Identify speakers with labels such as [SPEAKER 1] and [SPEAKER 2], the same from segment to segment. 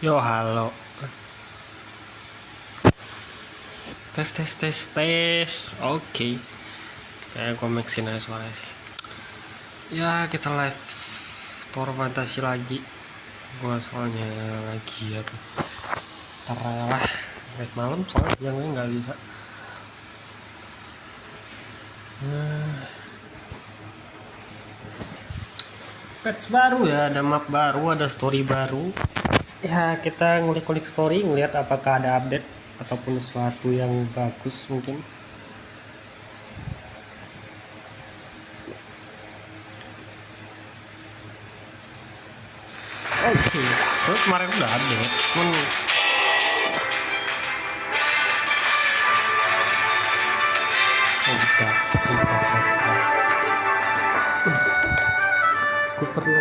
[SPEAKER 1] Yo, halo. Tes tes tes tes. Oke. Kayak gue maxin aja suaranya sih. Ya, kita live tour fantasi lagi. Gue soalnya lagi lah live malam soalnya yang nggak bisa. Patch baru ya, ada map baru, ada story baru. Ya, kita ngulik-ngulik story, ngeliat apakah ada update ataupun sesuatu yang bagus mungkin. Oke, sebenarnya kemarin udah update, cuman aku perlu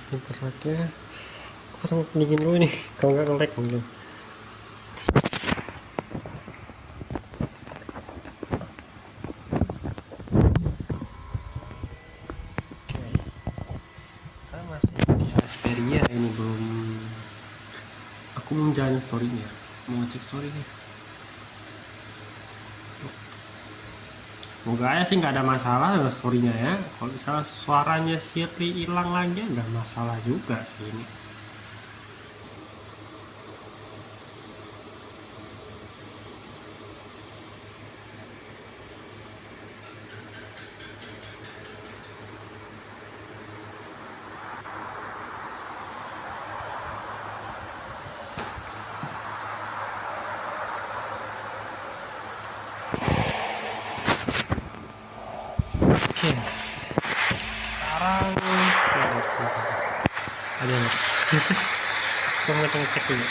[SPEAKER 1] internetnya pasang pendingin dulu nih, kalau nggak nge-lag gitu. Oke, kita masih di Asperia ini, belum aku menjalani storynya, mau ngecek storynya. Semoga aja sih nggak ada masalah dengan storynya ya. Kalau misalnya suaranya Shirley hilang lagi, nggak masalah juga sih ini. Oke, sekarang ada yang kita ngecek dulu.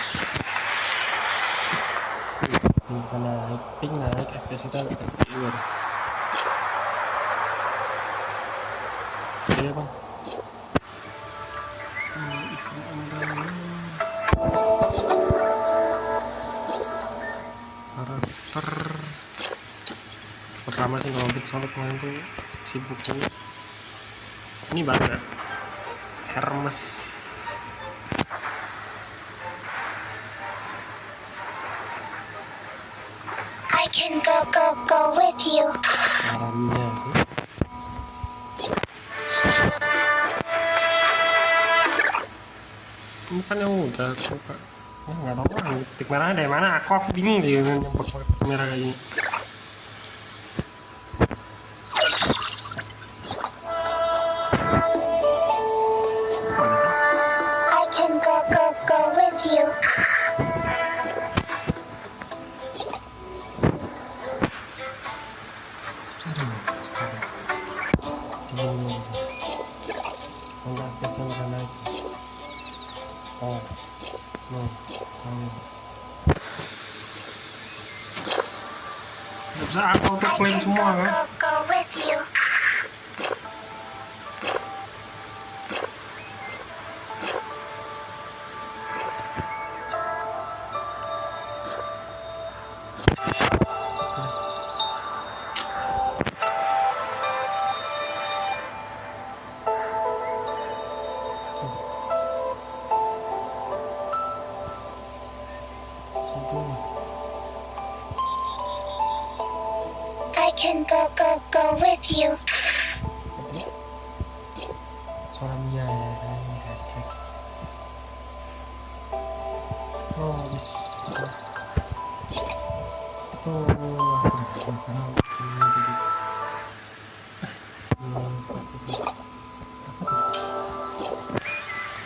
[SPEAKER 1] Kita naik ping, naik FPS kita iya. Iya bang. Karakter pertama sih kalau soal kemarin tuh sibuk tuh. Ini baru ya, Hermes.
[SPEAKER 2] I can go with you.
[SPEAKER 1] Caranya ini kan yang udah suka. Nggak tahu lah titik merah dari mana, aku bingung sih nyempet merah kayak gini.
[SPEAKER 2] I can go with you.
[SPEAKER 1] Bisa aku klaim semua kan?
[SPEAKER 2] Go with you. I can go with you.
[SPEAKER 1] Suaranya ya kan, cek. Oh, bis. tuh.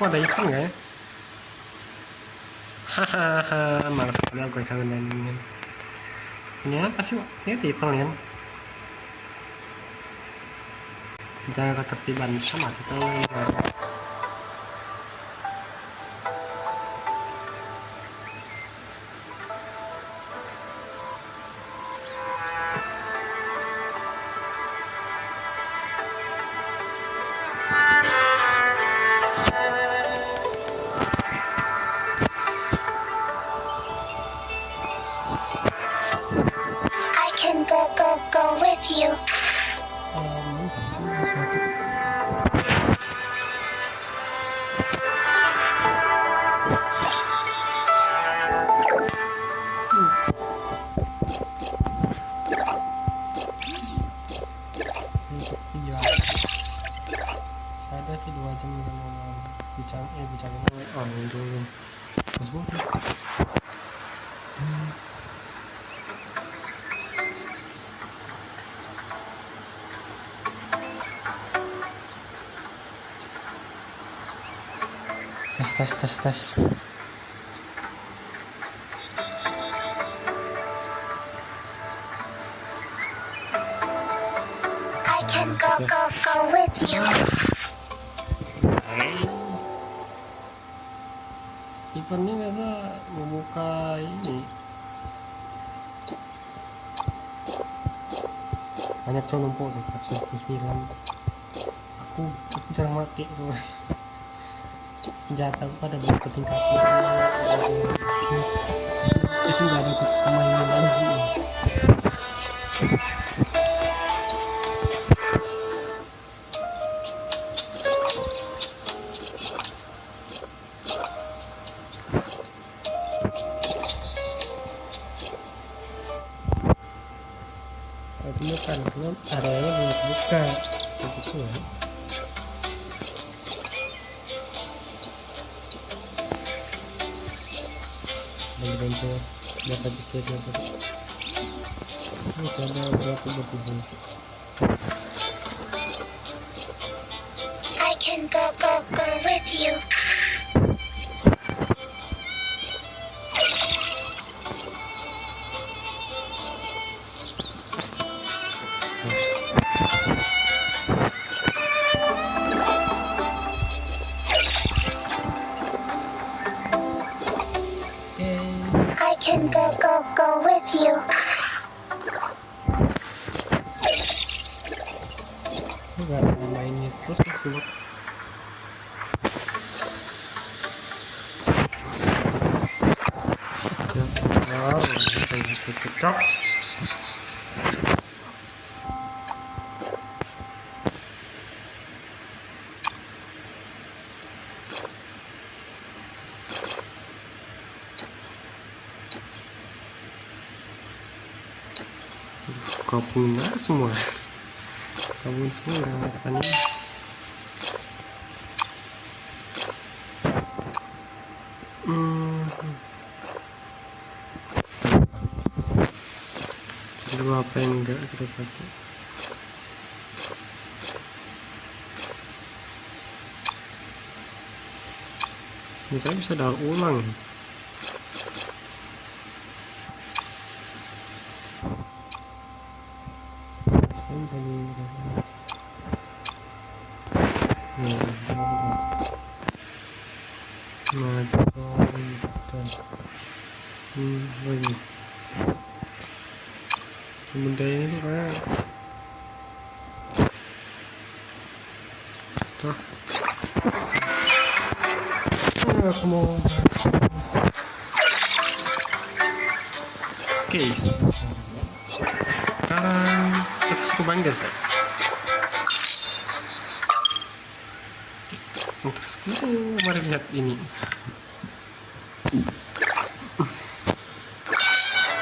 [SPEAKER 1] Kok ada ikan nggak ya? Hahaha, malas sekali aku jangan nanya. Ini apa sih? Ini titel ya? Jaga ketertiban sama titelnya.
[SPEAKER 2] I can go with you.
[SPEAKER 1] Ada sih 2 jam bicara dulu Facebook. Tes.
[SPEAKER 2] I can go with you.
[SPEAKER 1] Eventnya biasa membuka ini banyak cowok numpuk tuh pas 29. Aku jarang mati soalnya senjata aku pada berapa tingkat itu nggak ada pemainnya lagi. Bukan, areanya belum buka begitu ya. Bantu berapa bisa dapat ini ada berapa berapa.
[SPEAKER 2] I can go with you. I can go with you.
[SPEAKER 1] Enggak mainnya terus dulu. Wow, saya cocok. Kabunnya semua kan ini. Coba apa yang enggak kita pakai. Ini saya bisa daur ulang. Lagi benda ini tuh kayak tuh. Aku mau oke, sekarang kita cukup banyak ya. Mari lihat ini.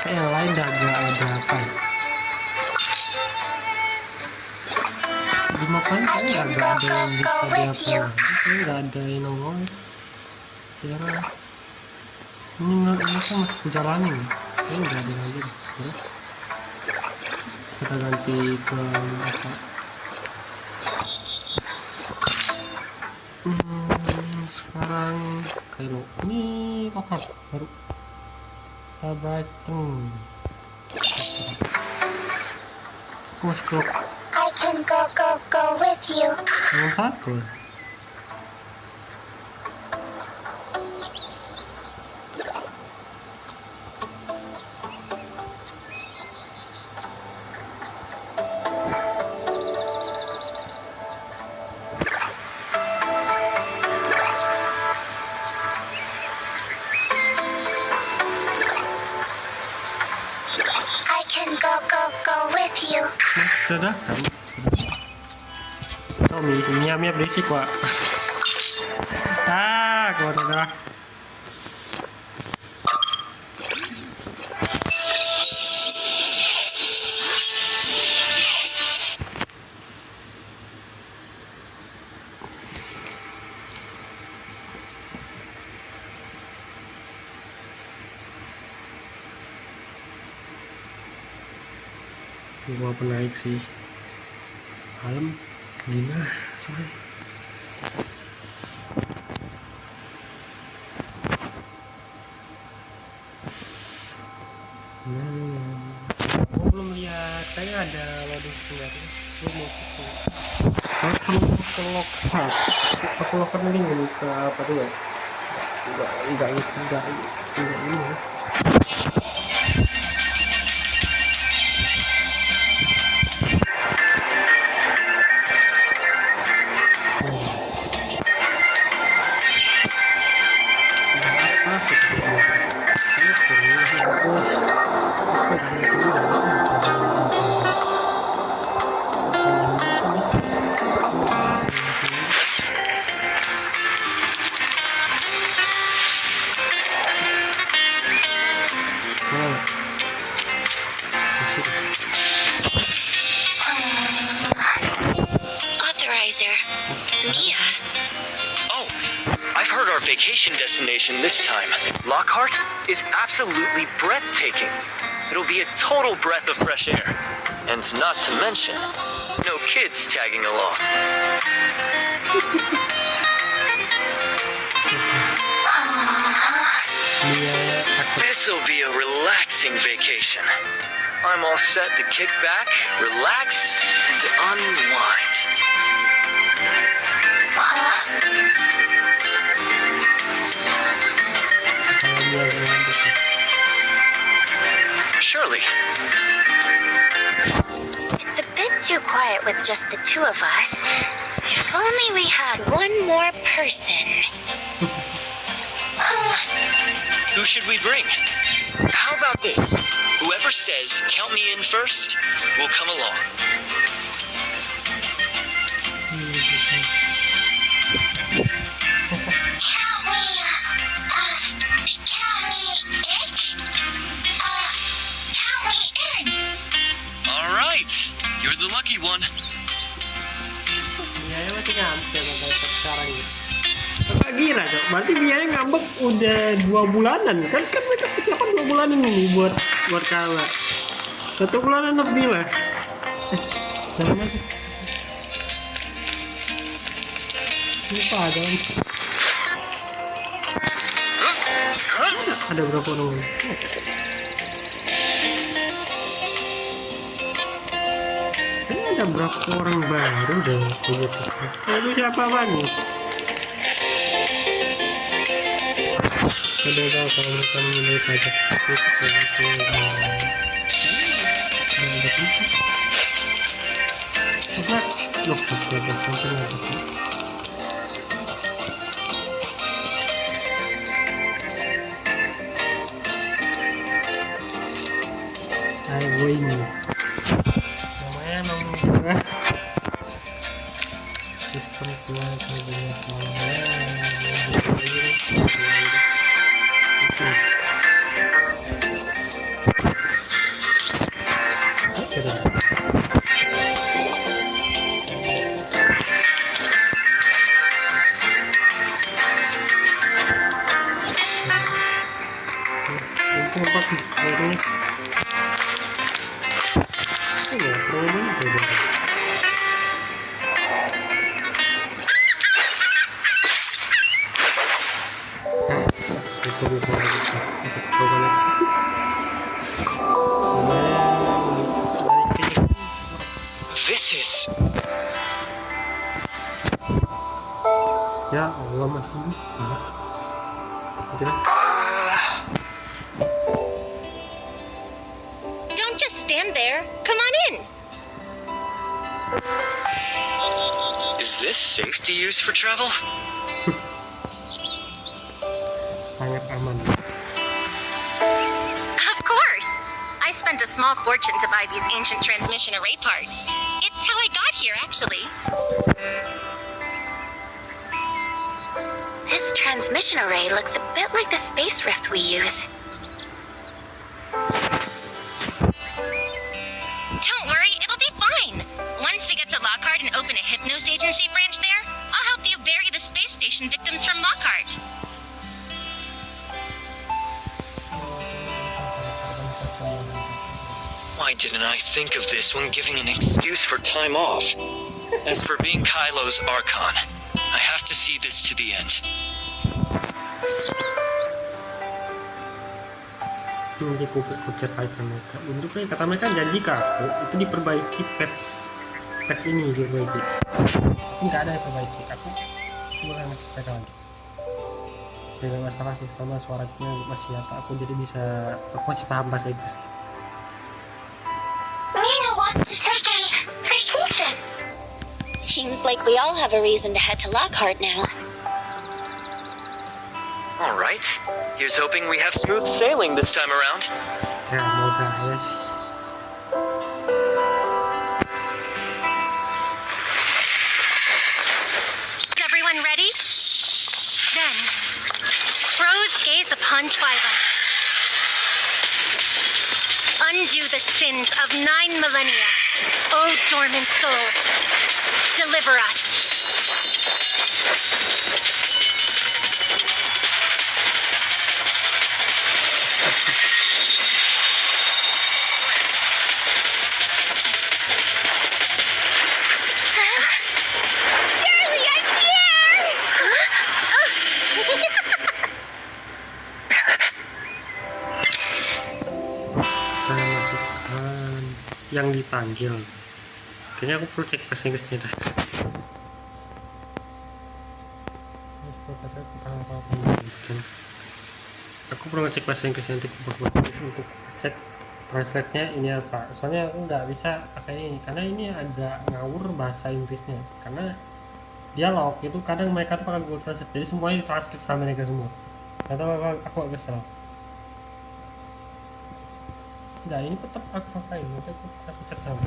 [SPEAKER 1] Kayak yang lain ada apa? 5 poin kayaknya nggak ada yang bisa diapa. Nggak ada yang nongol. Ya, ini kan masih jalanin. Kayaknya nggak ada lagi. Terus kita ganti ke apa? Sekarang kayak ini kokap baru kita berantem. Masih klop
[SPEAKER 2] I can go with you.
[SPEAKER 1] yang satu.
[SPEAKER 2] I can go with you.
[SPEAKER 1] Sudah kan? Oh, mie berisik, Wak. Keluar udah. Gua penaik sih. Malam gimana soalnya. Gua belum lihat, kayaknya ada loading sebenarnya. Gua mau cek sih. Kalau ke lokal, aku lokal link ke apa tuh ya? Enggak ini ya.
[SPEAKER 2] Authorizer. Mia.
[SPEAKER 3] Oh, I've heard our vacation destination this time, Lockhart, is absolutely breathtaking. It'll be a total breath of fresh air. And not to mention, no kids tagging along. This'll be a relaxing vacation. I'm all set to kick back, relax, and unwind. Surely.
[SPEAKER 2] It's a bit too quiet with just the two of us. If only we had one more person.
[SPEAKER 3] Who should we bring? How about this? Whoever says, count me in first, will come along. Alright, you're the lucky one.
[SPEAKER 1] Biaya masih ngambek sampai sekarang gitu. Kakak gila, Cok. Berarti biaya ngambek udah 2 bulanan. Kan mereka persiapan 2 bulanan nih buat kalah. 1 bulanan lebih lah. Jangan masuk. Lupa ada. Ada berapa orang? Ini ada berapa orang baru deh? Itu siapa nih? Ada kalau bukan menurut pajak gue ini namanya nomor sistem tua kayak
[SPEAKER 3] This is...
[SPEAKER 1] Ya Allah, masih
[SPEAKER 2] Don't just stand there. Come on in.
[SPEAKER 3] Is this safe to use for travel?
[SPEAKER 1] sangat aman.
[SPEAKER 2] Of course. I spent a small fortune to buy these ancient transmission array parts. It's how I got here, actually. This transmission array looks a bit like the space rift we use. Don't worry, it'll be fine. Once we get to Lockhart and open a Hypnos agency branch there, I'll help you bury the space station victims from Lockhart.
[SPEAKER 3] Why didn't I think of this when giving an excuse for time off? As for being Kylo's Archon, I have to see this to the end.
[SPEAKER 1] Nanti aku ceritain mereka. Untuk kata mereka janji ke aku itu diperbaiki patch ini diperbaiki. Tapi nggak ada yang perbaiki. Aku bakal ngecek mereka lagi. Dengan masalah sih sama suaranya masih apa. Aku jadi bisa, aku masih paham bahasa Inggris.
[SPEAKER 2] Nina wants to take a vacation. Seems like we all have a reason to head to Lockhart now.
[SPEAKER 3] All right. Here's hoping we have smooth sailing this time around.
[SPEAKER 1] Ya, semoga ya sih.
[SPEAKER 2] Is everyone ready? Then, crows gaze upon twilight. Undo the sins of 9 millennia. O dormant souls, deliver us. Charlie, I'm here!
[SPEAKER 1] Saya masukkan yang dipanggil. Kayaknya aku perlu cek bahasa Inggrisnya dah. Aku perlu ngecek bahasa Inggrisnya, nanti aku bahasa Inggris untuk cek translate-nya ini apa. Soalnya aku nggak bisa pakai ini karena ini agak ngawur bahasa Inggrisnya. Karena dialog itu kadang mereka tuh pakai Google Translate, jadi semuanya ditranslate sama mereka semua. Atau aku agak kesel. Nah ini tetap aku pakai, nanti aku cek sama.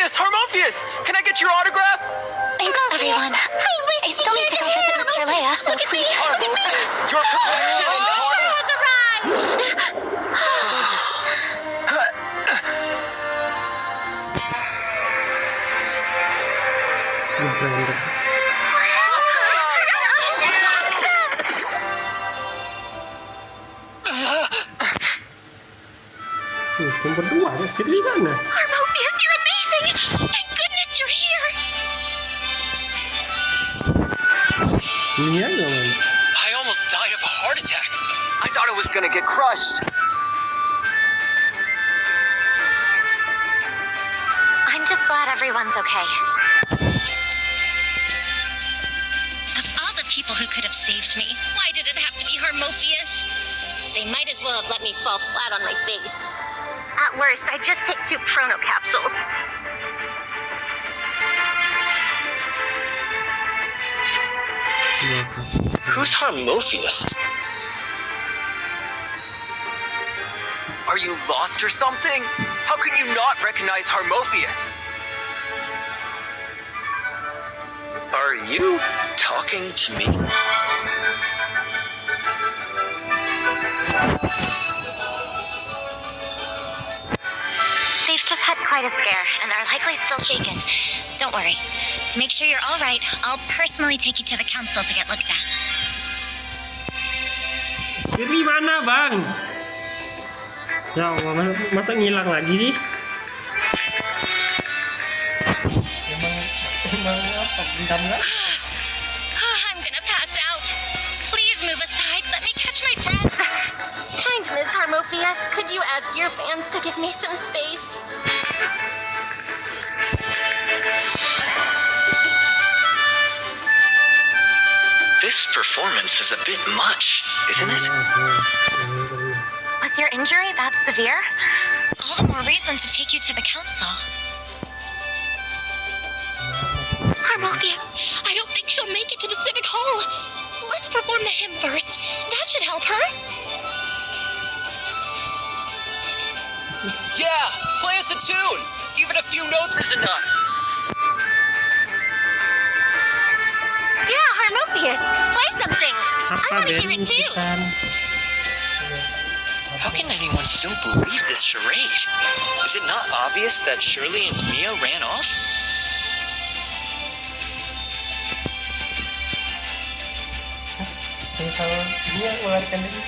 [SPEAKER 3] Harmophius! Can I get your autograph?
[SPEAKER 2] Thanks, everyone. I still need to go visit Mr. Leia, so please.
[SPEAKER 3] Harmophius, your perfection is hard.
[SPEAKER 2] Has arrived!
[SPEAKER 1] Cuma berdua, Shirley mana?
[SPEAKER 2] Harmophius, you're amazing! Thank goodness you're here!
[SPEAKER 1] Ini aja man.
[SPEAKER 3] I almost died of a heart attack. I thought it was gonna get crushed.
[SPEAKER 2] I'm just glad everyone's okay. Of all the people who could have saved me, why did it have to be Harmophius? They might as well have let me fall flat on my face. At worst, I just take 2 chrono capsules.
[SPEAKER 3] Who's Harmophius? Are you lost or something? How can you not recognize Harmophius? Are you talking to me?
[SPEAKER 2] They've just had quite a scare and are likely still shaken. Don't worry. To make sure you're all right, I'll personally take you to the council to get looked at.
[SPEAKER 1] Siri mana bang? Ya Allah, masa ngilang lagi sih? Emang apa? Bendam nggak?
[SPEAKER 2] I'm gonna pass out. Please move aside. Let me catch my breath. Kind Miss Harmophius, could you ask your fans to give me some space?
[SPEAKER 3] This performance is a bit much, isn't it?
[SPEAKER 2] Was your injury that severe? All the more reason to take you to the council. Harmophius, I don't think she'll make it to the civic hall. Let's perform the hymn first. That should help her.
[SPEAKER 3] Yeah, play us a tune. Even a few notes is enough.
[SPEAKER 2] Yeah, Harmophius, play something. I want to hear it too.
[SPEAKER 3] How can anyone still believe this charade? Is it not obvious that Shirley and Mia ran off?
[SPEAKER 1] Dia mengeluarkan diri.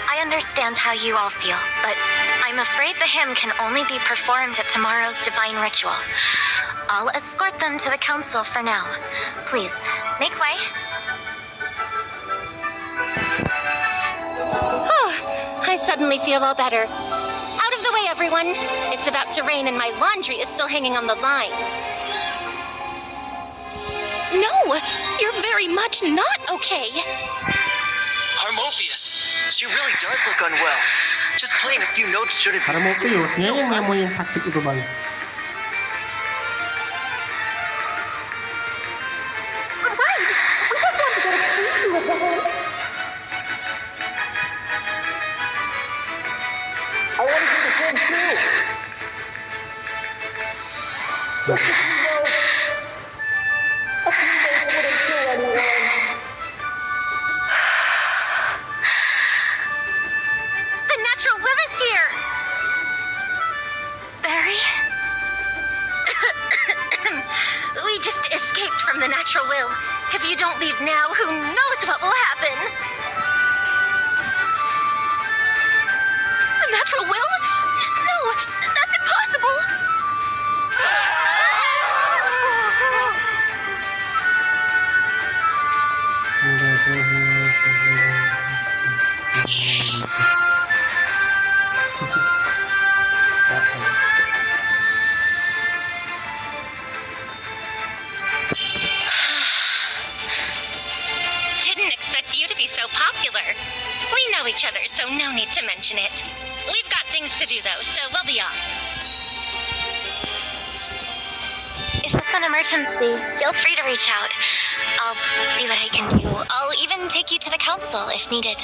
[SPEAKER 2] I understand how you all feel, but I'm afraid the hymn can only be performed at tomorrow's divine ritual. I'll escort them to the council for now. Please, make way. I suddenly feel all better. Out of the way, everyone. It's about to rain and my laundry is still hanging on the line. No, you're very much not okay.
[SPEAKER 3] Harmophius, she really does look unwell. Just playing a few notes shouldn't be...
[SPEAKER 1] Harmophiusnya yang sakit itu bang.
[SPEAKER 3] I want to do the same too.
[SPEAKER 2] The natural will is here. Barry? We just escaped from the natural will. If you don't leave now, who knows what will happen? The natural will? No, that's impossible. Didn't expect you to be so popular. We know each other, so no need to mention it. We've got things to do, though, so we'll be off. If it's an emergency, feel free to reach out. I'll see what I can do. I'll even take you to the council if needed.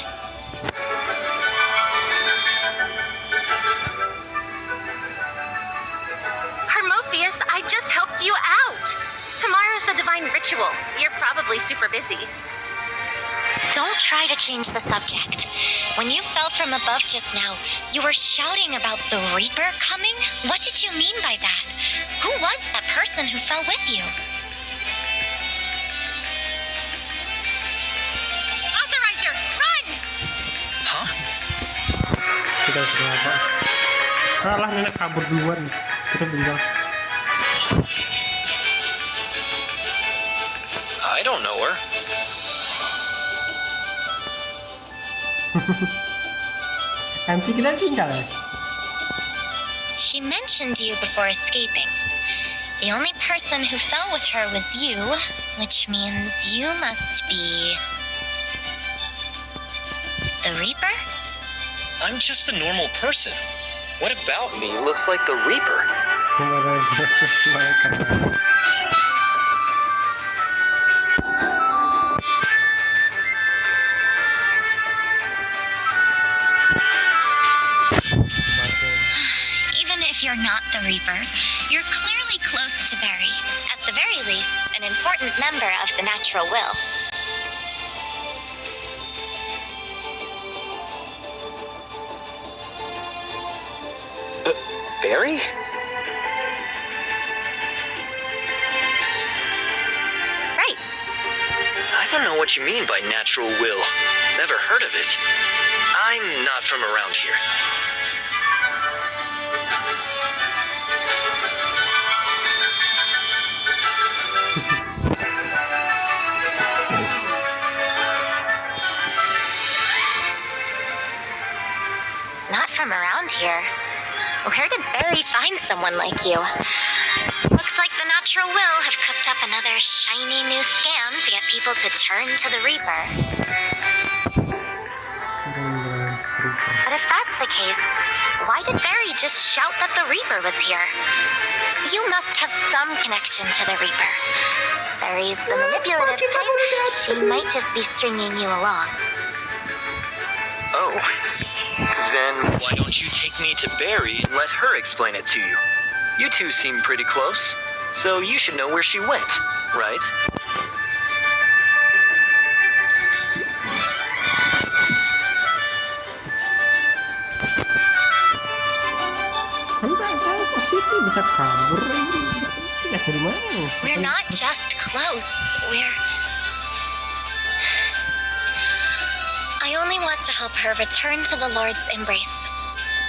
[SPEAKER 2] Harmophius, I just helped you out. Tomorrow's the divine ritual. You're probably super busy. Don't try to change the subject. When you fell from above just now, you were shouting about the Reaper coming? What did you mean by that? Who was that person who fell with you? Authorizer, run!
[SPEAKER 3] Huh?
[SPEAKER 1] Kita sudah apa? Kalah nenek kabur duluan. Kita tinggal.
[SPEAKER 3] I don't know her.
[SPEAKER 1] MC kita tinggal.
[SPEAKER 2] She mentioned you before escaping. The only person who fell with her was you, which means you must be... the Reaper?
[SPEAKER 3] I'm just a normal person. What about me looks like the Reaper?
[SPEAKER 2] Even if you're not the Reaper, you're clearly close to Barry. At the very least, an important member of the natural will.
[SPEAKER 3] Barry?
[SPEAKER 2] Right.
[SPEAKER 3] I don't know what you mean by natural will. Never heard of it. I'm not from around here.
[SPEAKER 2] Not from around here. Where did Barry find someone like you? Looks like the natural will have cooked up another shiny new scam to get people to turn to the Reaper. But if that's the case, why did Barry just shout that the Reaper was here? You must have some connection to the Reaper. Barry's the manipulative type. She might just be stringing you along.
[SPEAKER 3] Oh. Then why don't you take me to Barry and let her explain it to you? You two seem pretty close, so you should know where she went, right?
[SPEAKER 1] Bisa kabur. Ya dari mana?
[SPEAKER 2] We're not just close, I only want to help her return to the Lord's embrace.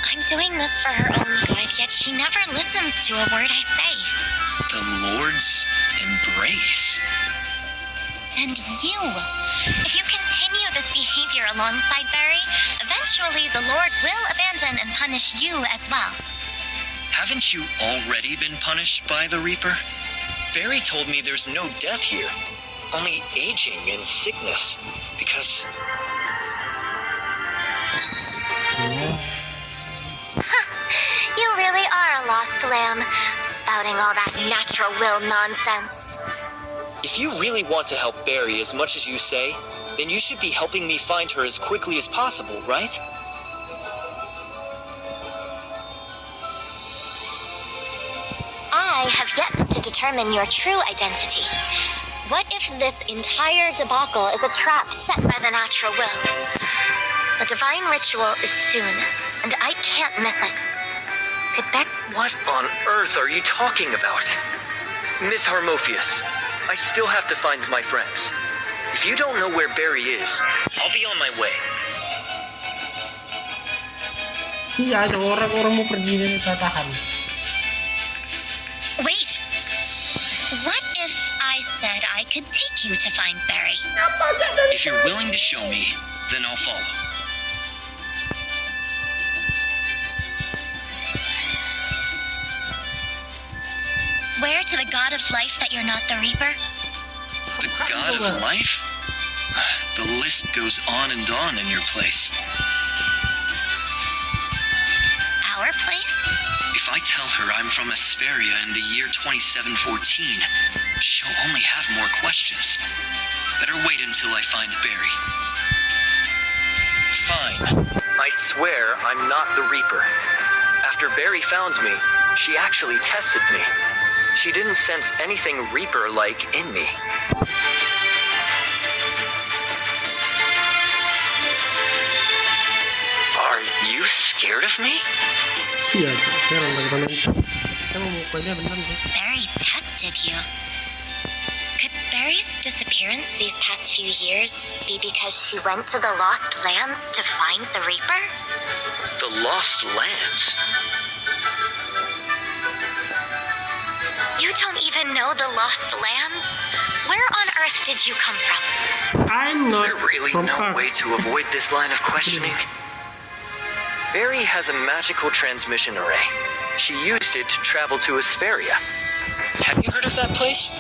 [SPEAKER 2] I'm doing this for her own good, yet she never listens to a word I say.
[SPEAKER 3] The Lord's embrace?
[SPEAKER 2] And you. If you continue this behavior alongside Barry, eventually the Lord will abandon and punish you as well.
[SPEAKER 3] Haven't you already been punished by the Reaper? Barry told me there's no death here, only aging and sickness, because...
[SPEAKER 2] You really are a lost lamb, spouting all that natural will nonsense.
[SPEAKER 3] If you really want to help Barry as much as you say, then you should be helping me find her as quickly as possible, right?
[SPEAKER 2] I have yet to determine your true identity. What if this entire debacle is a trap set by the natural will? The divine ritual is soon, and I can't miss it. Could Beck...
[SPEAKER 3] What on earth are you talking about? Miss Harmophius, I still have to find my friends. If you don't know where Barry is, I'll be on my way.
[SPEAKER 1] Iya, ada orang-orang mau pergi dari tatahan.
[SPEAKER 2] Wait. What if I said I could take you to find Barry?
[SPEAKER 3] If you're willing to show me, then I'll follow.
[SPEAKER 2] Swear to the God of life that you're not the Reaper?
[SPEAKER 3] The God of life? The list goes on and on in your place.
[SPEAKER 2] Our place?
[SPEAKER 3] If I tell her I'm from Asperia in the year 2714, she'll only have more questions. Better wait until I find Barry. Fine. I swear I'm not the Reaper. After Barry found me, she actually tested me. She didn't sense anything Reaper-like in me. Are you scared of me?
[SPEAKER 1] Iya, sekarang bagaimana bisa? Kamu mukanya benar sih.
[SPEAKER 2] Barry tested you. Could Barry's disappearance these past few years be because she went to the Lost Lands to find the Reaper?
[SPEAKER 3] The Lost Lands?
[SPEAKER 2] You don't even know the Lost Lands? Where on earth did you come from?
[SPEAKER 1] I'm
[SPEAKER 3] Is
[SPEAKER 1] not
[SPEAKER 3] there really
[SPEAKER 1] from
[SPEAKER 3] no
[SPEAKER 1] Earth.
[SPEAKER 3] way to avoid this line of questioning? Barry has a magical transmission array. She used it to travel to Asperia. Have you heard of that place?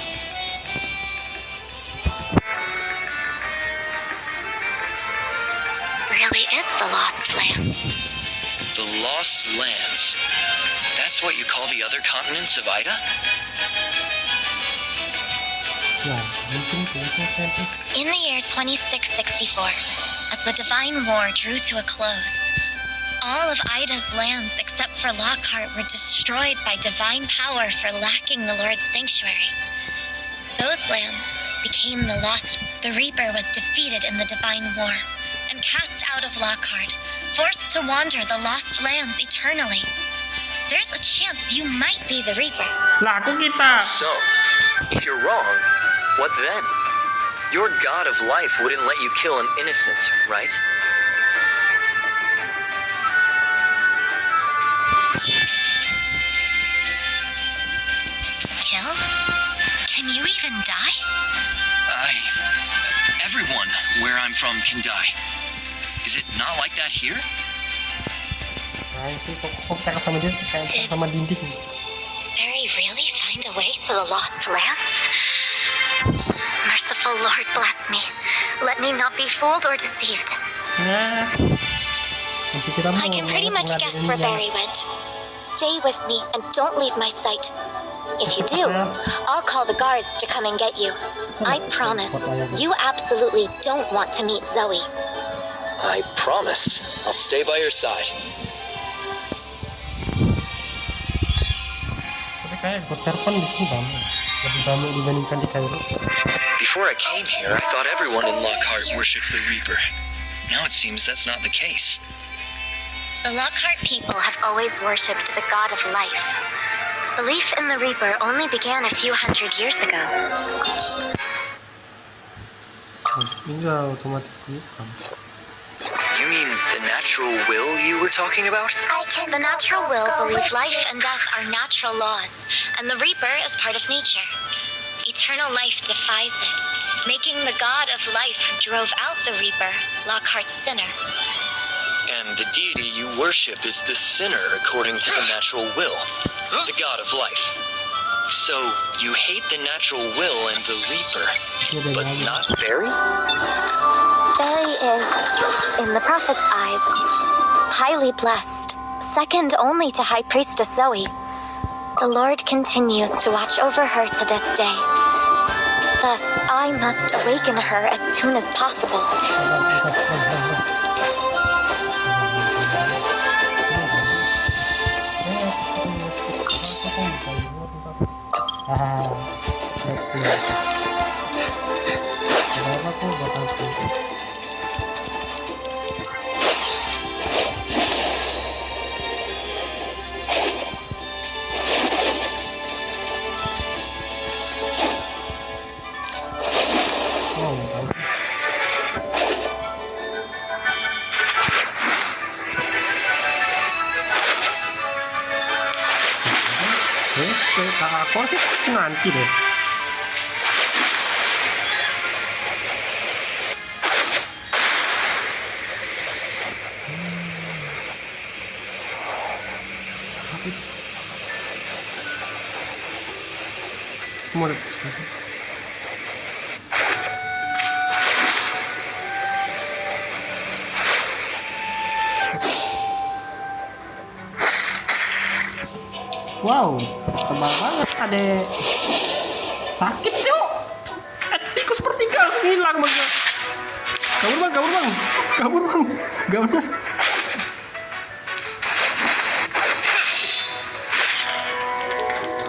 [SPEAKER 2] Really is the Lost Lands.
[SPEAKER 3] The Lost Lands. That's what you call the other continents of Ida?
[SPEAKER 1] Ya, mungkin kelihatan.
[SPEAKER 2] In the year 2664, as the Divine War drew to a close, all of Ida's lands except for Lockhart were destroyed by divine power for lacking the Lord's sanctuary. Those lands became the Lost. The Reaper was defeated in the Divine War and cast out of Lockhart, forced to wander the Lost Lands eternally. there's a chance you might be the Reaper.
[SPEAKER 1] Lah, aku kita.
[SPEAKER 3] So, if you're wrong, what then? Your god of life wouldn't let you kill an innocent, right?
[SPEAKER 2] Kill? Can you even die?
[SPEAKER 3] Everyone where I'm from can die. Is it not like that here?
[SPEAKER 1] Nah, sih kok cakap sama dia kayak sama dinding.
[SPEAKER 2] Barry really find a way to the Lost Lands? Merciful Lord, bless me. Let me not be fooled or deceived.
[SPEAKER 1] Nah, nanti kita
[SPEAKER 2] I can pretty much guess where Barry went. Stay with me and don't leave my sight. If you do, I'll call the guards to come and get you. I promise, you absolutely don't want to meet Zoe.
[SPEAKER 3] I promise. I'll stay by your side.
[SPEAKER 1] Tapi kayak God Serpent di sini lebih ramai dibandingkan di Cairo.
[SPEAKER 3] Before I came here, I thought everyone in Lockhart worshipped the Reaper. Now it seems that's not the case.
[SPEAKER 2] The Lockhart people have always worshipped the god of life. Belief in the Reaper only began a few hundred years ago.
[SPEAKER 1] Ini udah otomatis bukan.
[SPEAKER 3] You mean the natural will you were talking about?
[SPEAKER 2] The natural will believes life and death are natural laws, and the Reaper is part of nature. Eternal life defies it, making the god of life who drove out the Reaper, Lockhart's sinner.
[SPEAKER 3] And the deity you worship is the sinner according to the natural will, the god of life. So you hate the natural will and the Reaper, but not Barry?
[SPEAKER 2] Barry is, in the prophet's eyes, highly blessed, second only to High Priestess Zoe. The Lord continues to watch over her to this day. Thus, I must awaken her as soon as possible.
[SPEAKER 1] Aku harus itu nanti deh. Mau ada diskusi. Wow, tebal banget adek. Sakit cok. Tikus sepertiga langsung hilang bang. Kabur bang. Gak bener.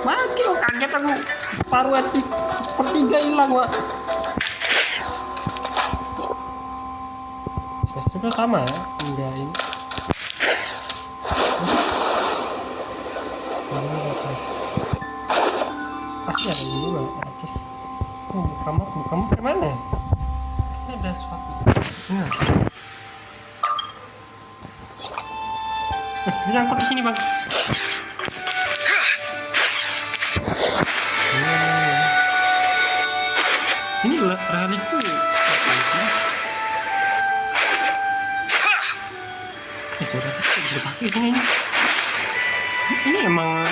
[SPEAKER 1] Mati lo, kaget aku. Separuh sepertiga hilang wak. Spesialnya sama ya, enggak ini. Pasti ada ini juga, Rasis. Bukamu ke mana? Ini ada sesuatu. Disangkut di sini bang. Ini relikku. Itu relikku bisa pakai ini. Ini emang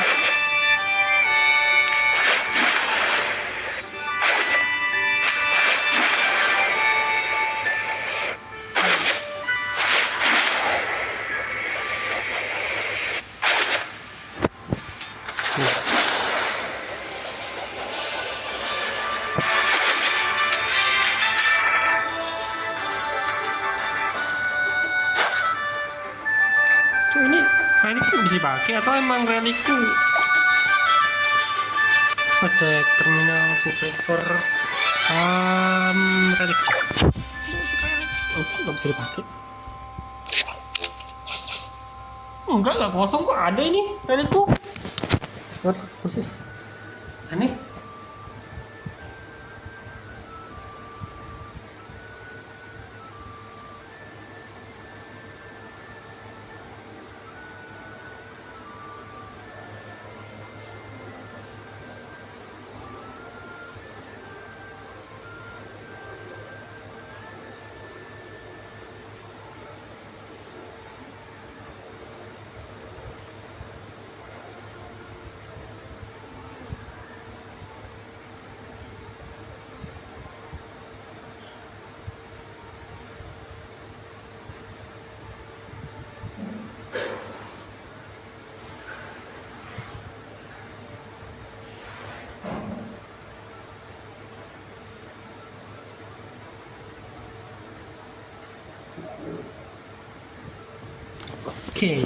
[SPEAKER 1] relikku bisa pakai atau emang relikku? Coba cek terminal suppressor relik. Oh, nggak bisa dipakai. Enggak kosong kok, ada ini Redditku. Apa sih? Aneh. Oke.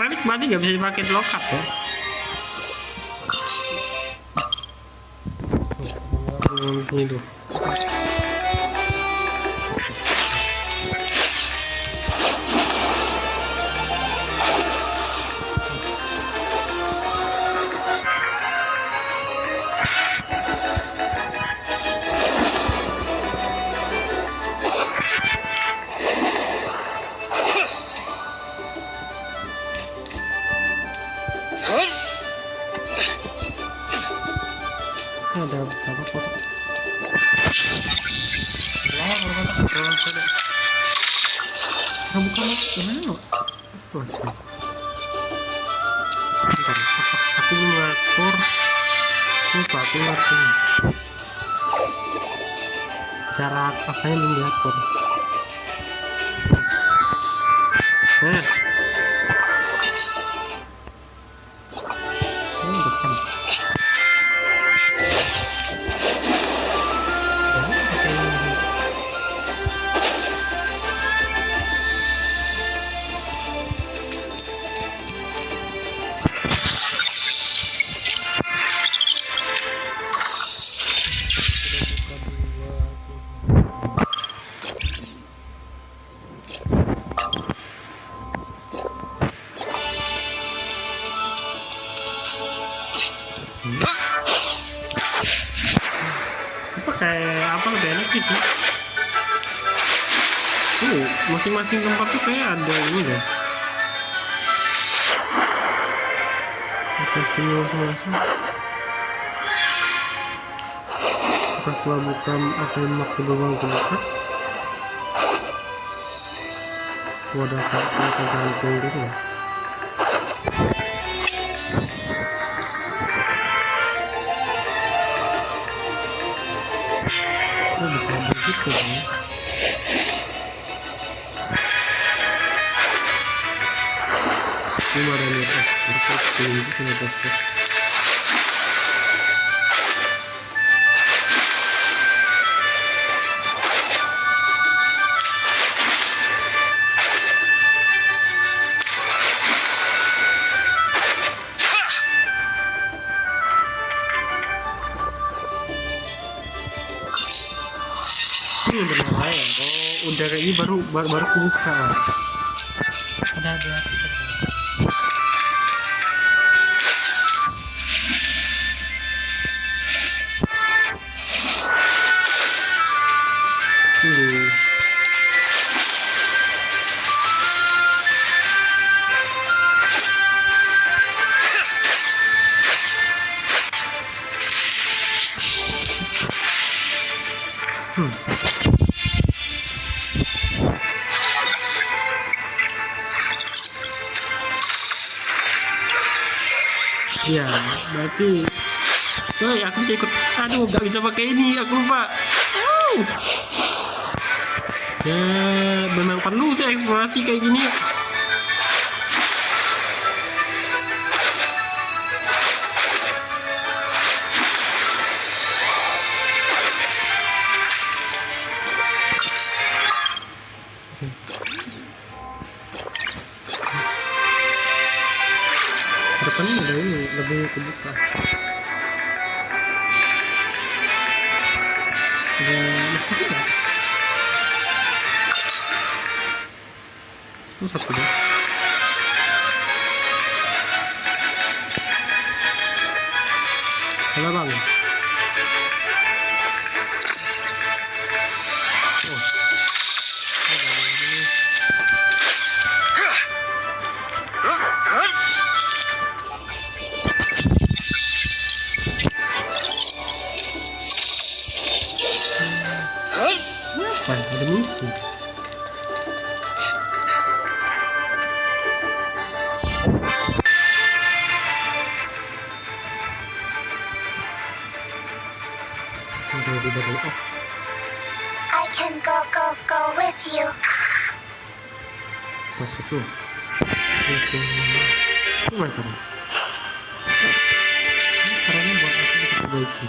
[SPEAKER 1] Menikmati nggak bisa dipakai di lockup ya. Ini tuh. Ada berapa foto? Bukan gimana? Bentar, aku belum ngatur. Lupa aku ngatur. Cara apanya belum diatur. Nah, ini depan. Kayak apa lebih enak sih. Masing-masing tempat tuh kayak ada ini deh. Akses menu masing-masing. Setelah bukan apa yang waktu doang kebuka. Wadah satu tergantung gitu ya. Bisa begitu ya. Ini ada lihat ekspor, ini bisa ekspor. Ini benar ya, kalau udah kayak ini baru kebuka. Ada di atas. Ya, berarti aku bisa ikut. Aduh, gak bisa pakai ini, aku lupa. Ya, memang perlu sih eksplorasi kayak gini. Depannya ada ini, lebih kebuka. Ada masih di atas. Itu satu deh. Halo bang. Oh. Apa? Ada misi.
[SPEAKER 2] I can go with you.
[SPEAKER 1] Masuk tuh. Gimana caranya? Ini caranya buat aku bisa perbaiki.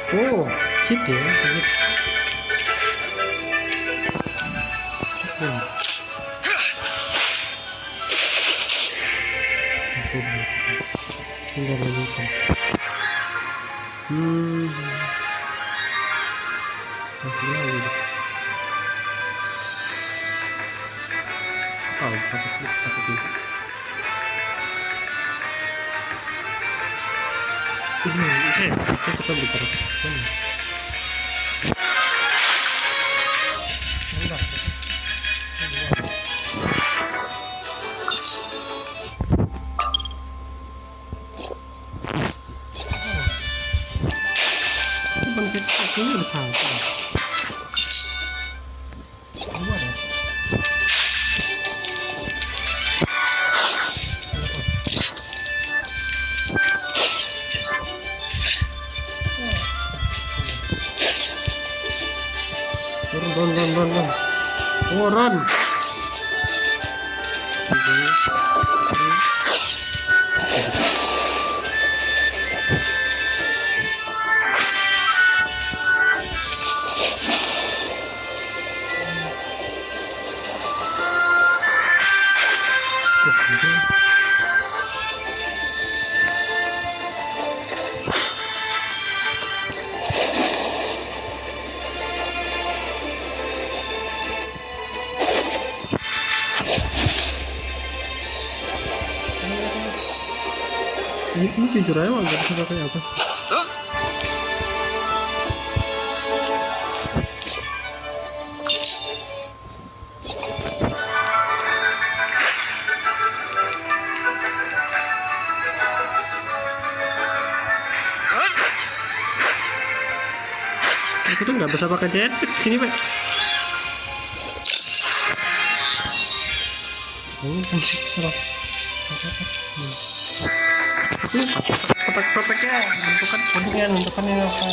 [SPEAKER 1] Oh, cheat ya. Tinggal lanjutkan. Masih lagi di sini. Oh, satu klik. Kita bicara mana? Enggak sih. Konsep ini udah satu. Dua deh. Turun. Turun. Ini jujur aja nggak bisa pakai apa sih? Aku tuh nggak bisa pakai jetpack sini, Pak. Ini kan sih kalau itu kotak-kotaknya bentukan codingan, bentukannya apa?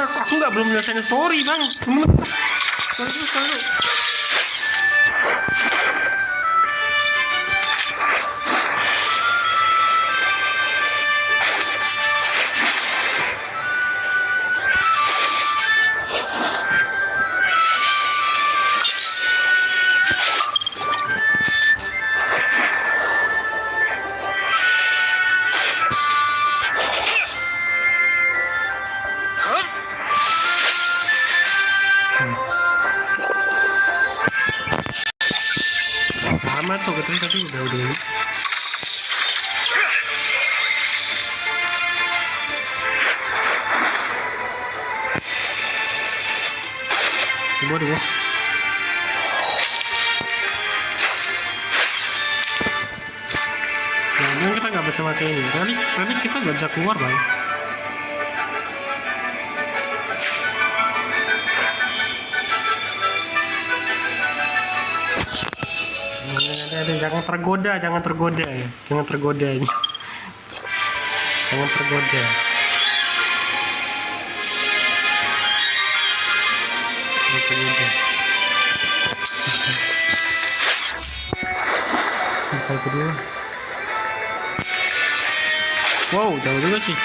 [SPEAKER 1] Aku nggak belum nyelesain story bang. Selalu. Sama tuh katanya tapi udah ini. Coba dulu. Jangan kita nggak bisa pakai ini. Tadi kita nggak bisa keluar bang. Jangan tergoda ya. Jangan tergoda. Jangan tergoda. satu dulu. Wow, jauh juga sih.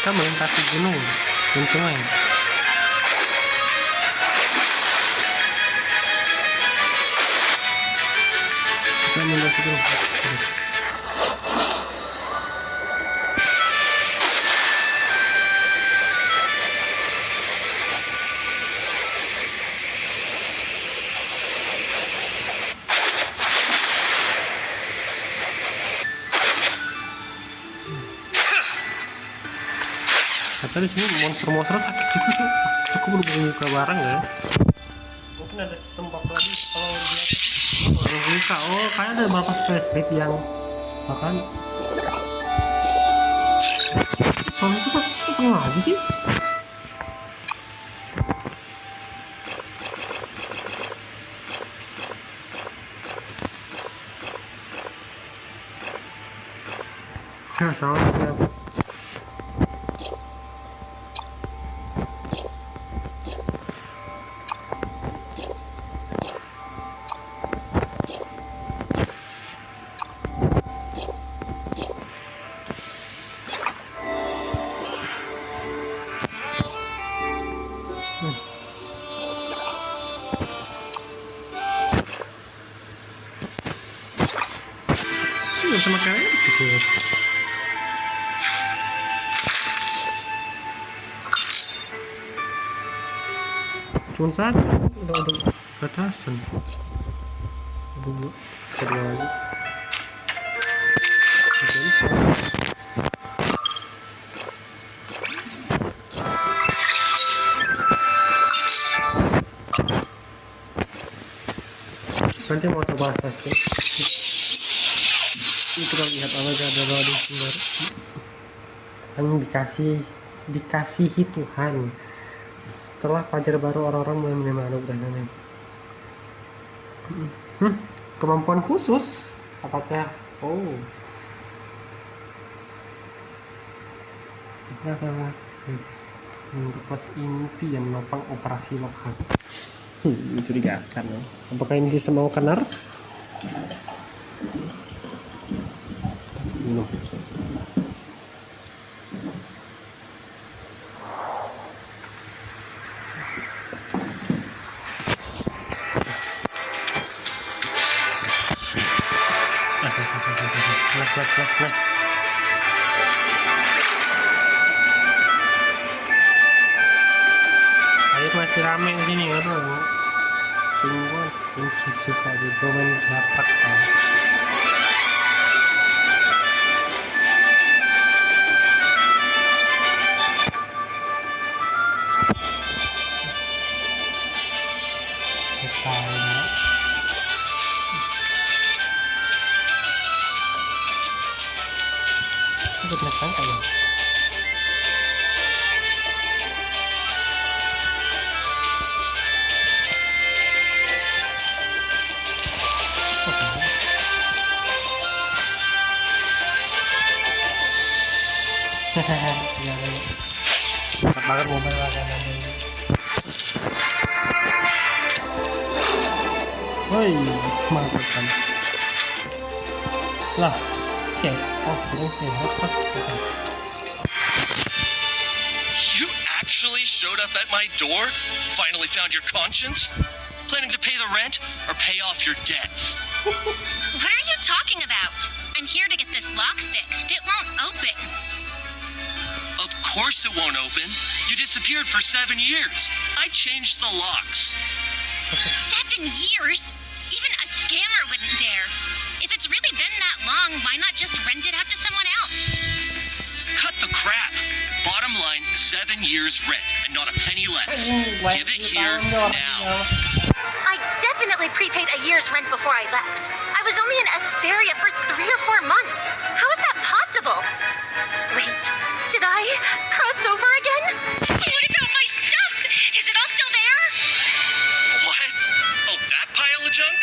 [SPEAKER 1] Kita melintasi gunung dan sungai. Kita melintasi gunung. Kata di sini monster-monster sakit juga sih. Aku belum buka barang ya. Mungkin ada sistem bug lagi kalau dia buka. Oh, kayak ada beberapa spesifik yang bahkan soalnya sih pas setengah lagi sih. Ya, soalnya sama kalian gitu. Cuma satu udah batasan. Dua lagi. Jadi nanti mau coba sih. Kita lihat apa aja ada di sumber yang dikasihi Tuhan. Setelah fajar baru orang-orang mulai menerima anugerahnya. Kemampuan khusus apakah? Oh, kita salah untuk pas inti yang menopang operasi lokal. Mencurigakan ya. Apakah ini sistem mau kenar? No. Air masih rame di sini ya, bro. Tunggu, suka di komen dapat saya. Cepat banget mobil langganan ini. Woi, mantap kan? Lah, cek. Oh,
[SPEAKER 4] You actually showed up at my door? Finally found your conscience? Planning to pay the rent or pay off your debts?
[SPEAKER 2] What are you talking about? I'm here to get this lock fixed. It won't open.
[SPEAKER 4] Of course it won't open. You disappeared for 7 years. I changed the locks.
[SPEAKER 2] 7 years? Even a scammer wouldn't dare. If it's really been that long, why not just rent it out to someone else?
[SPEAKER 4] Cut the crap. Bottom line, 7 years rent and not a penny less. Give it here now.
[SPEAKER 2] I definitely prepaid a year's rent before I left. I was only in Asperia for 3 or 4 months. How is that possible? Wait, did I cross over again? What about my stuff? Is it all still there?
[SPEAKER 4] What? Oh, that pile of junk?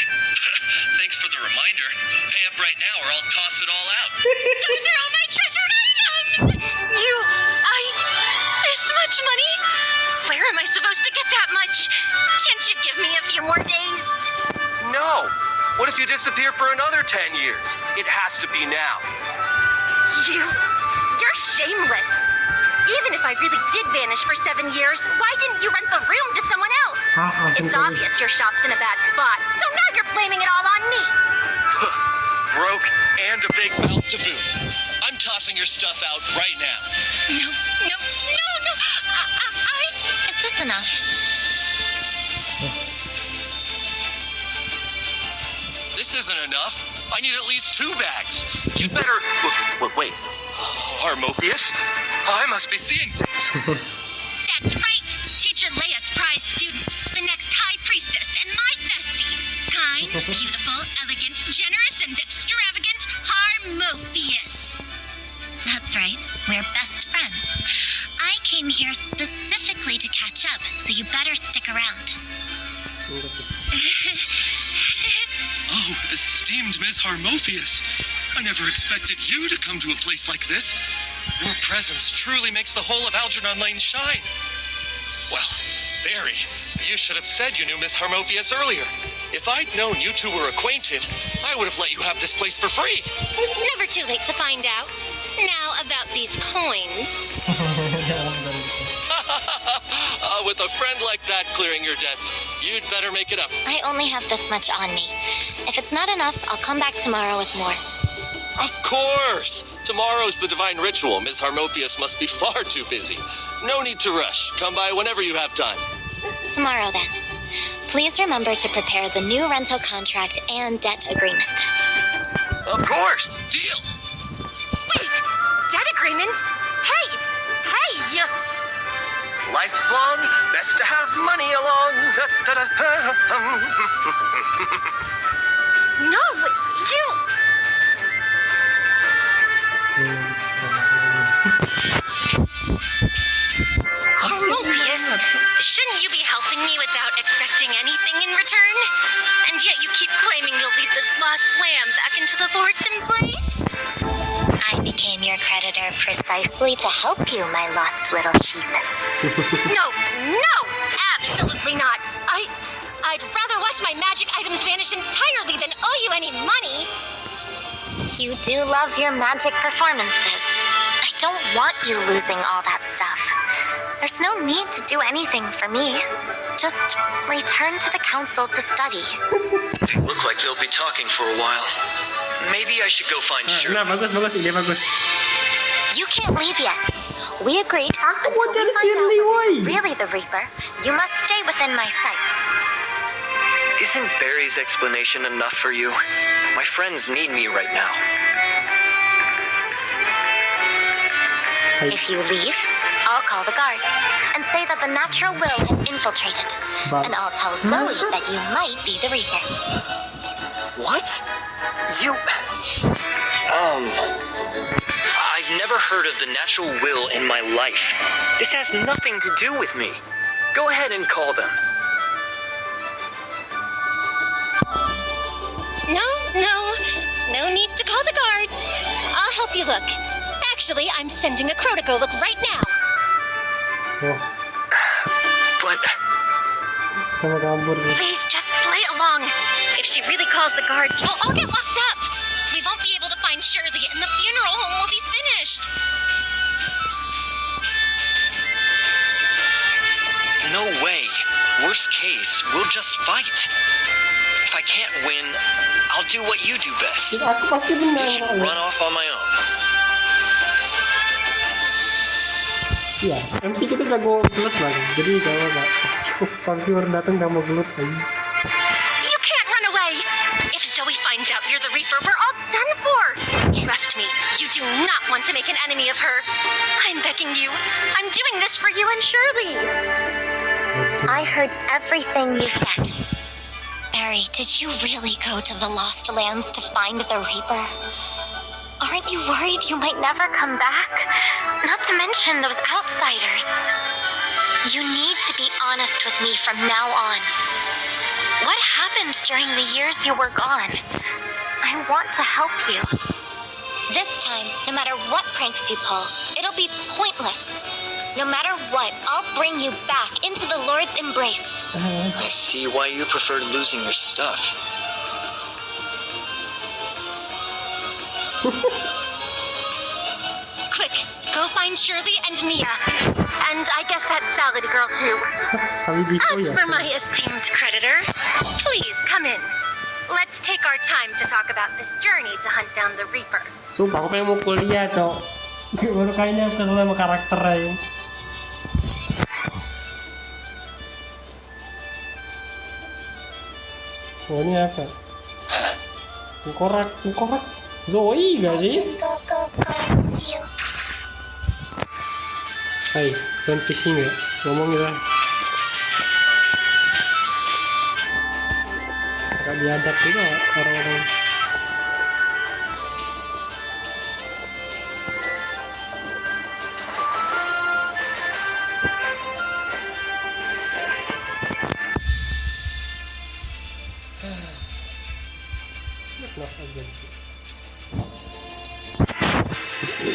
[SPEAKER 4] Thanks for the reminder. Pay up right now or I'll toss it all out.
[SPEAKER 2] Those are all my treasured items! This much money? Where am I supposed to get that much? Can't you give me a few more days?
[SPEAKER 3] No! What if you disappear for another 10 years? It has to be now.
[SPEAKER 2] You're shameless. Even if I really did vanish for 7 years, why didn't you rent the room to someone else? It's obvious your shop's in a bad spot, so now you're blaming it all on me.
[SPEAKER 3] Broke and a big mouth to boot.
[SPEAKER 4] I'm tossing your stuff out right now.
[SPEAKER 2] No. Is this enough?
[SPEAKER 4] This isn't enough. I need at least 2 bags.
[SPEAKER 3] You better... Wait. Harmophius? I must be seeing things.
[SPEAKER 2] That's right. Teacher Leia's prize student, the next high priestess, and my bestie. Kind, beautiful, elegant, generous, and extravagant Harmophius. That's right. We're best friends. I came here specifically to catch up, so you better stick around.
[SPEAKER 4] Oh, esteemed Miss Harmophius. I never expected you to come to a place like this. Your presence truly makes the whole of Algernon Lane shine. Well, Barry, you should have said you knew Miss Harmophius earlier. If I'd known you two were acquainted, I would have let you have this place for free.
[SPEAKER 2] Never too late to find out. Now about these coins.
[SPEAKER 4] With a friend like that clearing your debts, you'd better make it up.
[SPEAKER 2] I only have this much on me. If it's not enough, I'll come back tomorrow with more.
[SPEAKER 4] Of course! Tomorrow's the divine ritual. Miss Harmophius must be far too busy. No need to rush. Come by whenever you have time.
[SPEAKER 2] Tomorrow, then. Please remember to prepare the new rental contract and debt agreement.
[SPEAKER 4] Of course! Deal!
[SPEAKER 2] Wait! Debt agreement? Hey!
[SPEAKER 3] Lifelong, best to have money along.
[SPEAKER 2] No, you... Harmophius, shouldn't you be helping me without expecting anything in return? And yet you keep claiming you'll lead this lost lamb back into the Lord's embrace? I became your creditor precisely to help you, my lost little sheep. No, absolutely not. I'd rather watch my magic items vanish entirely than owe you any money. You do love your magic performances. I don't want you losing all that stuff. There's no need to do anything for me. Just return to the council to study.
[SPEAKER 3] They look like they'll be talking for a while. Maybe I should go find Shirley.
[SPEAKER 1] Nah, bagus, ide bagus.
[SPEAKER 2] You can't leave yet. We agreed.
[SPEAKER 1] Aku mau cari Shirley, woi.
[SPEAKER 2] Really the Reaper, you must stay within my sight.
[SPEAKER 3] Isn't Barry's explanation enough for you? My friends need me right now.
[SPEAKER 2] If you leave, I'll call the guards and say that the natural will has infiltrated. And I'll tell Zoe that you might be the Reaper.
[SPEAKER 3] What? You... I've never heard of the natural will in my life. This has nothing to do with me. Go ahead and call them.
[SPEAKER 2] No need to call the guards. I'll help you look. Actually, I'm sending a crow to go look right now.
[SPEAKER 3] But...
[SPEAKER 2] Please, just play along. If she really calls the guards, we'll all get locked up. We won't be able to find Shirley, and the funeral home will be finished.
[SPEAKER 3] No way. Worst case, we'll just fight. If I can't win, I'll do what you do best.
[SPEAKER 1] Aku pasti menang.
[SPEAKER 3] Just run off on my own.
[SPEAKER 1] Iya, MC kita jago gelut lagi. Jadi kalau Pampior datang gak mau gelut lagi.
[SPEAKER 2] You can't run away. If Zoe finds out you're the Reaper, we're all done for. Trust me, you do not want to make an enemy of her. I'm begging you. I'm doing this for you and Shirley. I heard everything you said. Barry, did you really go to the Lost Lands to find the Reaper? Aren't you worried you might never come back? Not to mention those outsiders. You need to be honest with me from now on. What happened during the years you were gone? I want to help you. This time, no matter what pranks you pull, it'll be pointless. No matter what, I'll bring you back into the Lord's embrace.
[SPEAKER 3] I see why you preferred losing your stuff.
[SPEAKER 2] Quick, go find Shirley and Mia. And I guess that salad girl too.
[SPEAKER 1] Sabi dito
[SPEAKER 2] As
[SPEAKER 1] ya.
[SPEAKER 2] for my esteemed creditor, please come in. Let's take our time to talk about this journey to hunt down the Reaper.
[SPEAKER 1] Sumpah aku pengen mau kuliah, Cok. Baru kali nyampe sama karakternya. Oh, ini apa? Tengkorak. Zoe gak sih? Hai, kalian PC nggak? Ngomong ya. Gak diadap juga orang-orang. Mas agensi.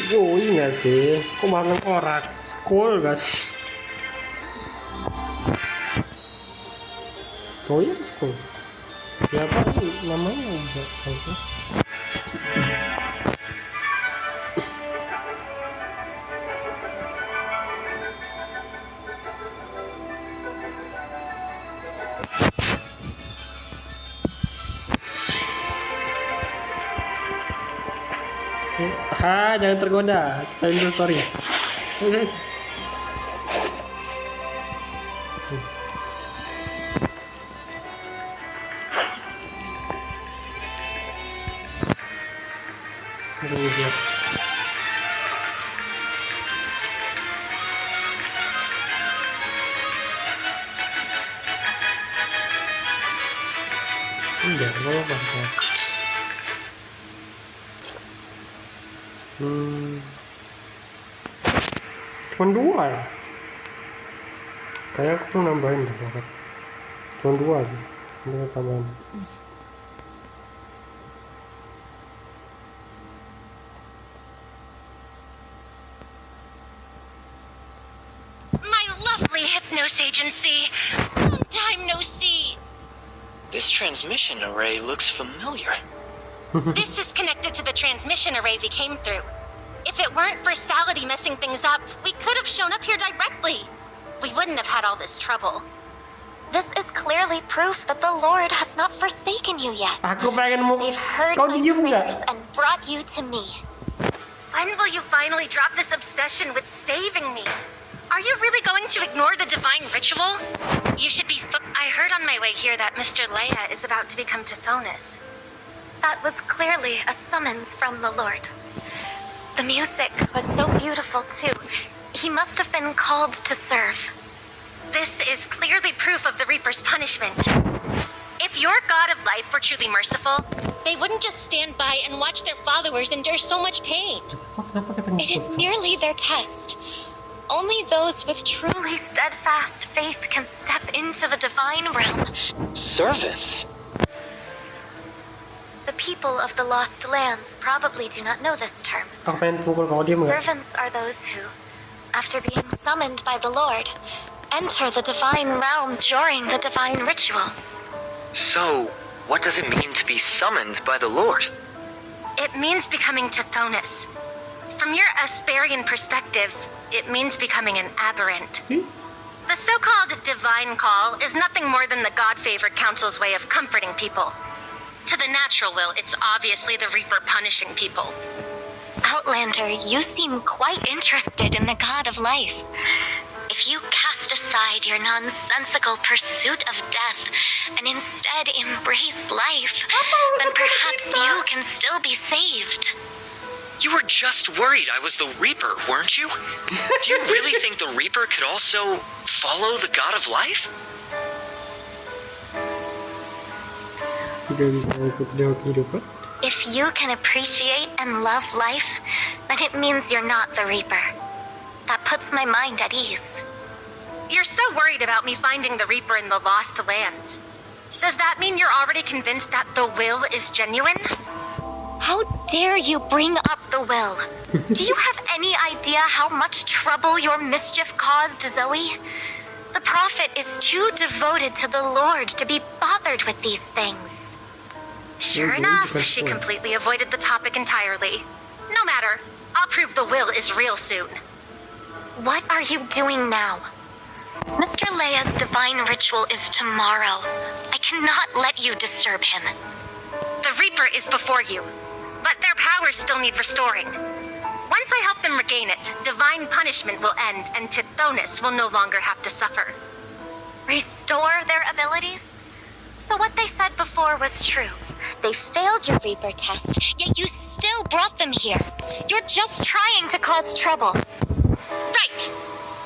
[SPEAKER 1] Zoe nggak sih? Kok malah korak? School gak sih? Zoe ada school? Ya apa sih namanya udah bagus. Jangan tergoda. Cari dulu story. Siap. Enggak, apa-apa. Cuma 2 ya? Kayak aku nambahin deh. Cuma 2 aja. Ini tambahin.
[SPEAKER 2] My lovely Hypnos Agency. Long time no see.
[SPEAKER 3] This transmission array looks familiar.
[SPEAKER 2] This is connected to the transmission array we came through. If it weren't for Salady messing things up, we could have shown up here directly. We wouldn't have had all this trouble.
[SPEAKER 5] This is clearly proof that the Lord has not forsaken you yet.
[SPEAKER 1] Aku pengen mau.
[SPEAKER 5] They've heard
[SPEAKER 1] Kau
[SPEAKER 5] my
[SPEAKER 1] diem
[SPEAKER 5] prayers
[SPEAKER 1] nggak?
[SPEAKER 5] and brought you to me.
[SPEAKER 2] When will you finally drop this obsession with saving me? Are you really going to ignore the divine ritual? You should be. I heard on my way here that Mr. Leia is about to become Tithonus.
[SPEAKER 5] That was clearly a summons from the Lord. The music was so beautiful too. He must have been called to serve.
[SPEAKER 2] This is clearly proof of the Reaper's punishment. If your God of life were truly merciful, they wouldn't just stand by and watch their followers endure so much pain.
[SPEAKER 5] It is merely their test. Only those with truly steadfast faith can step into the divine realm.
[SPEAKER 3] Servants?
[SPEAKER 5] The people of the lost lands probably do not know this term.
[SPEAKER 1] Aku pengen pukul kau diem nggak?
[SPEAKER 5] Servants are those who, after being summoned by the Lord, enter the divine realm during the divine ritual.
[SPEAKER 3] So, what does it mean to be summoned by the Lord?
[SPEAKER 2] It means becoming Tithonus. From your Asperian perspective, it means becoming an aberrant. The so-called divine call is nothing more than the God-favored council's way of comforting people. To the natural will, it's obviously the Reaper punishing people.
[SPEAKER 5] Outlander, you seem quite interested in the God of life. If you cast aside your nonsensical pursuit of death and instead embrace life, then perhaps you can still be saved.
[SPEAKER 3] You were just worried I was the Reaper, weren't you? Do you really think the Reaper could also follow the God of life?
[SPEAKER 5] If you can appreciate and love life, then it means you're not the Reaper. That puts my mind at ease.
[SPEAKER 2] You're so worried about me finding the Reaper in the Lost Lands. Does that mean you're already convinced that the will is genuine?
[SPEAKER 5] How dare you bring up the will? Do you have any idea how much trouble your mischief caused Zoe? The prophet is too devoted to the Lord to be bothered with these things.
[SPEAKER 2] Sure enough, she completely avoided the topic entirely. No matter, I'll prove the will is real soon.
[SPEAKER 5] What are you doing now? Mr. Leia's divine ritual is tomorrow. I cannot let you disturb him.
[SPEAKER 2] The Reaper is before you, but their powers still need restoring. Once I help them regain it, divine punishment will end and Tithonus will no longer have to suffer.
[SPEAKER 5] Restore their abilities? So what they said before was true. They failed your Reaper test, yet you still brought them here. You're just trying to cause trouble.
[SPEAKER 2] Right.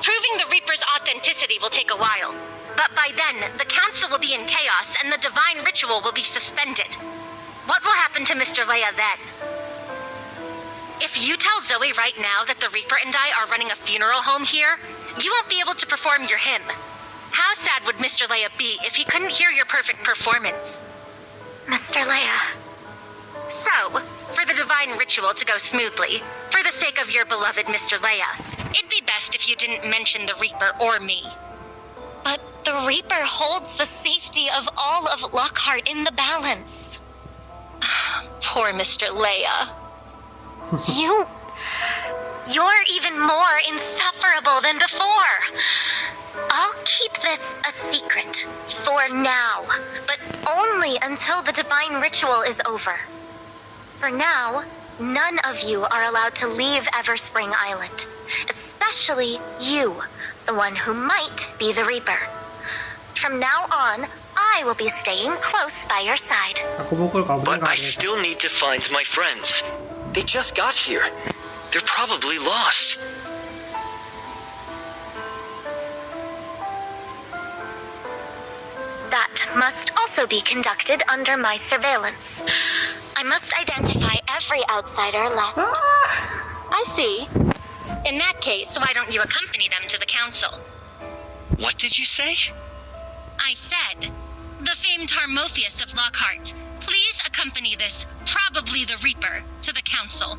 [SPEAKER 2] Proving the Reaper's authenticity will take a while. But by then, the Council will be in chaos and the divine ritual will be suspended. What will happen to Mr. Leia then? If you tell Zoe right now that the Reaper and I are running a funeral home here, you won't be able to perform your hymn. How sad would Mr. Leia be if he couldn't hear your perfect performance?
[SPEAKER 5] Mr. Leia.
[SPEAKER 2] So, for the divine ritual to go smoothly, for the sake of your beloved Mr. Leia, it'd be best if you didn't mention the Reaper or me.
[SPEAKER 5] But the Reaper holds the safety of all of Lockhart in the balance.
[SPEAKER 2] Poor Mr. Leia.
[SPEAKER 5] You're even more insufferable than before. I'll keep this a secret for now, but only until the divine ritual is over. For now, none of you are allowed to leave Everspring Island, especially you, the one who might be the Reaper. From now on, I will be staying close by your side.
[SPEAKER 3] But I still need to find my friends. They just got here. They're probably lost.
[SPEAKER 5] That must also be conducted under my surveillance. I must identify every outsider lest...
[SPEAKER 2] I see. In that case, why don't you accompany them to the Council?
[SPEAKER 3] What did you say?
[SPEAKER 2] I said, the famed Harmophius of Lockhart, please accompany this, probably the Reaper, to the Council.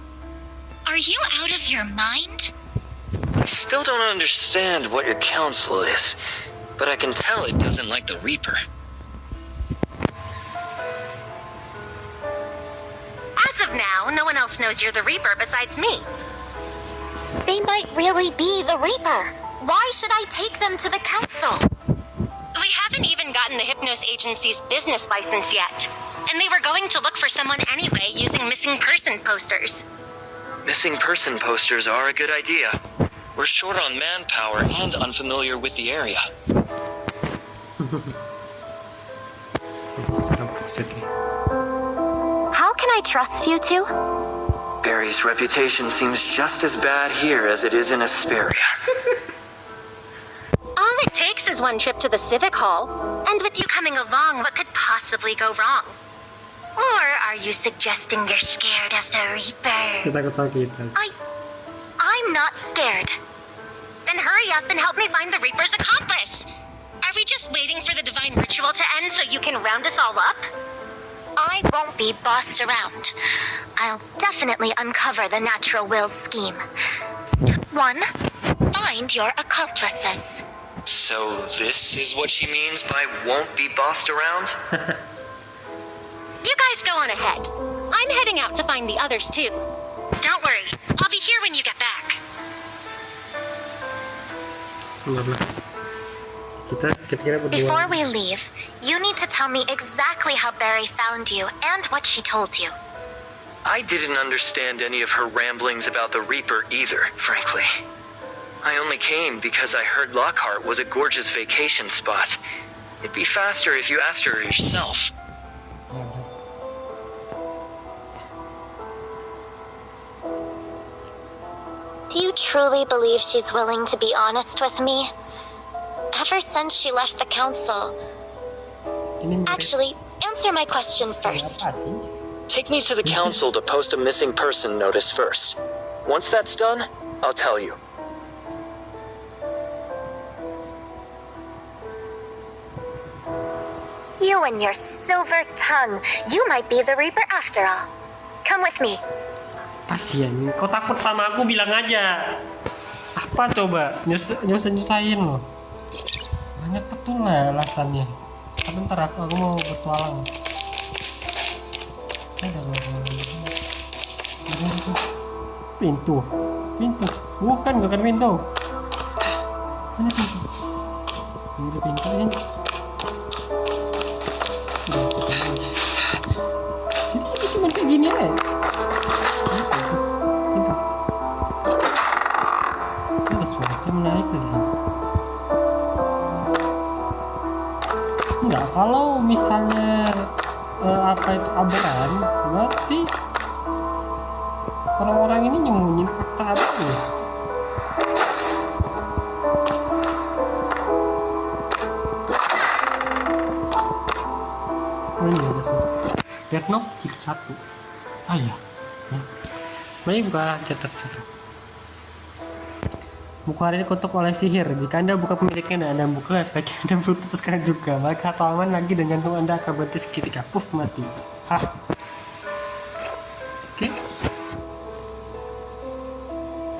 [SPEAKER 5] Are you out of your mind?
[SPEAKER 3] I still don't understand what your council is, but I can tell it doesn't like the Reaper.
[SPEAKER 2] As of now, no one else knows you're the Reaper besides me.
[SPEAKER 5] They might really be the Reaper. Why should I take them to the Council?
[SPEAKER 2] We haven't even gotten the Hypnos Agency's business license yet. And they were going to look for someone anyway using missing person posters.
[SPEAKER 3] Missing person posters are a good idea. We're short on manpower and unfamiliar with the area.
[SPEAKER 5] How can I trust you two?
[SPEAKER 3] Barry's reputation seems just as bad here as it is in Asperia.
[SPEAKER 2] All it takes is one trip to the Civic Hall, and with you coming along, what could possibly go wrong? Or are you suggesting you're scared of the Reaper?
[SPEAKER 5] I'm not scared.
[SPEAKER 2] Then hurry up and help me find the Reaper's accomplice. Are we just waiting for the divine ritual to end so you can round us all up?
[SPEAKER 5] I won't be bossed around. I'll definitely uncover the natural will's scheme. Step 1, find your accomplices.
[SPEAKER 3] So this is what she means by won't be bossed around?
[SPEAKER 2] You guys go on ahead. I'm heading out to find the others too. Don't worry, I'll be here when you get back.
[SPEAKER 5] Before we leave, you need to tell me exactly how Barry found you and what she told you.
[SPEAKER 3] I didn't understand any of her ramblings about the Reaper either, frankly. I only came because I heard Lockhart was a gorgeous vacation spot. It'd be faster if you asked her yourself.
[SPEAKER 5] Do you truly believe she's willing to be honest with me? Ever since she left the council... Actually, answer my question first.
[SPEAKER 3] Take me to the council to post a missing person notice first. Once that's done, I'll tell you.
[SPEAKER 5] You and your silver tongue. You might be the Reaper after all. Come with me.
[SPEAKER 1] Pasien, kau takut sama aku bilang aja. Apa coba? Nyusahin loh. Banyak betul lah alasannya. Tapi ntar aku mau bertualang. Ada pintu. Bukan pintu. Mana pintu? Ini pintu ini. Jadi ini cuma kayak gini aja. Pintu. Ada suara menarik dari sini. Enggak, kalau misalnya apa itu aberran, berarti orang-orang ini nyembunyiin fakta apa ya? Oh ini ada sesuatu. Lihat no, jilid 1. Ah ya. Mari buka cetak 1. Buku hari ini kutuk oleh sihir. Jika Anda buka pemiliknya dan Anda buka, sebaiknya Anda menutup sekarang juga. Maka satu halaman lagi dan jantung Anda akan berhenti seketika. Puff, mati. Hah. Oke.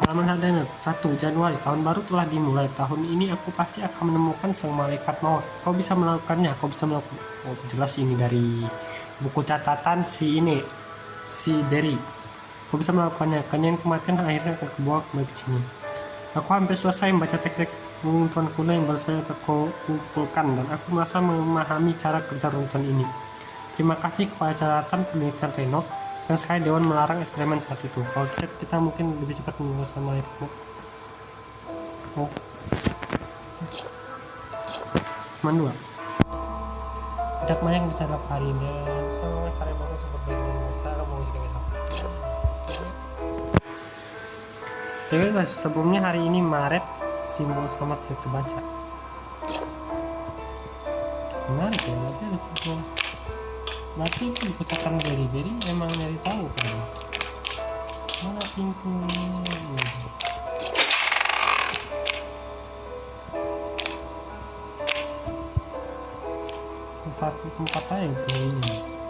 [SPEAKER 1] Halaman 1 Januari. Tahun baru telah dimulai. Tahun ini aku pasti akan menemukan sang malaikat maut. Kau bisa melakukannya. Kau bisa melakukan. Oh, jelas ini dari buku catatan si Berry. Kau bisa melakukannya. Kenyataan kematian akhirnya akan kebawa kembali ke sini. Aku hampir selesai membaca teks-teks runtutan kuno yang baru saja terkumpulkan dan aku merasa memahami cara kerja runtutan ini. Terima kasih kepada catatan penelitian Reno dan sekali Dewan melarang eksperimen saat itu. Kalau kita mungkin lebih cepat menyelesaikan itu. Oh. Mandua. Tidak banyak bisa dapat hari ini. Saya mau cari baru untuk berbagi. Saya mau juga besok. Jadi sebelumnya hari ini Maret, simbol selamat saya terbaca. Menarik ya, berarti ada simbol. Berarti itu dipecahkan Berry emang nyari tahu kan? Mana pintunya? Satu tempat aja yang ini.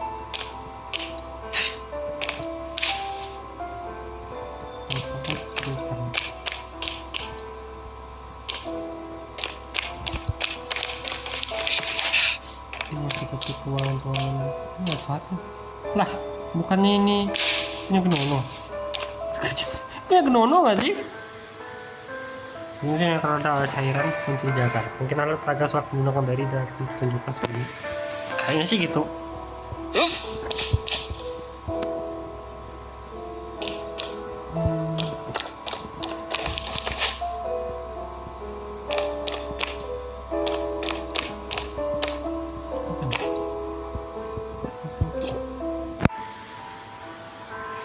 [SPEAKER 1] Seperti ruangan-ruangan ini satu lah, bukannya ini Genono. Ini Genono nggak sih? Ini yang terada cairan mencurigakan. Mungkin ada peraga suatu menggunakan dari tunjukkan segini. Kayaknya sih gitu.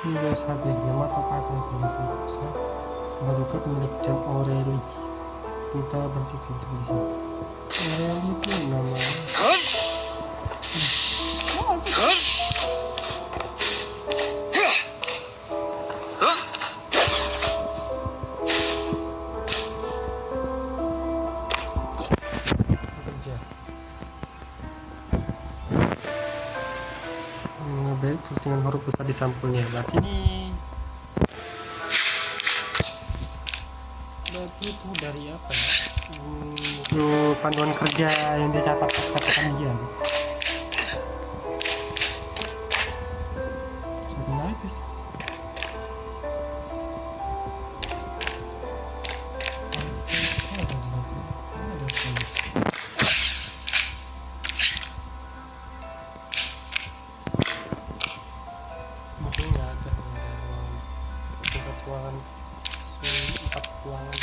[SPEAKER 1] Ini sahabat nama atau apa selesai bisa membuka pemilik jam Aureli. Kita berhenti sebentar di sini. Aureli itu nama. Kerja. Baik, terus dengan huruf besar di sampulnya. Berarti itu dari apa ya? Itu panduan kerja yang dia catatan dia. Satu naik sih. Mungkin nggak ada ruangan 4 ruangan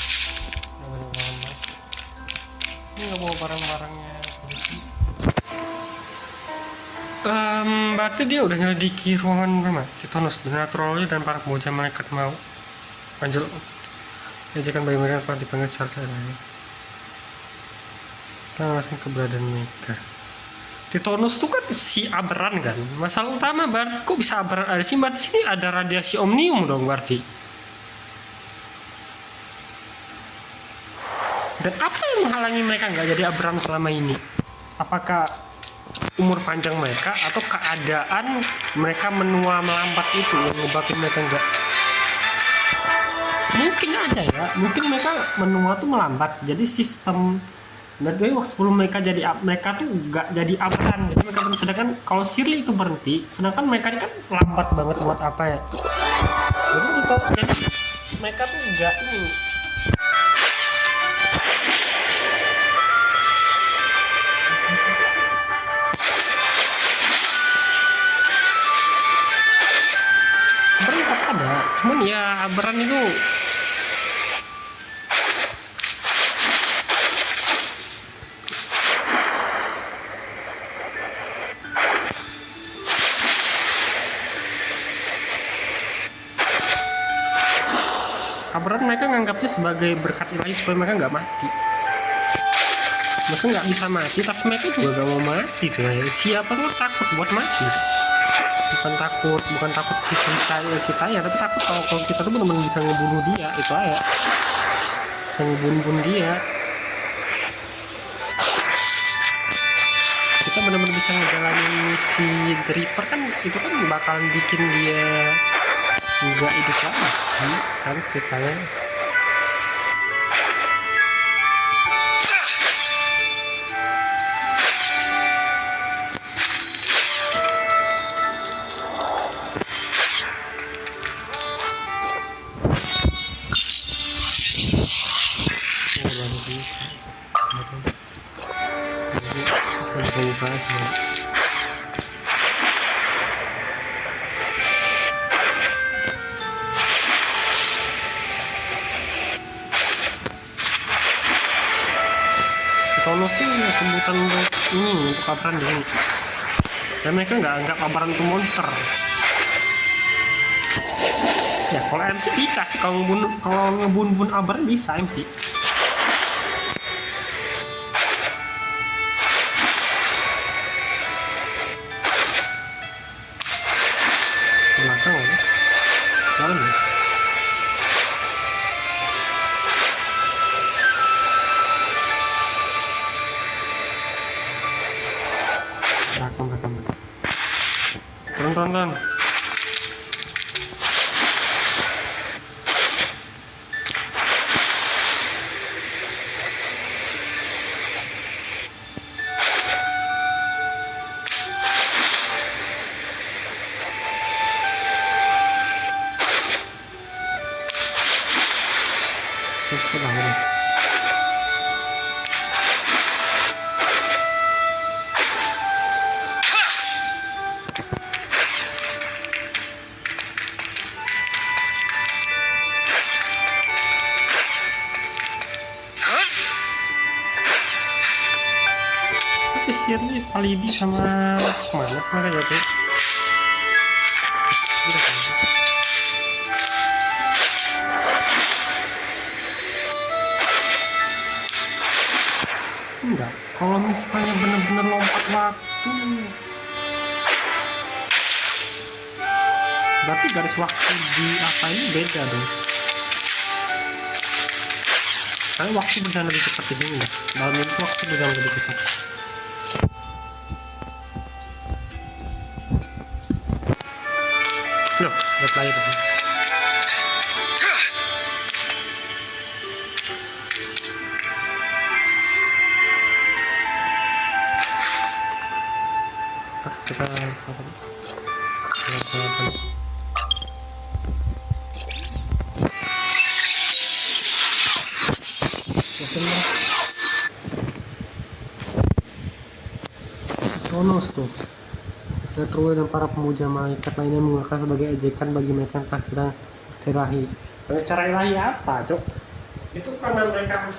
[SPEAKER 1] yang banyak ruangan mas. Ini nggak bawa barang-barangnya. Berarti dia udah nyelidiki ruangan rumah Titonus dan naturalnya dan para pemujaan malaikat mau lanjut ajakan bagi mereka kalau dipanggil secara lain. Kita ngelasin keberadaan mereka. Titonus itu kan si aberran kan. Masalah utama berarti kok bisa aberran ada sih? Berarti sini ada radiasi omnium dong berarti. Dan apa yang menghalangi mereka nggak jadi aberran selama ini? Apakah umur panjang mereka atau keadaan mereka menua melambat itu yang menyebabkan mereka nggak? Mungkin ada ya. Mungkin mereka menua tuh melambat. Jadi sistem Dan dua waktu sebelum mereka tuh nggak jadi abaran gitu. Sedangkan kalau Shirley itu berhenti, sedangkan mereka ini kan lambat banget buat apa ya. Jadi mereka tuh nggak ini. Abaran ada, cuman ya abaran itu abaran mereka nganggapnya sebagai berkat ilahi supaya mereka nggak mati. Mereka nggak bisa mati, tapi mereka juga gak mau mati sebenarnya. Siapa tuh takut buat mati? Bukan takut kita ya, tapi takut kalau kita tuh benar-benar bisa ngebunuh dia, itu aja. Bisa ngebunuh dia. Kita benar-benar bisa ngejalanin misi The Reaper kan, itu kan bakalan bikin dia juga hidup lagi kan ceritanya. Tonos tuh sebutan untuk ini, untuk abaran dulu. Dan mereka nggak anggap abaran itu monster. Ya kalau MC bisa sih, kalau ngebunuh abaran bisa MC. Belakang ya, dalam ya. Turun. Shirley Salidi sama mana mereka jadi enggak. Kalau misalnya bener-bener lompat waktu, berarti garis waktu di apa ini beda dong, karena waktu berjalan lebih cepat di sini. Dalam itu waktu berjalan lebih cepat. Loh, ada player di sini. Kita bonus tuh. Terus dan para pemuja malaikat lainnya menggunakan sebagai ejekan bagi mereka yang tak kira ilahi. Cara ilahi apa, Cok? Itu karena mereka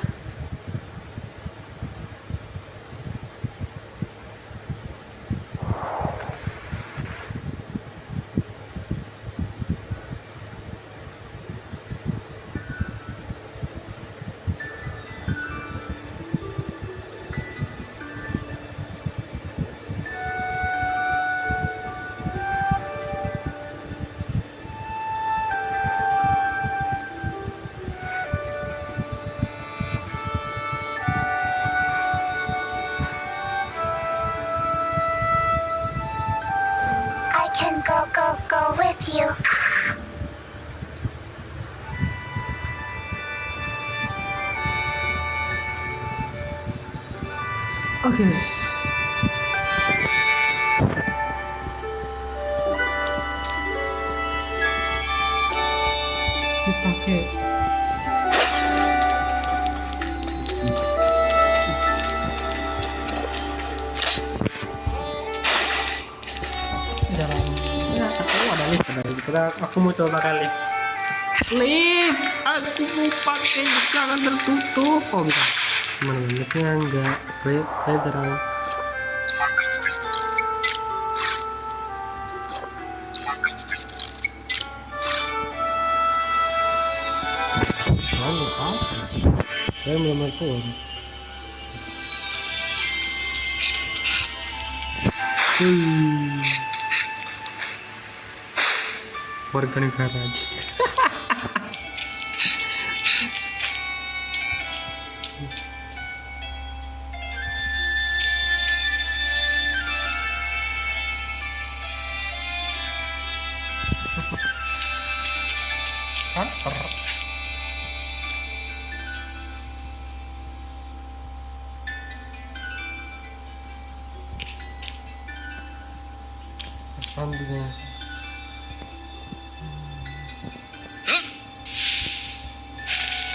[SPEAKER 5] go with you.
[SPEAKER 1] Oke. Dipakai. Jalan. Ya, ada lift. Aku mau coba kali. Lift, aku mau pakai, jangan tertutup. Oh bisa. Menurutnya enggak. Saya jarang. Lupa. Saya belum turun. Warga negara aja. Kantor. Sambungnya.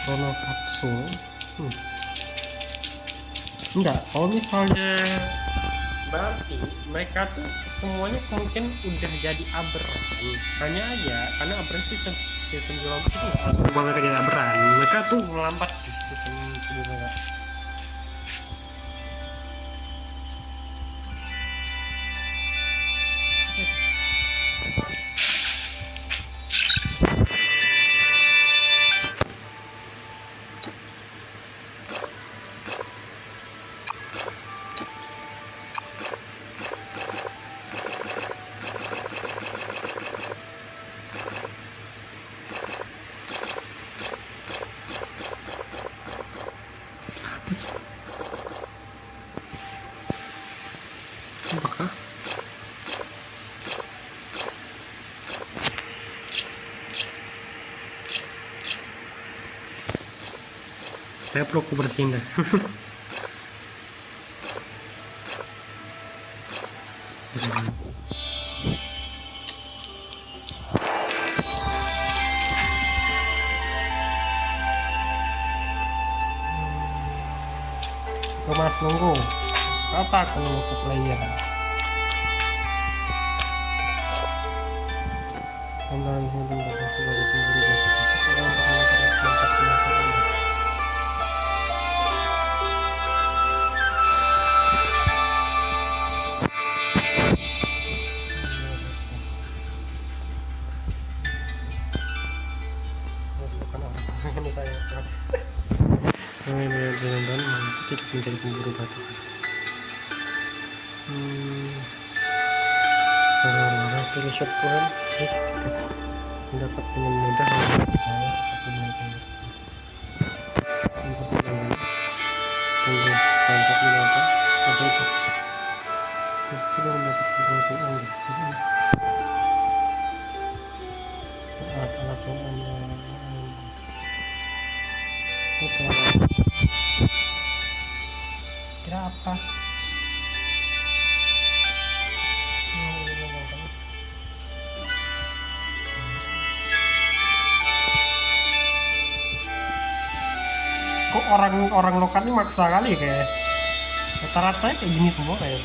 [SPEAKER 1] Chrono kapsul. Enggak, kalau misalnya berarti mereka tuh semuanya mungkin udah jadi aberran. Hanya aja karena aberran sistem biologis itu nggak langsung ubah mereka jadi aberran. Mereka tuh melambat sih sistem tubuh mereka. Apakah saya perlu aku bersihin deh. Mas nunggu apa aku nunggu ke player dan dapat sebagai pemberi baca kasih orang berharap mantap penonton. Bukan orang ini saya dan tidak menjadi pemburu batu. Kalau pilih shot Tuhan, tidak mendapat dengan mudah saya seperti mereka yang berkeras. Tunggu berangkat menapa? Apa itu? Sudah mendapat penonton Anda. Alat-alat yang Anda kira apa? Kok orang lokal ini maksa kali ya, kayak rata-rata kayak gini semua kayak.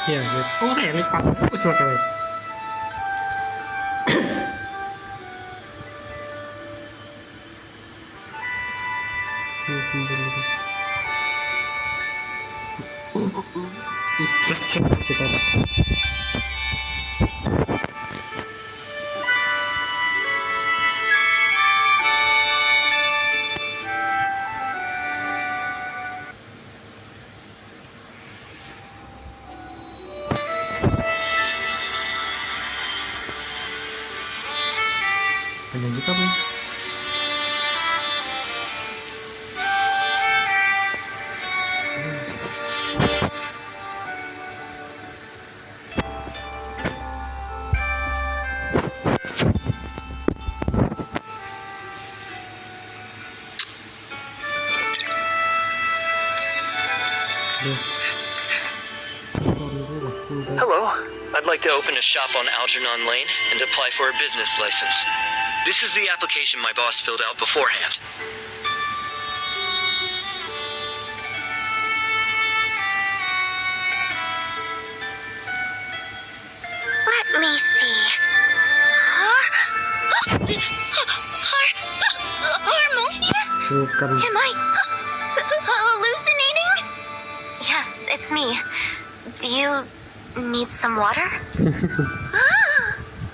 [SPEAKER 1] Ya, oh relik bagus lah kawan. Terus kita panjang kita pun.
[SPEAKER 3] Hello. I'd like to open a shop on Algernon Lane and apply for a business license. This is the application my boss filled out beforehand.
[SPEAKER 5] Let me see. Harmonious? Am I hallucinating? Yes, it's me. Do you need some water?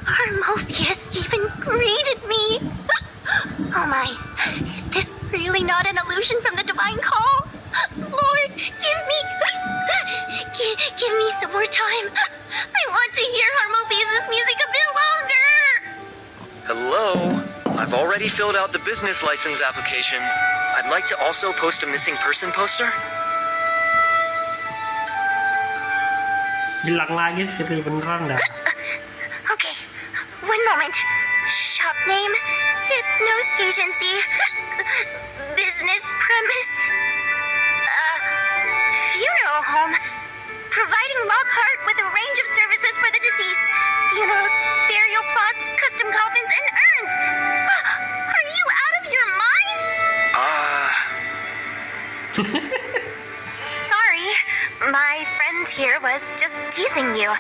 [SPEAKER 5] Harmonious even greeted me. Oh my, is this really not an illusion from the divine call? Lord, give me some more time. I want to hear Harmonious' music a bit longer.
[SPEAKER 3] Hello. I've already filled out the business license application. I'd like to also post a missing person poster.
[SPEAKER 1] Hilang lagi sekali beneran dah.
[SPEAKER 5] Okay, one moment. Shop name, Hypnos Agency, business premise, funeral home, providing Lockhart with a range of services for the deceased, funerals, burial plots, custom coffins, and urns. Are you out of your minds? Sorry, my friend here was just teasing you.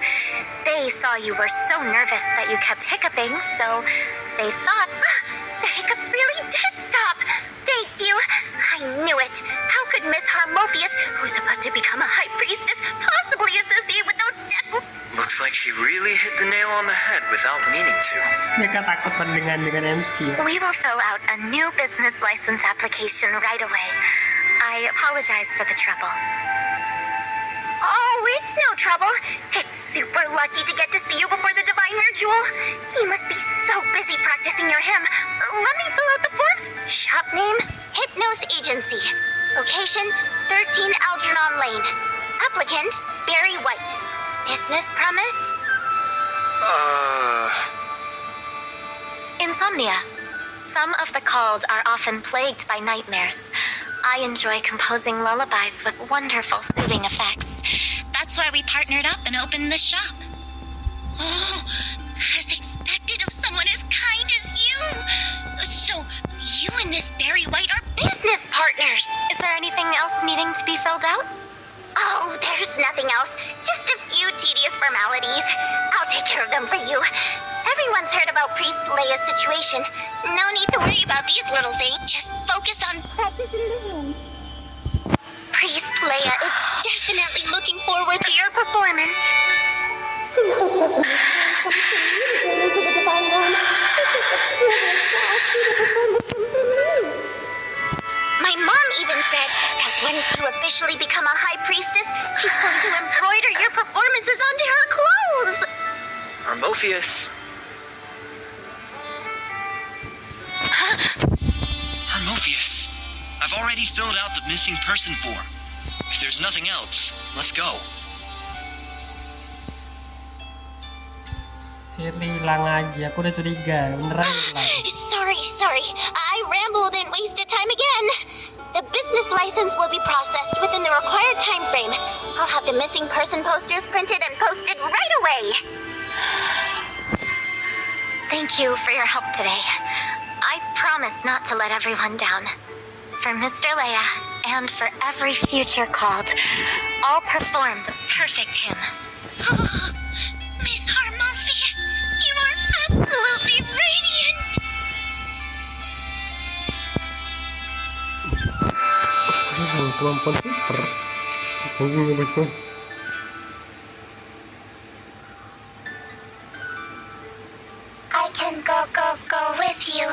[SPEAKER 5] They saw you were so nervous that you kept hiccuping, so they thought, the hiccups really did stop. Thank you. I knew it. How could Miss Harmonious, who's about to become a high priestess, possibly associate with those devil?
[SPEAKER 3] Looks like she really hit the nail on the head without meaning to.
[SPEAKER 1] Mereka takut dengan MC.
[SPEAKER 5] We will fill out a new business license application right away. I apologize for the trouble. Oh, it's no trouble. It's super lucky to get to see you before the divine ritual. You must be so busy practicing your hymn. Let me fill out the forms. Shop name, Hypnos Agency. Location, 13 Algernon Lane. Applicant, Barry White. Business premise? Insomnia. Some of the called are often plagued by nightmares. I enjoy composing lullabies with wonderful soothing effects.
[SPEAKER 2] That's why we partnered up and opened this shop. Oh, as expected of someone as kind as you. So, you and this Barry White are
[SPEAKER 5] Business partners! Is there anything else needing to be filled out? Oh, there's nothing else. Just a few tedious formalities. I'll take care of them for you. Everyone's heard about Priest Leia's situation. No need to worry about these little things. Just focus on practicing the hymn. Priest Leia is definitely looking forward to your performance. My mom even said that once you officially become a high priestess, she's going to embroider your performances onto her clothes.
[SPEAKER 3] Harmonious. Harmonious. I've already filled out the missing person form. If there's nothing else, let's go.
[SPEAKER 1] Siri hilang lagi, aku udah curiga, beneran hilang.
[SPEAKER 5] Sorry. I rambled and wasted time again. The business license will be processed within the required time frame. I'll have the missing person posters printed and posted right away. Thank you for your help today. I promise not to let everyone down. For Mr. Leia, and for every future called, I'll perform the perfect hymn.
[SPEAKER 2] Oh, Miss Harmonious, you are absolutely radiant.
[SPEAKER 1] Kemampuan super.
[SPEAKER 5] I can go with you.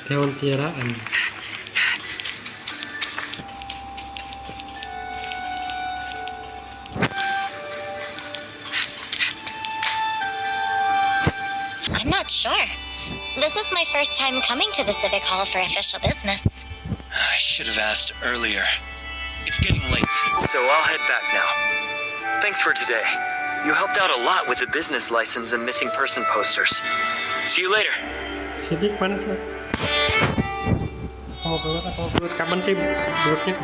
[SPEAKER 1] Hewan piaraan.
[SPEAKER 2] I'm not sure. This is my first time coming to the Civic Hall for official business.
[SPEAKER 3] I should have asked earlier. It's getting late, so I'll head back now. Thanks for today. You helped out a lot with the business license and missing person posters. See you later.
[SPEAKER 1] Sidik mana sih? Mau keluar kapan sih belutnya?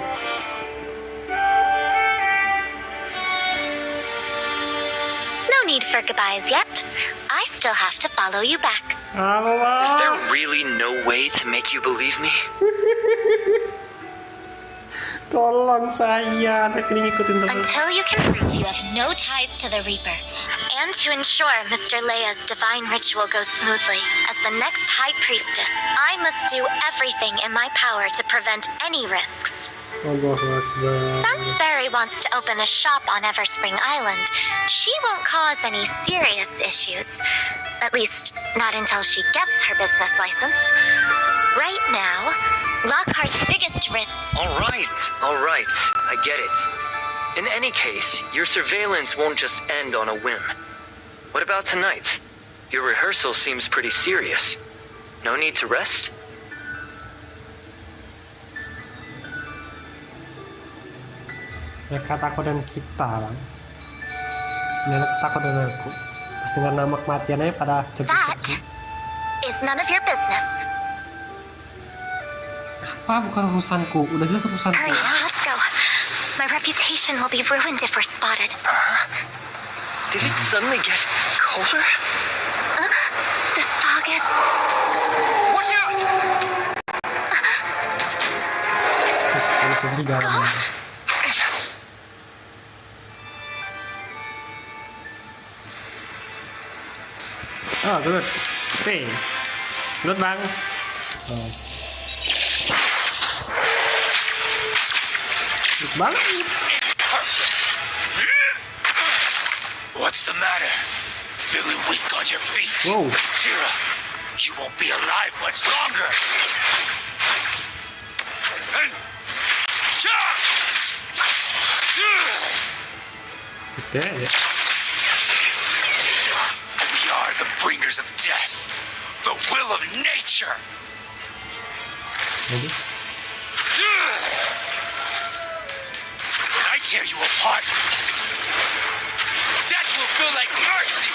[SPEAKER 5] No need for goodbyes yet. I still have to follow you back.
[SPEAKER 3] Is there really no way to make you believe me?
[SPEAKER 1] Tolong saya, anak ini ngikutin terus.
[SPEAKER 5] Until you can prove you have no ties to the Reaper. And to ensure Mr. Leia's divine ritual goes smoothly, as the next High Priestess, I must do everything in my power to prevent any risks.
[SPEAKER 1] Allahu Akbar.
[SPEAKER 5] Since Barry wants to open a shop on Everspring Island, she won't cause any serious issues. At least, not until she gets her business license. Right now, Lockhart's biggest risk...
[SPEAKER 3] All right. I get it. In any case, your surveillance won't just end on a whim. What about tonight? Your rehearsal seems pretty serious. No need to rest?
[SPEAKER 1] Ya kataku dan kita bang. Ini kataku dan aku. Pas dengar nama kematiannya pada
[SPEAKER 5] That
[SPEAKER 1] cepat.
[SPEAKER 5] is none of your business.
[SPEAKER 1] Apa bukan urusanku? Udah jelas urusanku.
[SPEAKER 5] Hurry now, let's go. My reputation will be ruined if we're spotted.
[SPEAKER 3] Did it suddenly get colder?
[SPEAKER 5] This fog is...
[SPEAKER 3] Watch out!
[SPEAKER 1] Terus serigala. Oh, good. Hey. Good bang. Oh. Good bang.
[SPEAKER 6] What's the matter? Feeling weak on your feet?
[SPEAKER 1] Whoa.
[SPEAKER 6] Shira, you won't be alive much longer.
[SPEAKER 1] Dead.
[SPEAKER 6] We are the bringers of death, the will of nature.
[SPEAKER 1] Maybe.
[SPEAKER 6] I tear you apart. Death will feel like mercy.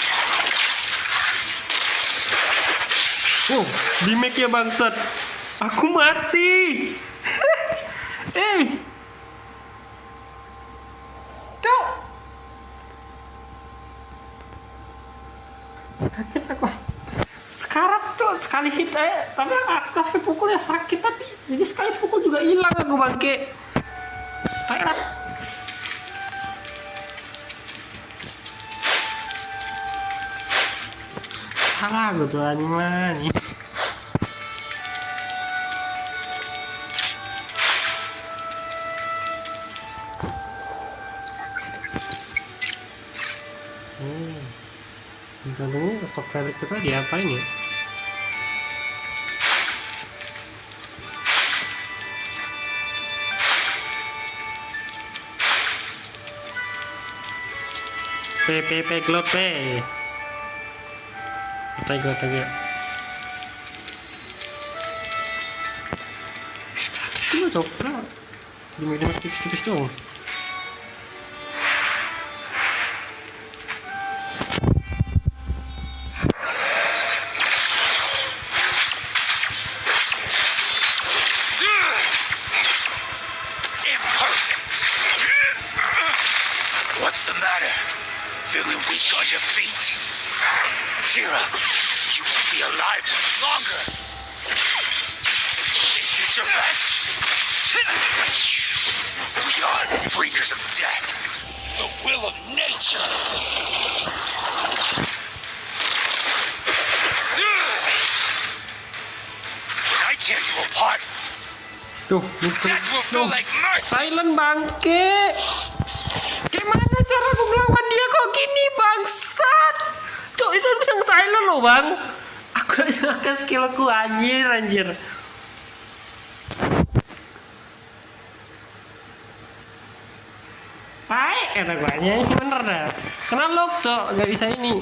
[SPEAKER 1] Wow, di make ya bangsat. Aku mati. Tuh. Kaget aku. Sekarang tuh sekali hit tapi aku kasih pukulnya sakit, tapi jadi sekali pukul juga hilang aku bangke. Kayak salah gue tuh anjing. Jantungnya stok kredit kita diapain ya? P glot P. Glot aja. Sakit tuh cokra. Dimana tipis-tipis dong.
[SPEAKER 6] What's the matter? Feeling weak on your feet? Shira, you won't be alive much longer. your best? We are the bringers of death, the will of nature. When I tear you apart,
[SPEAKER 1] Tuh,
[SPEAKER 6] death will feel like mercy.
[SPEAKER 1] silent bangke. Gimana cara aku melawan dia kok gini bangsat? Cok itu bisa silent loh bang. Aku akan skillku anjir. Baik kata guanya sih bener dah. Kena lock cok, gak bisa ini.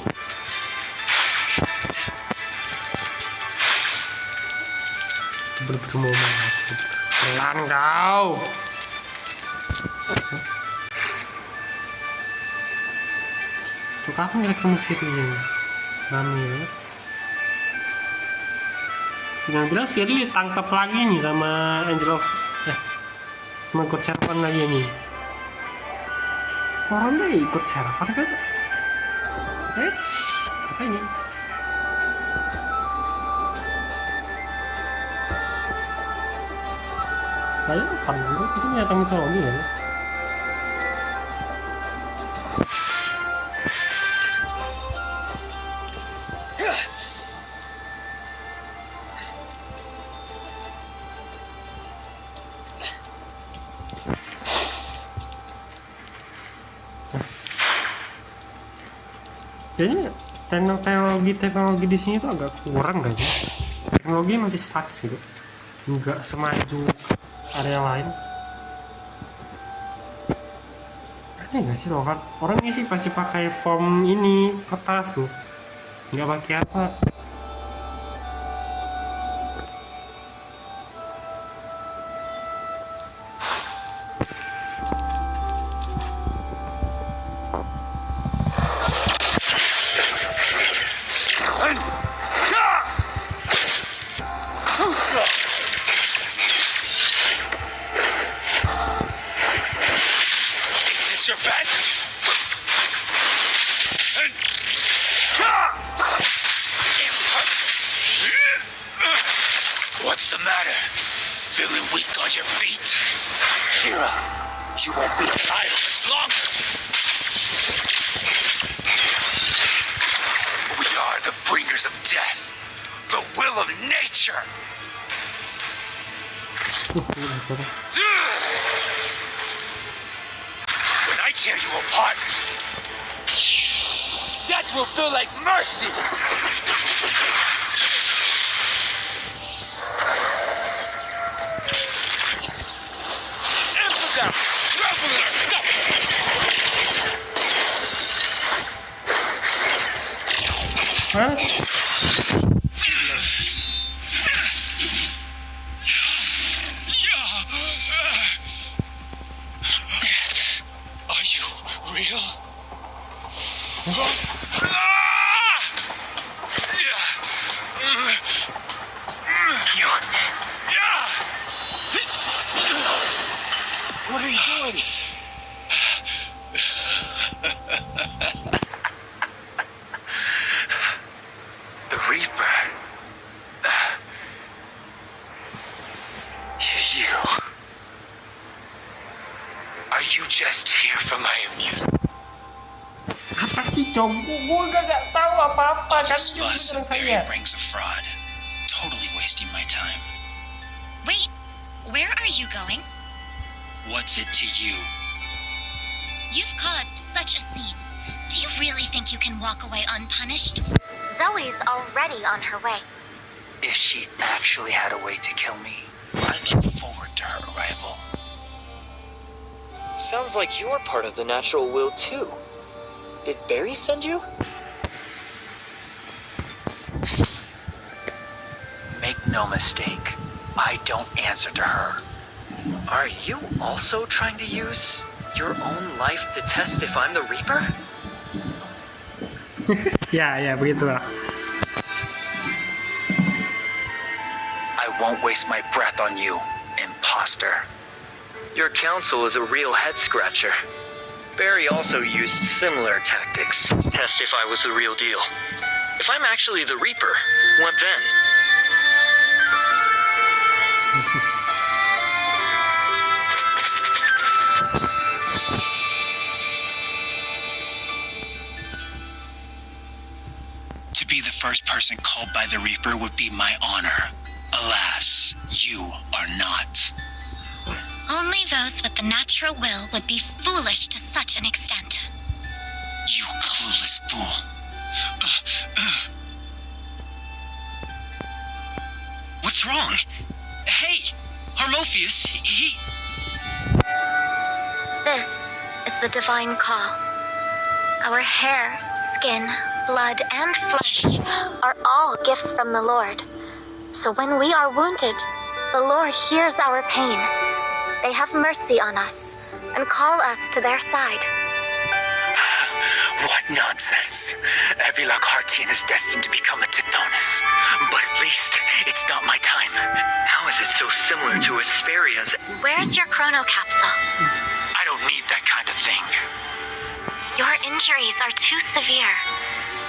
[SPEAKER 1] Bener-bener mau mati. Pelan kau. Tuh kapan kita ketemu Siri? Rame ya. Jangan bilang Siri ditangkap lagi nih sama Angel of sama ikut sarapan lagi nih. Orangnya ikut sarapan kan? Apa ini? Kayak apa dulu? Itu ternyata mitologi kan? Kayaknya teknologi di sini tuh agak kurang gak sih? Teknologi masih statis gitu, nggak semaju area lain. Aneh gak sih loh kan? Orang ini sih pasti pakai form ini kertas tuh, nggak pakai apa.
[SPEAKER 6] Your best? What's the matter? Feeling weak on your feet? Kira, you won't be alive much longer. We are the bringers of death, the will of nature. When I tear you apart, death will feel like mercy. Infidel, revel in our suffering. Are you real? What are you doing? The Reaper. You. Are you just here for my amusement?
[SPEAKER 1] Apa sih cowok? Gue gak tahu apa-apa kan?
[SPEAKER 4] This fuss and Barry brings a fraud. Totally wasting my time.
[SPEAKER 2] Wait, where are you going?
[SPEAKER 4] What's it to you?
[SPEAKER 2] You've caused such a scene. Do you really think you can walk away unpunished?
[SPEAKER 5] Zoe's already on her way.
[SPEAKER 3] If she actually had a way to kill me.
[SPEAKER 4] I look forward to her arrival.
[SPEAKER 3] Sounds like you're part of the natural will too. Did Barry send you? Make no mistake, I don't answer to her. Are you also trying to use your own life to test if I'm the Reaper?
[SPEAKER 1] Ya begitulah.
[SPEAKER 3] I won't waste my breath on you, imposter. Your counsel is a real head-scratcher. Barry also used similar tactics to test if I was the real deal. If I'm actually the Reaper, what then?
[SPEAKER 6] person called by the Reaper would be my honor. Alas, you are not.
[SPEAKER 5] Only those with the natural will would be foolish to such an extent.
[SPEAKER 6] You clueless fool. What's wrong? Hey, Harmophius, he...
[SPEAKER 5] This is the divine call. Our hair, skin, blood, and flesh are all gifts from the Lord. So when we are wounded, the Lord hears our pain. They have mercy on us and call us to their side.
[SPEAKER 6] What nonsense. Every Lockhartian is destined to become a Tithonus. But at least, it's not my time.
[SPEAKER 3] How is it so similar to Asperia's?
[SPEAKER 5] Where's your chrono capsule?
[SPEAKER 6] I don't need that kind of thing.
[SPEAKER 5] Your injuries are too severe.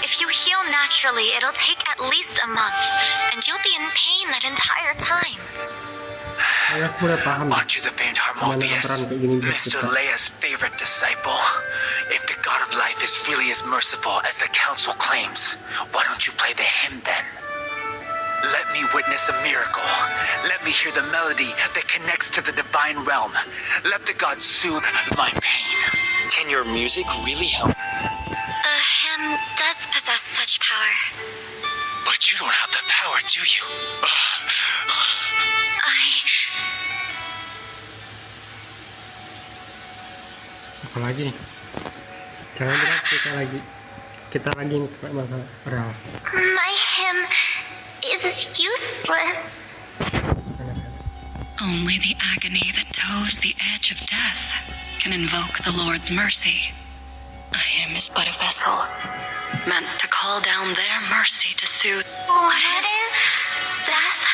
[SPEAKER 5] If you heal naturally, it'll take at least a month, and you'll be in pain that entire time.
[SPEAKER 1] Aku udah paham.
[SPEAKER 6] Onto the famed Harmophius, Mr. Leia's favorite disciple. If the god of life is really as merciful as the council claims, why don't you play the hymn then? Let me witness a miracle. Let me hear the melody that connects to the divine realm. Let the gods soothe my pain.
[SPEAKER 3] Can your music really help?
[SPEAKER 5] A hymn does possess such power.
[SPEAKER 6] But you don't have the power, do you?
[SPEAKER 1] Apalagi nih? Jangan bilang kita lagi ke masalah real.
[SPEAKER 5] My hymn is useless.
[SPEAKER 7] Only the agony that toes the edge of death can invoke the Lord's mercy. A hymn is but a vessel, meant to call down their mercy to soothe.
[SPEAKER 5] What is death?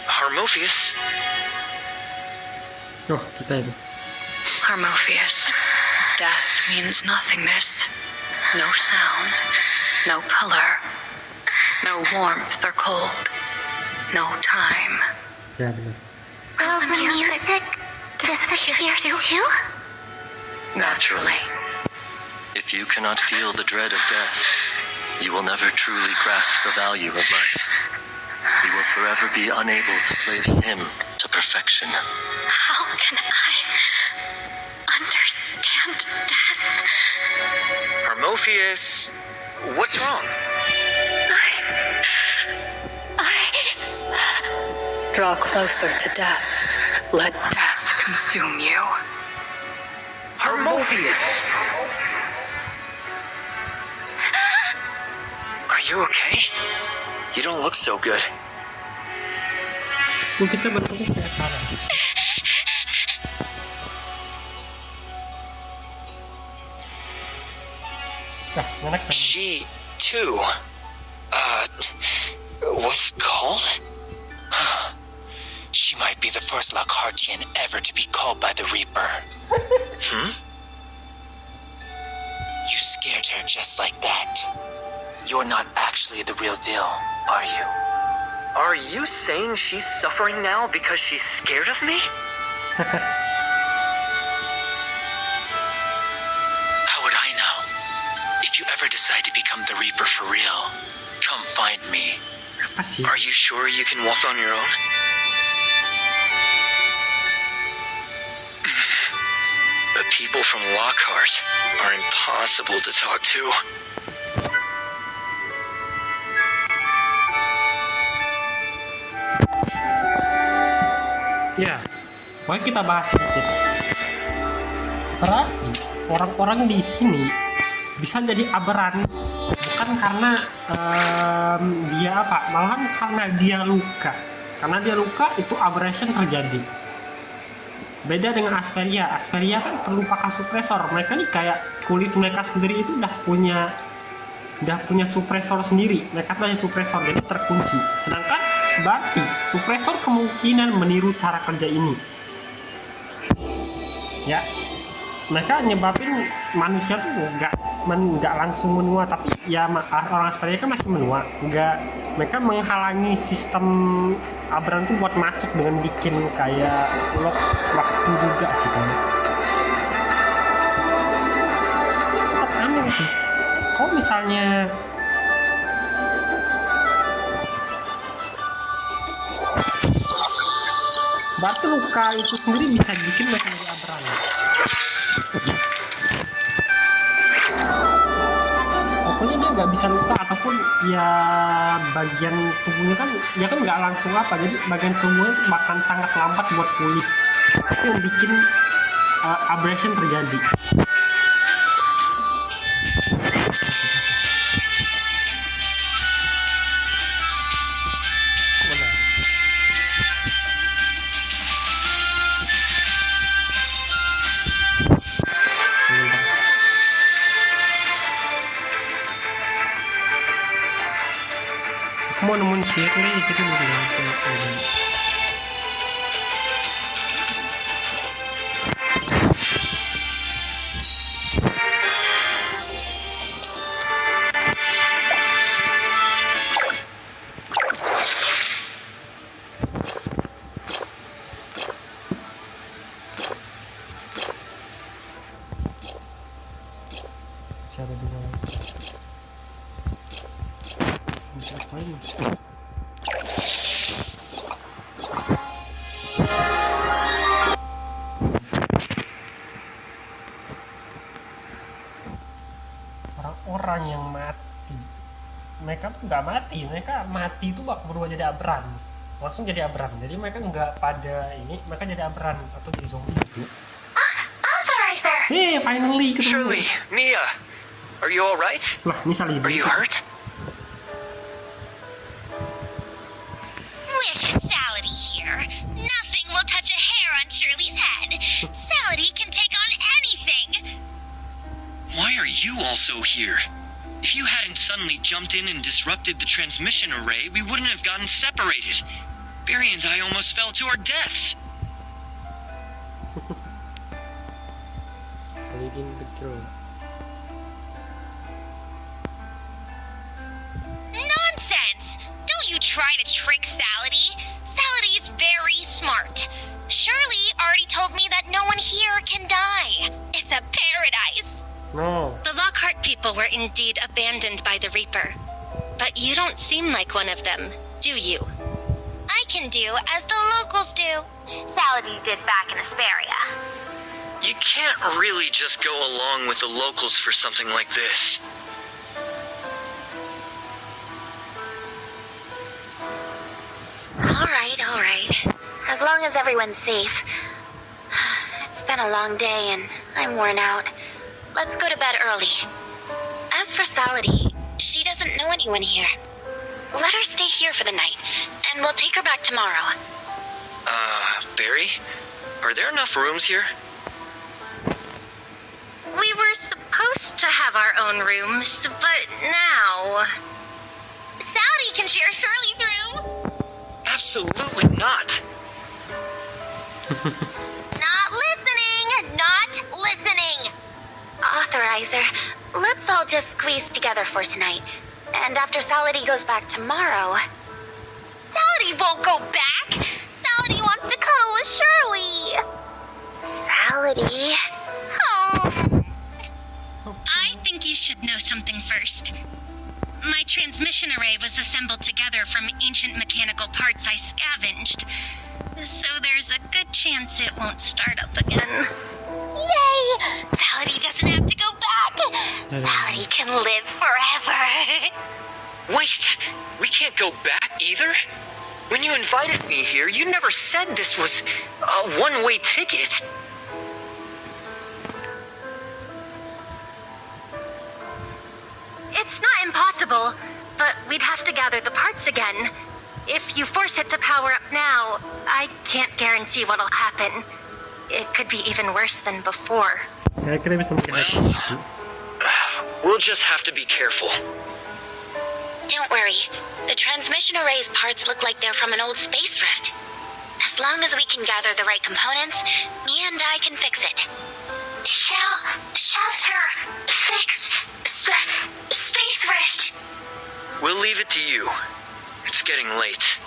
[SPEAKER 3] Harmophius?
[SPEAKER 1] Oh, kita itu.
[SPEAKER 7] Harmophius, death means nothingness. No sound, no color, no warmth or cold, no time.
[SPEAKER 1] Ya benar.
[SPEAKER 5] Will the music disappear too?
[SPEAKER 3] Naturally. If you cannot feel the dread of death, you will never truly grasp the value of life. You will forever be unable to play the hymn to perfection.
[SPEAKER 5] How can I understand death?
[SPEAKER 3] Harmophius, what's wrong?
[SPEAKER 7] Draw closer to death. Let death consume you.
[SPEAKER 3] Harmophius! Are you okay? You don't look so good.
[SPEAKER 1] Kita bentuknya kayak SARA.
[SPEAKER 3] She, too, was called?
[SPEAKER 6] She might be the first Lockhartian ever to be called by the Reaper. You scared her just like that. You're not actually the real deal, are you?
[SPEAKER 3] Are you saying she's suffering now because she's scared of me?
[SPEAKER 6] How would I know? If you ever decide to become the Reaper for real, come find me.
[SPEAKER 1] Apa sih?
[SPEAKER 3] Are you sure you can walk on your own? The people from Lockhart are impossible to talk to.
[SPEAKER 1] Ya, mari kita bahas sedikit. Berarti orang-orang di sini bisa jadi aberran bukan karena dia apa, malahan karena dia luka. Karena dia luka itu aberration terjadi. Beda dengan Asperia. Asperia kan perlu pakai supresor. Mereka nih kayak kulit mereka sendiri itu udah punya supresor sendiri. Mereka punya supresor jadi terkunci. Sedangkan berarti supresor kemungkinan meniru cara kerja ini. Ya, mereka nyebabin manusia tuh nggak langsung menua, tapi ya orang Asperia kan masih menua. Mereka menghalangi sistem aberran tuh buat masuk dengan bikin kayak lock waktu juga sih kan. Aneh sih. Kalau misalnya Berarti luka itu sendiri bisa bikin mereka jadi aberran. Pokoknya dia nggak bisa luka ataupun ya bagian tubuhnya kan ya kan nggak langsung apa, jadi bagian tubuhnya bahkan sangat lambat buat pulih. Itu yang bikin abrasion terjadi. Mau nemuin share nih di situ mungkin. Cara dua. Bisa apain? Orang-orang yang mati, mereka tuh nggak mati, mereka mati itu bakal berubah jadi aberran, langsung jadi aberran. Jadi mereka nggak pada ini, mereka jadi aberran atau jadi zombie. Hey, finally ketemu.
[SPEAKER 3] Shirley, Mia, are you all right?
[SPEAKER 1] Lah, ini salah
[SPEAKER 3] Are you hurt?
[SPEAKER 2] With Salady here, nothing will touch a hair on Shirley's head. Salady can take on anything.
[SPEAKER 4] Why are you also here? If you hadn't suddenly jumped in and disrupted the transmission array, we wouldn't have gotten separated. Barry and I almost fell to our deaths.
[SPEAKER 1] Leading the girl.
[SPEAKER 2] Nonsense! Don't you try to trick Salady. Salady's very smart. Shirley already told me that no one here can die. It's a paradise.
[SPEAKER 1] No.
[SPEAKER 2] The Lockhart people were indeed abandoned by the Reaper. But you don't seem like one of them, do you? I can do as the locals do. Salady did back in Asperia.
[SPEAKER 3] You can't really just go along with the locals for something like this.
[SPEAKER 5] All right. As long as everyone's safe. It's been a long day and I'm worn out. Let's go to bed early. As for Salady, she doesn't know anyone here. Let her stay here for the night, and we'll take her back tomorrow.
[SPEAKER 3] Barry? Are there enough rooms here?
[SPEAKER 2] We were supposed to have our own rooms, but now... Salady can share Shirley's room!
[SPEAKER 3] Absolutely not.
[SPEAKER 2] Not listening!
[SPEAKER 5] Authorizer, let's all just squeeze together for tonight. And after Salady goes back tomorrow...
[SPEAKER 2] Salady won't go back! Salady wants to cuddle with Shirley!
[SPEAKER 5] Salady...
[SPEAKER 2] Oh. I think you should know something first. My transmission array was assembled together from ancient mechanical parts I scavenged. So there's a good chance it won't start up again.
[SPEAKER 5] Yay! Salady doesn't have to go back! Salady can live forever!
[SPEAKER 3] Wait, we can't go back either? When you invited me here, you never said this was a one-way ticket.
[SPEAKER 2] It's not impossible, but we'd have to gather the parts again. If you force it to power up now, I can't guarantee what'll happen. It could be even worse than before.
[SPEAKER 1] Kira-kira bisa bikin apa?
[SPEAKER 3] We'll just have to be careful.
[SPEAKER 5] Don't worry. The transmission array's parts look like they're from an old space rift. As long as we can gather the right components, me and I can fix it. Shelter, fix, space rift.
[SPEAKER 3] We'll leave it to you. It's getting late.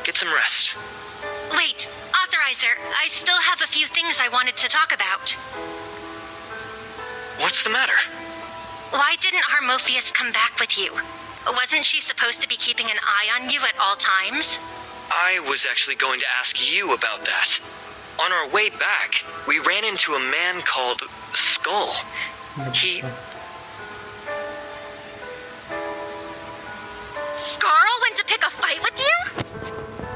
[SPEAKER 3] Get some rest.
[SPEAKER 2] Wait, Authorizer, I still have a few things I wanted to talk about.
[SPEAKER 3] What's the matter?
[SPEAKER 2] Why didn't Harmophius come back with you? Wasn't she supposed to be keeping an eye on you at all times?
[SPEAKER 3] I was actually going to ask you about that. On our way back, we ran into a man called Skull.
[SPEAKER 2] Scarl went to pick a fight with you?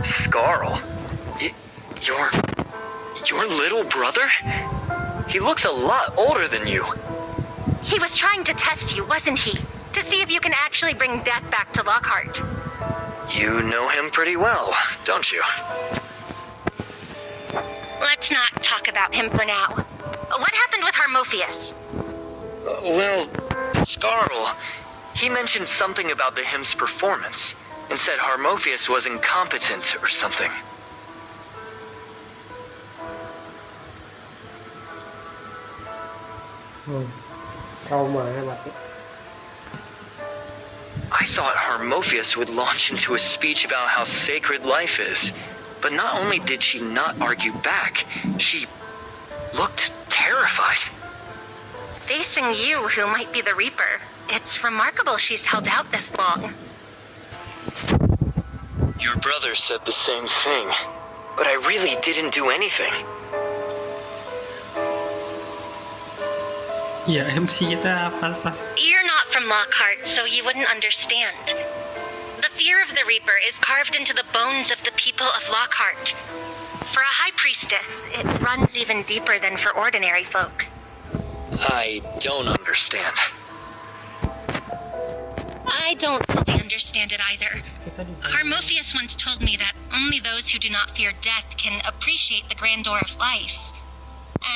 [SPEAKER 3] Scarl? Your little brother? He looks a lot older than you.
[SPEAKER 2] He was trying to test you, wasn't he? To see if you can actually bring Death back to Lockhart.
[SPEAKER 3] You know him pretty well, don't you?
[SPEAKER 2] Let's not talk about him for now. What happened with Harmophius?
[SPEAKER 3] Well, Scarl, he mentioned something about the hymn's performance and said Harmophius was incompetent or something.
[SPEAKER 1] Trauma ya Pak.
[SPEAKER 3] I thought Harmophius would launch into a speech about how sacred life is, but not only did she not argue back, she looked terrified.
[SPEAKER 2] Facing you, who might be the Reaper, it's remarkable she's held out this long.
[SPEAKER 3] Your brother said the same thing, but I really didn't do anything.
[SPEAKER 1] Ya MC kita apa sih?
[SPEAKER 2] You're not from Lockhart, so you wouldn't understand. The fear of the Reaper is carved into the bones of the people of Lockhart. For a high priestess, it runs even deeper than for ordinary folk.
[SPEAKER 3] I don't understand.
[SPEAKER 2] I don't fully understand it either. Harmophius once told me that only those who do not fear death can appreciate the grandeur of life.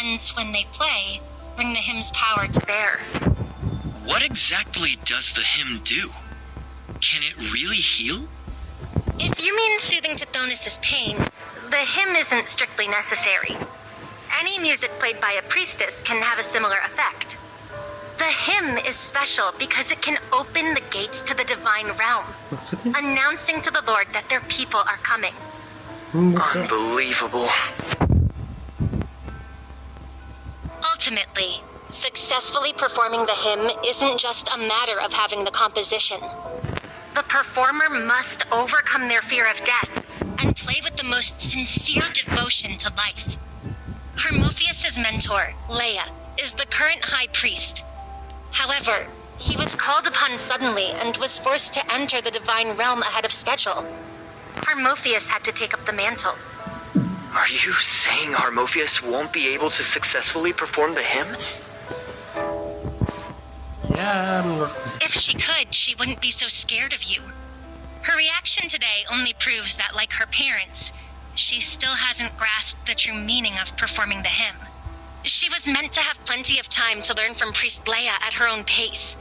[SPEAKER 2] And when they play, bring the hymn's power to bear.
[SPEAKER 3] What exactly does the hymn do? Can it really heal?
[SPEAKER 2] If you mean soothing Tithonus' pain, the hymn isn't strictly necessary. Any music played by a priestess can have a similar effect. The hymn is special because it can open the gates to the divine realm,
[SPEAKER 1] Maksudnya?
[SPEAKER 2] announcing to the Lord that their people are coming.
[SPEAKER 3] Unbelievable.
[SPEAKER 2] Ultimately, successfully performing the hymn isn't just a matter of having the composition. The performer must overcome their fear of death and play with the most sincere devotion to life. Harmophius' mentor, Leia, is the current high priest. However, he was called upon suddenly and was forced to enter the divine realm ahead of schedule. Harmophius had to take up the mantle.
[SPEAKER 3] Are you saying Harmophius won't be able to successfully perform the hymn?
[SPEAKER 1] Ya menurut
[SPEAKER 2] If she could, she wouldn't be so scared of you. Her reaction today only proves that, like her parents, she still hasn't grasped the true meaning of performing the hymn. She was meant to have plenty of time to learn from Priest Leia at her own pace.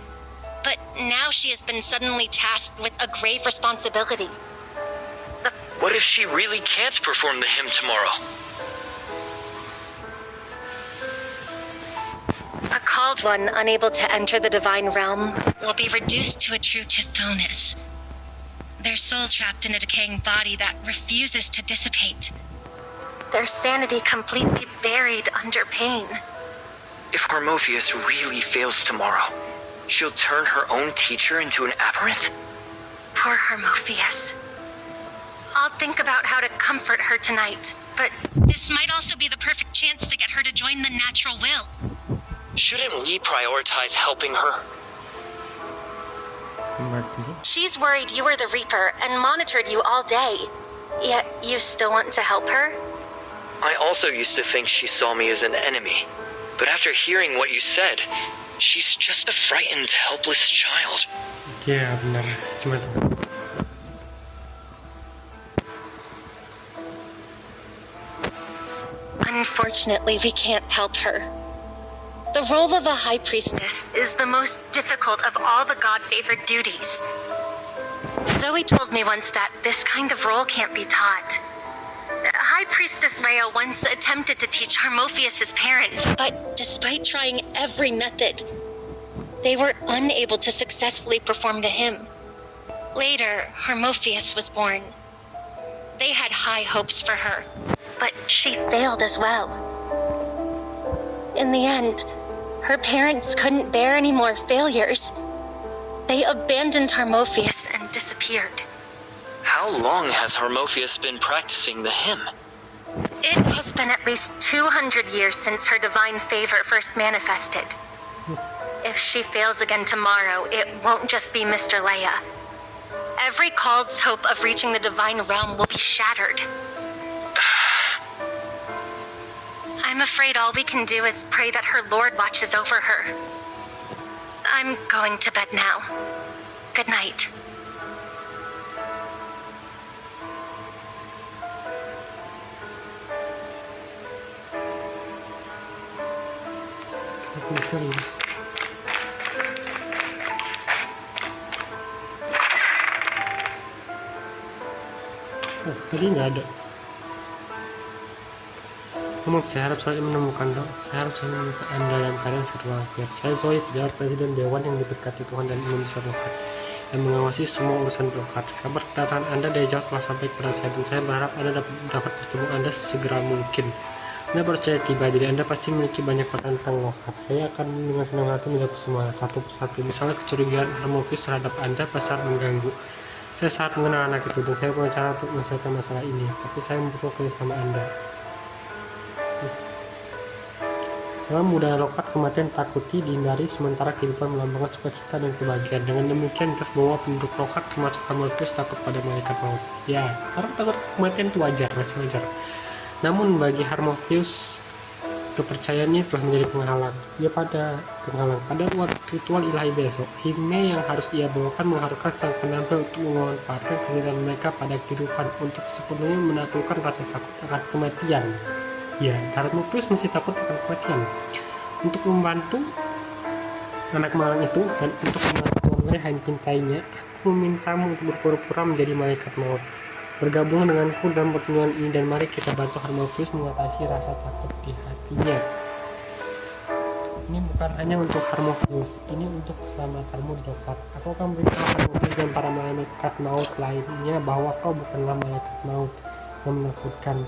[SPEAKER 2] But now she has been suddenly tasked with a grave responsibility.
[SPEAKER 3] What if she really can't perform the hymn tomorrow?
[SPEAKER 2] A called one, unable to enter the divine realm, will be reduced to a true Tithonus. Their soul trapped in a decaying body that refuses to dissipate. Their sanity completely buried under pain.
[SPEAKER 3] If Harmophius really fails tomorrow, she'll turn her own teacher into an aberrant?
[SPEAKER 2] Poor Harmophius. I'll think about how to comfort her tonight, but this might also be the perfect chance to get her to join the natural will.
[SPEAKER 3] Shouldn't we prioritize helping her?
[SPEAKER 1] mati.
[SPEAKER 2] She's worried you were the Reaper and monitored you all day. Yet you still want to help her?
[SPEAKER 3] I also used to think she saw me as an enemy. But after hearing what you said, she's just a frightened, helpless child.
[SPEAKER 1] Ya benar, cuma
[SPEAKER 2] Unfortunately, we can't help her. The role of a high priestess is the most difficult of all the God-favored duties. Zoe told me once that this kind of role can't be taught. High Priestess Leia once attempted to teach Harmophius' parents, but despite trying every method, they were unable to successfully perform the hymn. Later, Harmophius was born. They had high hopes for her, but she failed as well. In the end, her parents couldn't bear any more failures. They abandoned Harmophius and disappeared.
[SPEAKER 3] How How long has Harmophius been practicing the hymn?
[SPEAKER 2] It has been at least 200 years since her divine favor first manifested. If she fails again tomorrow, it won't just be Mr. Leia. Every Cald's hope of reaching the divine realm will be shattered. I'm afraid all we can do is pray that her Lord watches over her. I'm going to bed now. Good night.
[SPEAKER 1] Misterius. Oh, tadi nggak ada. Namun saya harap saya menemukan Anda dalam keadaan sehat walafiat. Saya Zoe, pejabat Presiden Dewan yang diberkati Tuhan dan Imam Besar Lokat yang mengawasi semua urusan Lokat. Kabar kedatangan Anda dari jauh telah sampai kepada saya dan saya berharap Anda dapat bertemu Anda segera mungkin. Anda percaya tiba, jadi Anda pasti memiliki banyak pertanyaan tentang Lokat. Saya akan dengan senang hati menjawab semua satu persatu. Misalnya kecurigaan Harmophius terhadap Anda pasal mengganggu. Saya sangat mengenal anak itu dan saya punya cara untuk menyelesaikan masalah ini. Tapi saya membutuhkan kerjasama Anda. Dalam budaya Lokat, kematian takuti dihindari sementara kehidupan melambangkan sukacita dan kebahagiaan. Dengan demikian, kita semua penduduk Lokat termasuk Harmophius takut pada malaikat maut. Ya, orang takut kematian itu wajar, masih wajar. Namun bagi Harmophius, kepercayaannya telah menjadi penghalang. Pada waktu ritual ilahi besok, himne yang harus ia bawakan mengharuskan sang penampil untuk memanfaatkan keinginan mereka pada kehidupan untuk sepenuhnya menaklukkan rasa takut akan kematian. Ya, Harmophius masih takut akan kematian. Untuk membantu anak malang itu dan untuk membantu orang yang cintainya, aku memintamu untuk berpura-pura menjadi malaikat maut. Bergabung denganku dalam pertemuan ini dan mari kita bantu Harmophius mengatasi rasa takut di hatinya. Ini bukan hanya untuk Harmophius, ini untuk keselamatanmu di Lokat. Aku akan beritahu Harmophius dan para malaikat maut lainnya bahwa kau bukanlah malaikat maut yang menakutkan.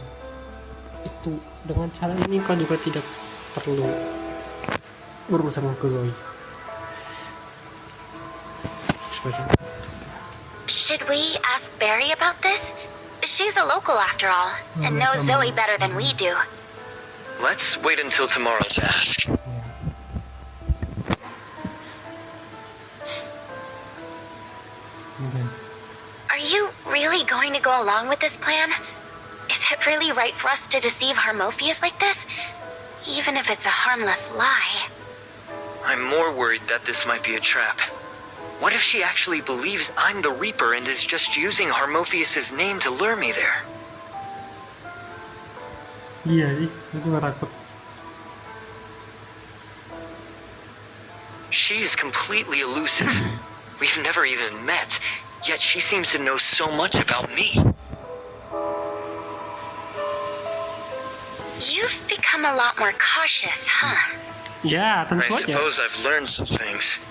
[SPEAKER 1] Itu dengan cara ini kau juga tidak perlu berurusan dengan Zoe.
[SPEAKER 5] Should we ask Barry about this? She's a local after all, and knows Zoe better than we do.
[SPEAKER 3] Let's wait until tomorrow to ask.
[SPEAKER 5] Are you really going to go along with this plan? Is it really right for us to deceive Harmophius like this? Even if it's a harmless lie.
[SPEAKER 3] I'm more worried that this might be a trap. What if she actually believes I'm the Reaper and is just using Harmophius' name to lure me there?
[SPEAKER 1] Iya sih, aku takut.
[SPEAKER 3] She's completely elusive. We've never even met, yet she seems to know so much about me.
[SPEAKER 5] You've become a lot more cautious, huh?
[SPEAKER 1] Ya, tentu
[SPEAKER 3] I
[SPEAKER 1] aja.
[SPEAKER 3] suppose I've learned some things.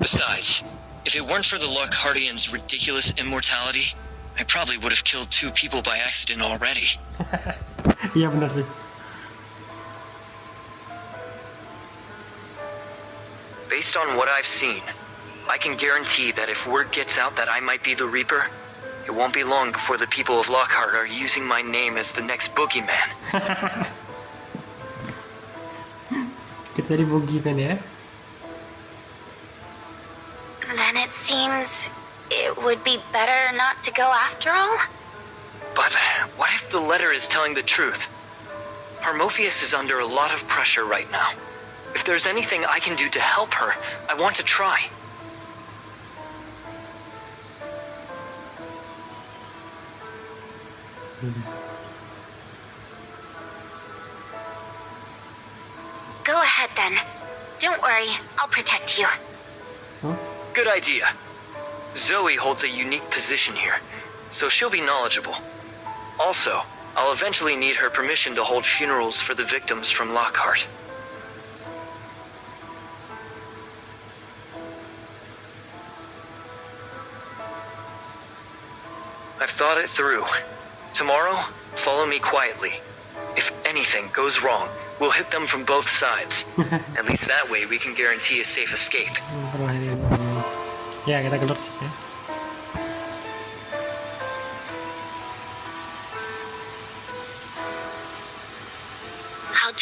[SPEAKER 3] Besides, if it weren't for the Lockhartians' ridiculous immortality, I probably would have killed 2 people by accident already.
[SPEAKER 1] Iya benar sih.
[SPEAKER 3] Based on what I've seen, I can guarantee that if word gets out that I might be the Reaper, it won't be long before the people of Lockhart are using my name as the next boogeyman.
[SPEAKER 1] Kita jadi boogeyman ya.
[SPEAKER 5] Then it seems it would be better not to go after all?
[SPEAKER 3] But what if the letter is telling the truth? Harmophius is under a lot of pressure right now. If there's anything I can do to help her, I want to try.
[SPEAKER 5] Go ahead then. Don't worry, I'll protect you.
[SPEAKER 3] Good idea. Zoe holds a unique position here, so she'll be knowledgeable. Also, I'll eventually need her permission to hold funerals for the victims from Lockhart. I've thought it through. Tomorrow, follow me quietly. If anything goes wrong, we'll hit them from both sides. At least that way we can guarantee a safe escape.
[SPEAKER 1] Ya, kita keluar sih ya.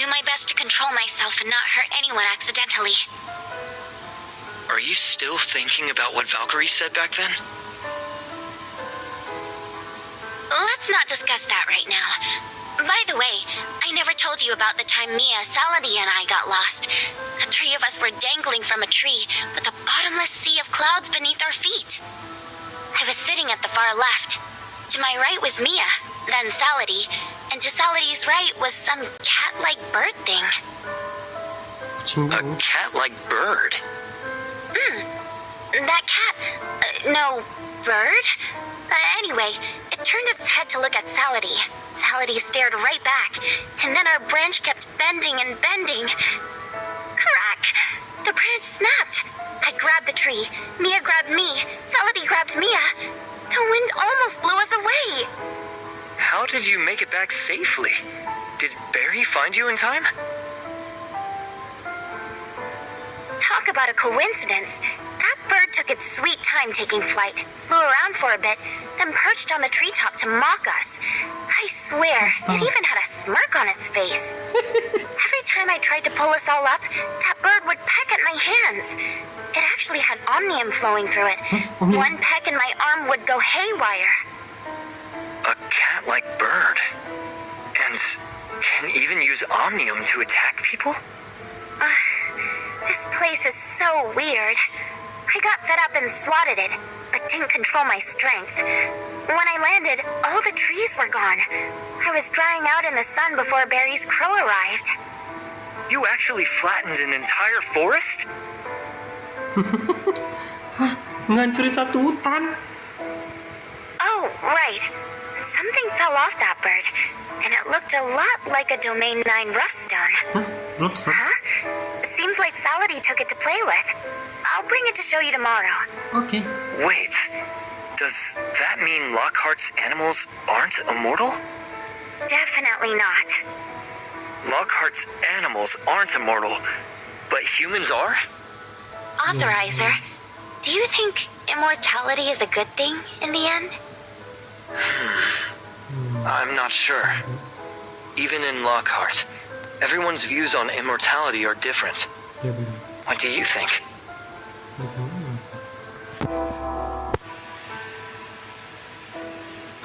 [SPEAKER 5] do my best to control myself and not hurt anyone accidentally.
[SPEAKER 3] Are you still thinking about what Valkyrie said back then?
[SPEAKER 5] Let's not discuss that right now. By the way, I never told you about the time Mia, Saladi, and I got lost. The three of us were dangling from a tree with a bottomless sea of clouds beneath our feet. I was sitting at the far left. To my right was Mia, then Saladi, and to Saladi's right was some cat-like bird thing.
[SPEAKER 3] A cat-like bird?
[SPEAKER 5] That cat... no, bird? Anyway, it turned its head to look at Saladi. Saladi stared right back, and then our branch kept bending and bending. Crack! The branch snapped. I grabbed the tree. Mia grabbed me. Saladi grabbed Mia. The wind almost blew us away.
[SPEAKER 3] How did you make it back safely? Did Barry find you in time?
[SPEAKER 5] Talk about a coincidence. That bird took its sweet time taking flight, flew around for a bit, then perched on the treetop to mock us. I swear, it even had a smirk on its face. Every time I tried to pull us all up, that bird would peck at my hands. It actually had omnium flowing through it. One peck and my arm would go haywire.
[SPEAKER 3] A cat-like bird. And can even use omnium to attack people?
[SPEAKER 5] This place is so weird. I got fed up and swatted it, but didn't control my strength. When I landed, all the trees were gone. I was drying out in the sun before Barry's crow arrived.
[SPEAKER 3] You actually flattened an entire forest?
[SPEAKER 1] Ngancurin satu hutan.
[SPEAKER 5] Oh, right. Something fell off that bird, and it looked a lot like a Domain 9 roughstone.
[SPEAKER 1] Roughstone?
[SPEAKER 5] Huh? Seems like Saladi took it to play with. I'll bring it to show you tomorrow.
[SPEAKER 1] Okay.
[SPEAKER 3] Wait, does that mean Lockhart's animals aren't immortal?
[SPEAKER 5] Definitely not.
[SPEAKER 3] Lockhart's animals aren't immortal, but humans are?
[SPEAKER 5] Authorizer, do you think immortality is a good thing in the end?
[SPEAKER 3] I'm not sure. Even in Lockhart, everyone's views on immortality are different.
[SPEAKER 1] Ya benar.
[SPEAKER 3] What do you think?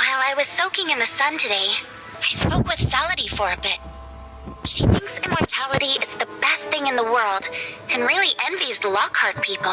[SPEAKER 5] While I was soaking in the sun today, I spoke with Saladi for a bit. She thinks immortality is the best thing in the world and really envies the Lockhart people.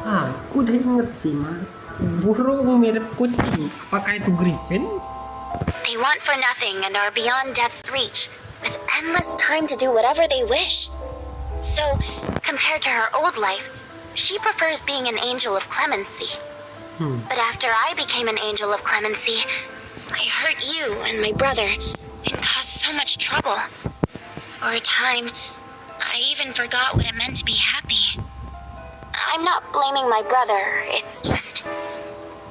[SPEAKER 1] Aku udah inget sih, Mak. Burung mirip kucing. Apakah itu griffin?
[SPEAKER 5] They want for nothing and are beyond death's reach, with endless time to do whatever they wish. So, compared to her old life, she prefers being an angel of clemency. But after I became an angel of clemency, I hurt you and my brother and caused so much trouble. For a time, I even forgot what it meant to be happy. I'm not blaming my brother, it's just...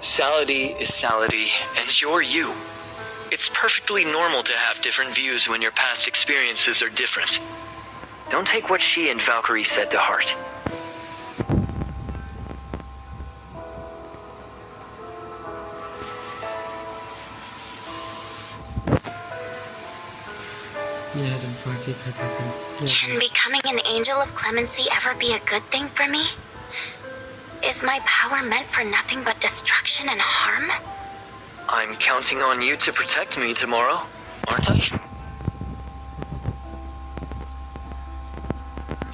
[SPEAKER 3] Saladi is Saladi, and you're you. It's perfectly normal to have different views when your past experiences are different. Don't take what she and Valkyrie said to heart.
[SPEAKER 1] Ya, dan lagi katakan.
[SPEAKER 5] Can becoming an angel of clemency ever be a good thing for me? Is my power meant for nothing but destruction and harm?
[SPEAKER 3] I'm counting on you to protect me tomorrow, aren't I?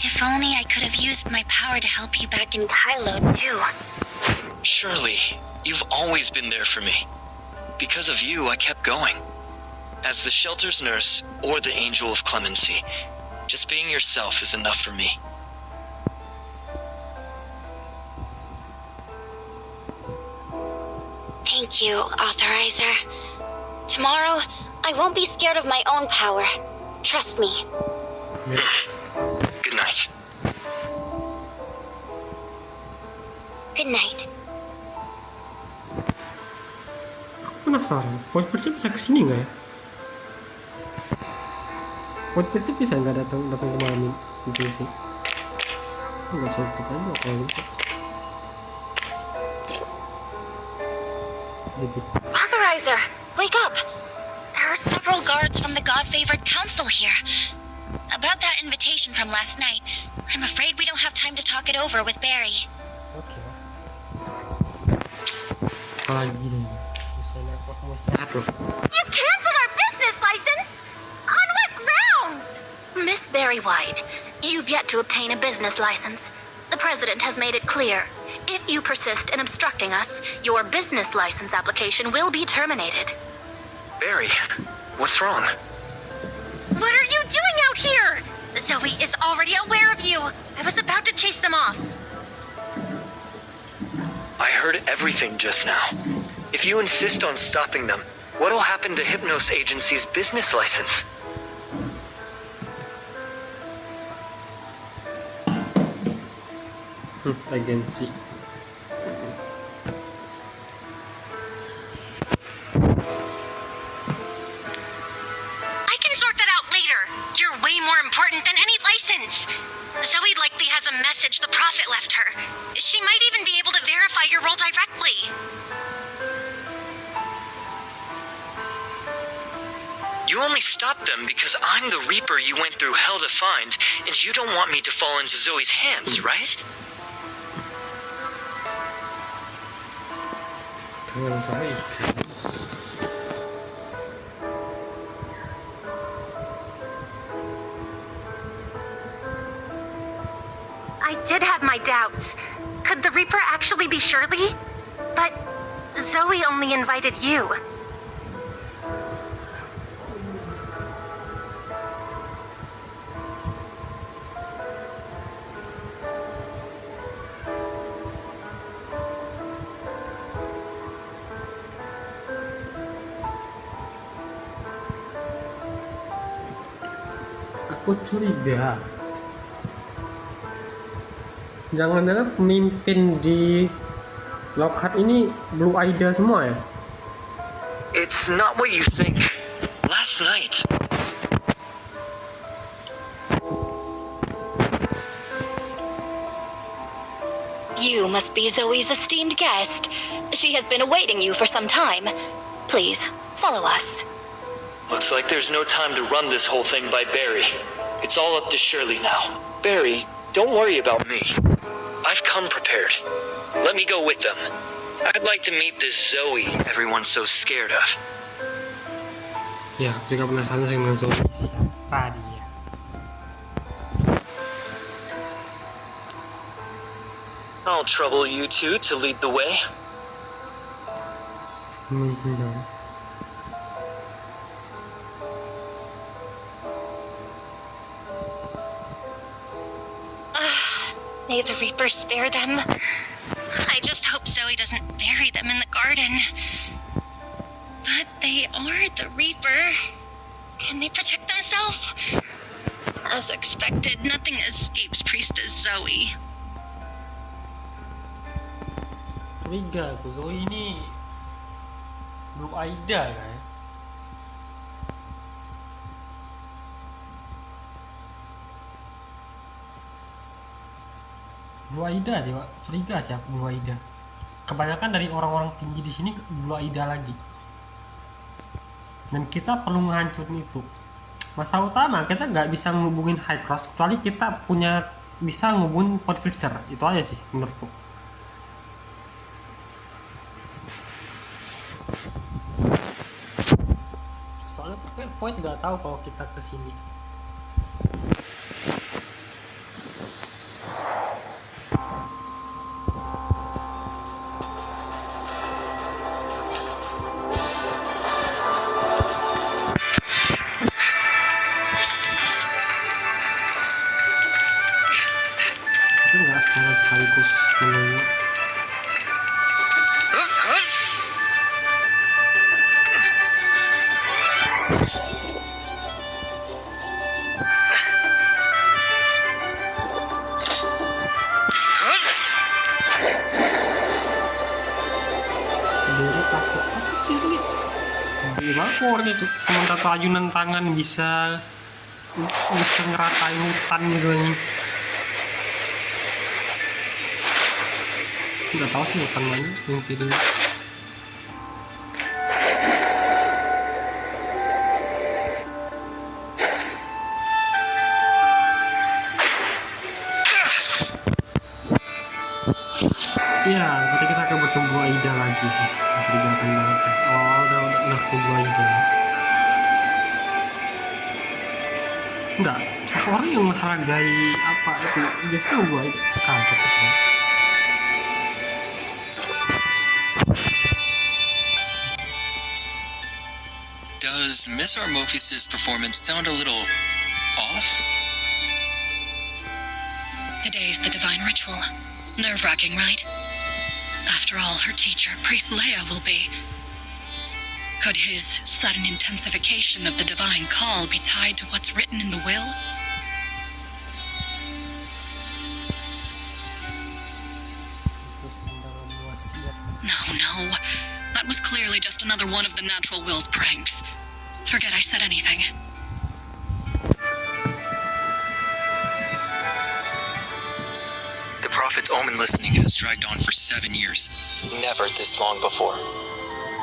[SPEAKER 5] If only I could have used my power to help you back in Kylo, too.
[SPEAKER 3] Surely, you've always been there for me. Because of you, I kept going. As the shelter's nurse or the angel of clemency, just being yourself is enough for me.
[SPEAKER 5] Thank you, Authorizer. Tomorrow, I won't be scared of my own power. Trust me.
[SPEAKER 3] Good night.
[SPEAKER 5] Good night.
[SPEAKER 1] Aku penasaran, voice person bisa kesini nggak ya? Voice person bisa nggak datang ke malam itu sih? Nggak bisa tutup aja kalau gitu.
[SPEAKER 5] Authorizer, wake up! There are several guards from the God-favored council here. About that invitation from last night, I'm afraid we don't have time to talk it over with Barry.
[SPEAKER 1] Oke. Apalagi deh. Misalnya aku mau istirahat loh.
[SPEAKER 2] You canceled our business license? On what grounds?
[SPEAKER 5] Miss Barry White, you've yet to obtain a business license. The president has made it clear. If you persist in obstructing us, your business license application will be terminated.
[SPEAKER 3] Barry, what's wrong?
[SPEAKER 2] What are you doing out here? Zoe is already aware of you. I was about to chase them off.
[SPEAKER 3] I heard everything just now. If you insist on stopping them, what'll happen to Hypnos Agency's business license?
[SPEAKER 1] Agensi.
[SPEAKER 2] I can sort that out later. You're way more important than any license. Zoe likely has a message the Prophet left her. She might even be able to verify your role directly.
[SPEAKER 3] You only stopped them because I'm the Reaper you went through hell to find, and you don't want me to fall into Zoe's hands, right?
[SPEAKER 2] I did have my doubts. Could the Reaper actually be Shirley? But Zoe only invited you.
[SPEAKER 1] Aku curiga. Jangan-jangan pemimpin di Lockhart ini Blue Ida semua ya?
[SPEAKER 3] It's not what you think. Last night,
[SPEAKER 5] You must be Zoe's esteemed guest. She has been awaiting you for some time. Please, follow us.
[SPEAKER 3] looks like there's no time to run this whole thing by Barry. It's all up to Shirley now. Barry, don't worry about me. I've come prepared. Let me go with them. I'd like to meet this Zoe everyone's so scared of.
[SPEAKER 1] Ya, juga penasaran dengan Zoe siapa dia.
[SPEAKER 3] I'll trouble you two to lead the way.
[SPEAKER 5] May the Reaper spare them. I just hope Zoe doesn't bury them in the garden. But they are the Reaper. Can they protect themselves? As expected, nothing escapes Priestess Zoe.
[SPEAKER 1] Curiga aku, Zoe ini Blue Ida kan? Blue Ida sih, Pak. Curiga sih aku Blue Ida. Kebanyakan dari orang-orang tinggi di sini Blue Ida lagi. Dan kita perlu menghancurin itu. Masalah utama kita nggak bisa ngubungin High Cross kecuali kita punya bisa ngubungin Pod Filter. Itu aja sih menurutku. Soalnya Void nggak tahu kalau kita kesini. sekaligus menengok. Dia takut apa sih ini? Gimana keluarnya tuh? Cuma tato ayunan tangan bisa ngeratain hutan gitu aja. Nggak tahu sih hutan mana yang sini. Iya, nanti kita akan bertemu Aida lagi sih. Kelihatan banget. Oh, udah ketemu Aida. Enggak, orang yang menghargai apa itu biasanya gue kaget gitu.
[SPEAKER 4] Does Miss Armophius' performance sound a little off?
[SPEAKER 7] Today's the divine ritual. Nerve-wracking, right? After all, her teacher, Priest Leia, will be. Could his sudden intensification of the divine call be tied to what's written in the will? No. That was clearly just another one of the natural will's pranks. Forget I said anything.
[SPEAKER 3] The Prophet's omen listening has dragged on for 7 years. Never this long before.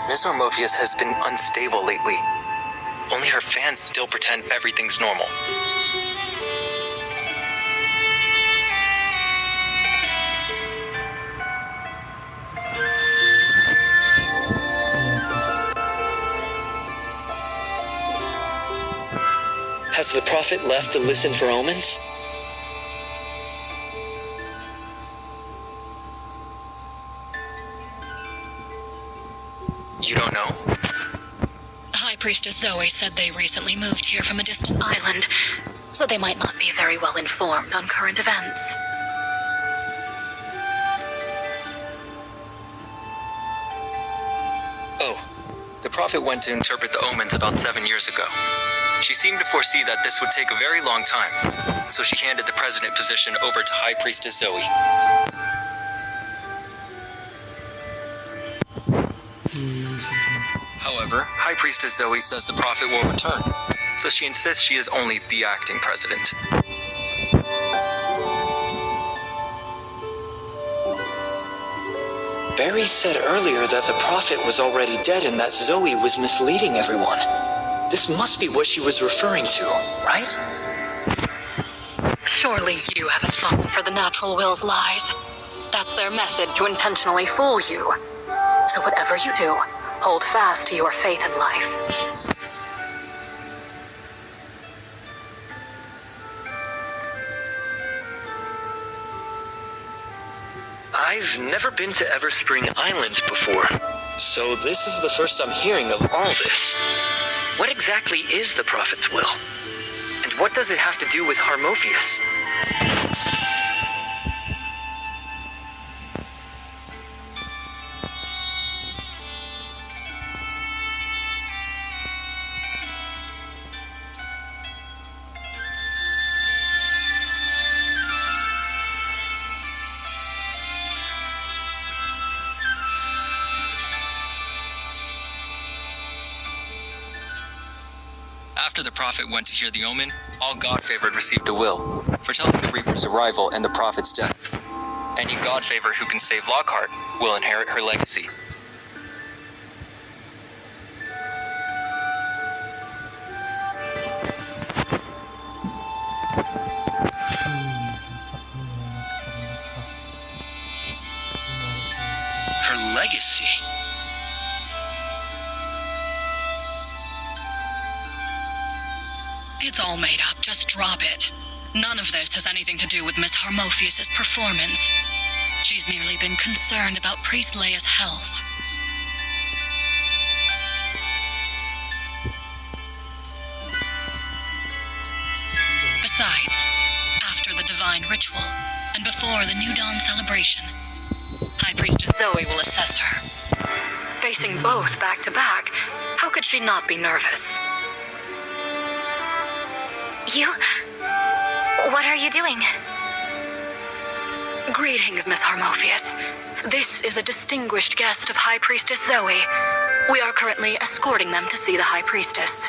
[SPEAKER 3] Miss Armophius has been unstable lately. Only her fans still pretend everything's normal. Has the Prophet left to listen for omens? You don't know?
[SPEAKER 7] High Priestess Zoe said they recently moved here from a distant island, so they might not be very well informed on current events.
[SPEAKER 3] Oh, the Prophet went to interpret the omens about 7 years ago. She seemed to foresee that this would take a very long time, so she handed the president position over to High Priestess Zoe. However, High Priestess Zoe says the Prophet will return, so she insists she is only the acting president. Barry said earlier that the Prophet was already dead and that Zoe was misleading everyone. This must be what she was referring to, right?
[SPEAKER 7] Surely you haven't fallen for the natural will's lies. That's their method to intentionally fool you. So whatever you do, hold fast to your faith in life.
[SPEAKER 3] I've never been to Everspring Island before, so this is the first I'm hearing of all this. What exactly is the Prophet's will? And what does it have to do with Harmophius? After the Prophet went to hear the omen, all God-favored received a will, foretelling the Reaper's arrival and the Prophet's death. Any God-favored who can save Lockhart will inherit her legacy. Her legacy?
[SPEAKER 7] It's all made up. Just drop it. None of this has anything to do with Miss Harmophius' performance. She's merely been concerned about Priest Leia's health. Besides, after the divine ritual, and before the New Dawn celebration, High Priestess Zoe will assess her.
[SPEAKER 8] Facing both back to back, how could she not be nervous?
[SPEAKER 5] You... What are you doing?
[SPEAKER 8] Greetings, Miss Harmophius. This is a distinguished guest of High Priestess Zoe. We are currently escorting them to see the High Priestess.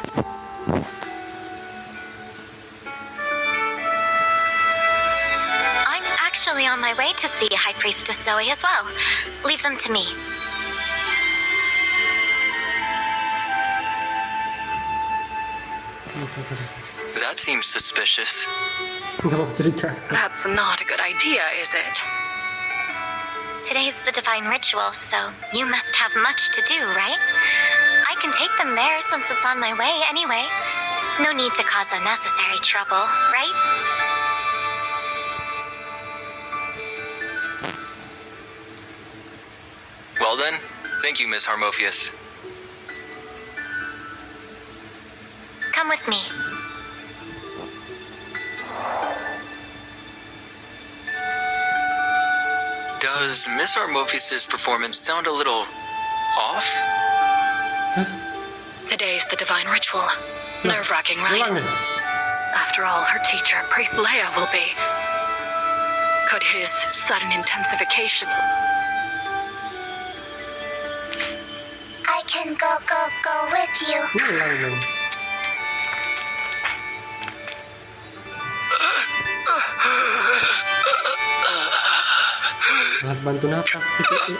[SPEAKER 5] I'm actually on my way to see High Priestess Zoe as well. Leave them to me.
[SPEAKER 3] That seems suspicious.
[SPEAKER 8] That's not a good idea, is it?
[SPEAKER 5] Today's the divine ritual, so you must have much to do, right? I can take them there since it's on my way anyway. No need to cause unnecessary trouble, right?
[SPEAKER 3] Well then, thank you, Miss Harmophius.
[SPEAKER 5] Come with me.
[SPEAKER 3] Does Miss Harmophius' performance sound a little off?
[SPEAKER 8] Today's the divine ritual. Nerve-wracking, right? After all, her teacher, Priest Leia, will be. Could his sudden intensification...
[SPEAKER 5] I can go with you.
[SPEAKER 1] Alat bantu nafas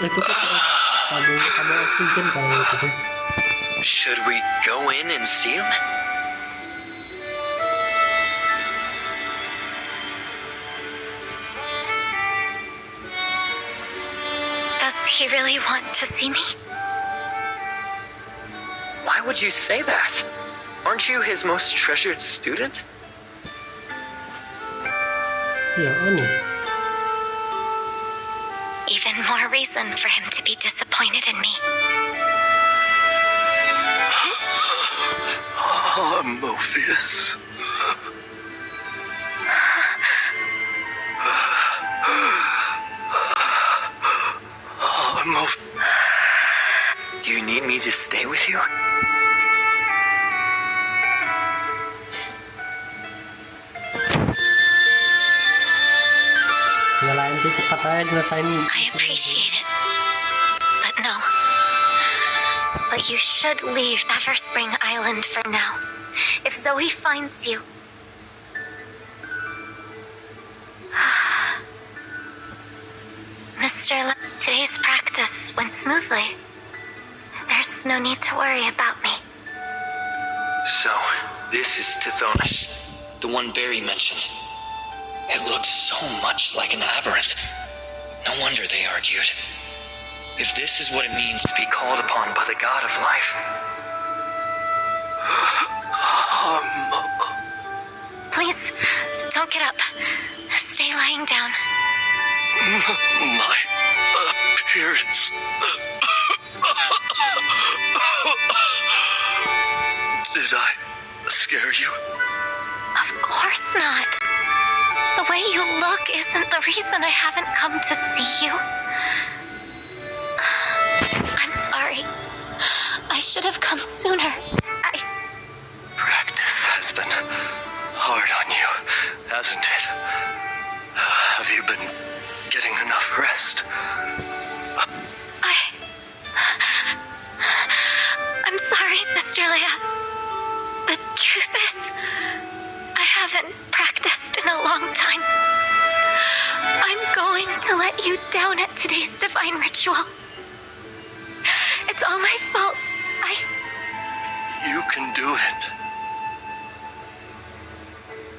[SPEAKER 1] itu tabung oksigen kalau itu.
[SPEAKER 3] Should we go in and see him?
[SPEAKER 5] Does he really want to see me?
[SPEAKER 3] Why would you say that? Aren't you his most treasured student?
[SPEAKER 1] Ya aneh.
[SPEAKER 5] Even more reason for him to be disappointed in me.
[SPEAKER 4] Harmophius.
[SPEAKER 3] Do you need me to stay with you?
[SPEAKER 1] Nyalain sih cepat aja nyelesain.
[SPEAKER 5] I appreciate it. But no. But you should leave Everspring Island for now. If Zoe finds you... Mr. Today's practice went smoothly. There's no need to worry about me.
[SPEAKER 3] So, this is Tithonus, the one Barry mentioned. It looks so much like an aberrant. No wonder they argued. If this is what it means to be called upon by the god of life.
[SPEAKER 5] Please, don't get up. Stay lying down.
[SPEAKER 4] My appearance. Did I scare you?
[SPEAKER 5] Of course not. The way you look isn't the reason I haven't come to see you. I'm sorry. I should have come sooner.
[SPEAKER 4] Practice has been hard on you, hasn't it? Have you been getting enough rest?
[SPEAKER 5] I'm sorry, Mr. Leia. The truth is, I haven't practiced in a long time. I'm going to let you down at today's divine ritual. It's all my fault.
[SPEAKER 4] You can do it.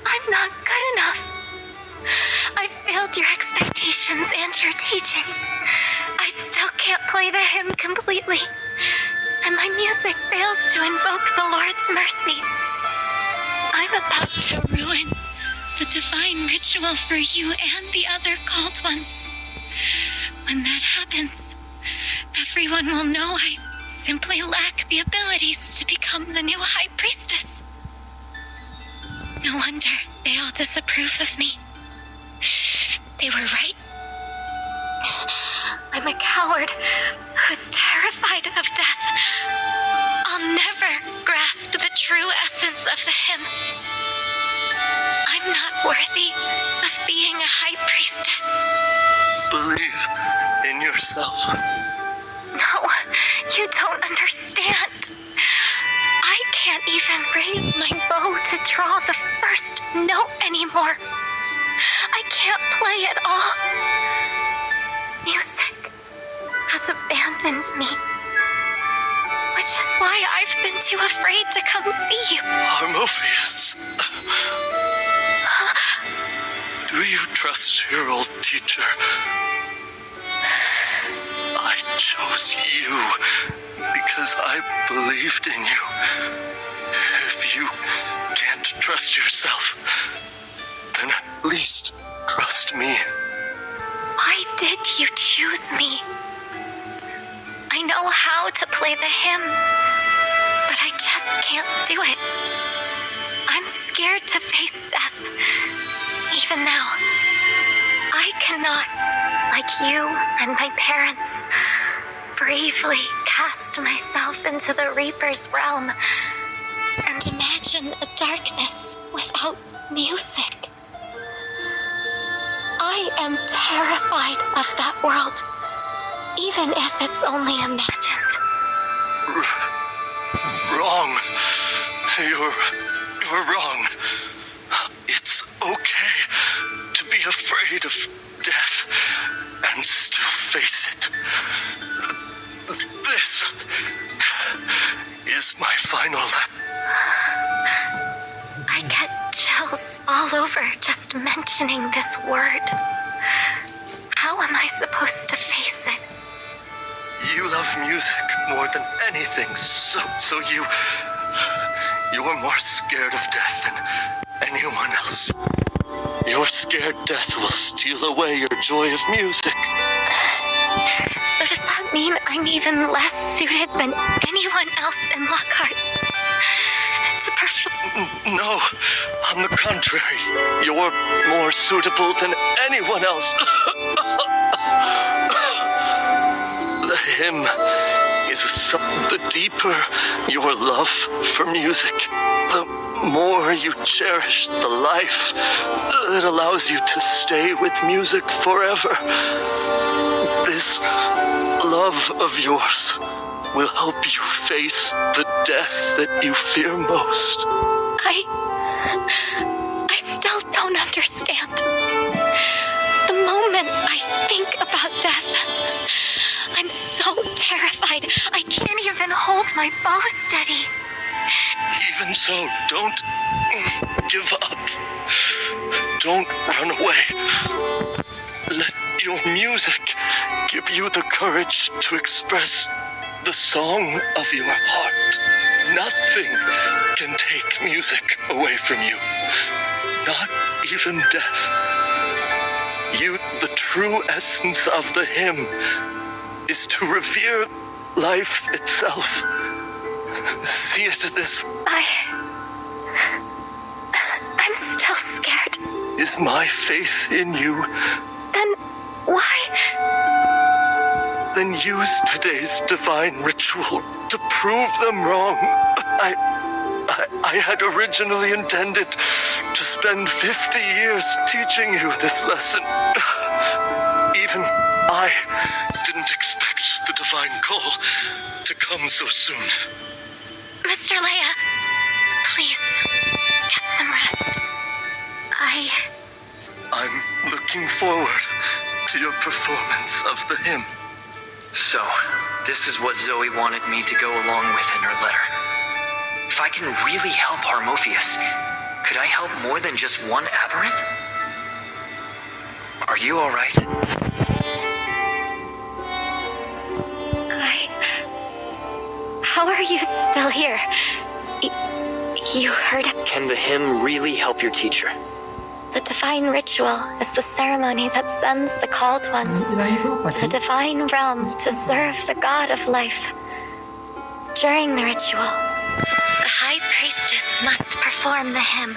[SPEAKER 5] I'm not good enough. I failed your expectations and your teachings. I still can't play the hymn completely, and my music fails to invoke the Lord's mercy. I'm about
[SPEAKER 7] To ruin the divine ritual for you and the other called ones. When that happens, everyone will know I simply lack the abilities to become the new High Priestess. No wonder they all disapprove of me.
[SPEAKER 5] They were right. I'm a coward who's terrified of death. I'll never grasp the true essence of the hymn. I'm not worthy of being a high priestess.
[SPEAKER 4] Believe in yourself.
[SPEAKER 5] No, you don't understand. I can't even raise my bow to draw the first note anymore. I can't play at all. Music has abandoned me. Which is why I've been too afraid to come see you.
[SPEAKER 4] Harmophius. Do you trust your old teacher? I chose you because I believed in you. If you can't trust yourself, then at least trust me.
[SPEAKER 5] Why did you choose me? I know how to play the hymn, but I just can't do it. I'm scared to face death. Even now, I cannot, like you and my parents, bravely cast myself into the Reaper's realm and imagine a darkness without music. I am terrified of that world, even if it's only imagined.
[SPEAKER 4] Wrong. You're wrong. It's okay to be afraid of death and still face it. This is my final
[SPEAKER 5] I get chills all over just mentioning this word. How am I supposed to face it?
[SPEAKER 4] You love music more than anything, so you're more scared of death than anyone else. You're scared death will steal away your joy of music.
[SPEAKER 5] So does that mean I'm even less suited than anyone else in Lockhart to perform?
[SPEAKER 4] No, on the contrary, you're more suitable than anyone else. The hymn is a song. The deeper your love for music, the more you cherish the life that allows you to stay with music forever. This love of yours will help you face the death that you fear most.
[SPEAKER 5] I still don't understand. The moment I think about death, I'm so terrified I can't even hold my bow steady.
[SPEAKER 4] Even so, don't give up. Don't run away. Let your music give you the courage to express the song of your heart. Nothing can take music away from you. Not even death. The true essence of the hymn is to revere life itself. See it this.
[SPEAKER 5] I'm still scared.
[SPEAKER 4] Is my faith in you?
[SPEAKER 5] Then why?
[SPEAKER 4] Then use today's divine ritual to prove them wrong. I had originally intended to spend 50 years teaching you this lesson. Even I didn't expect the divine call to come so soon.
[SPEAKER 5] Mr. Leia, please, get some rest.
[SPEAKER 4] I'm looking forward to your performance of the hymn.
[SPEAKER 3] So, this is what Zoe wanted me to go along with in her letter. If I can really help Harmophius, could I help more than just one aberrant? Are you alright?
[SPEAKER 5] How are you still here? You heard it?
[SPEAKER 3] Can the hymn really help your teacher?
[SPEAKER 5] The divine ritual is the ceremony that sends the called ones to the divine realm to serve the god of life. During the ritual, the high priestess must perform the hymn.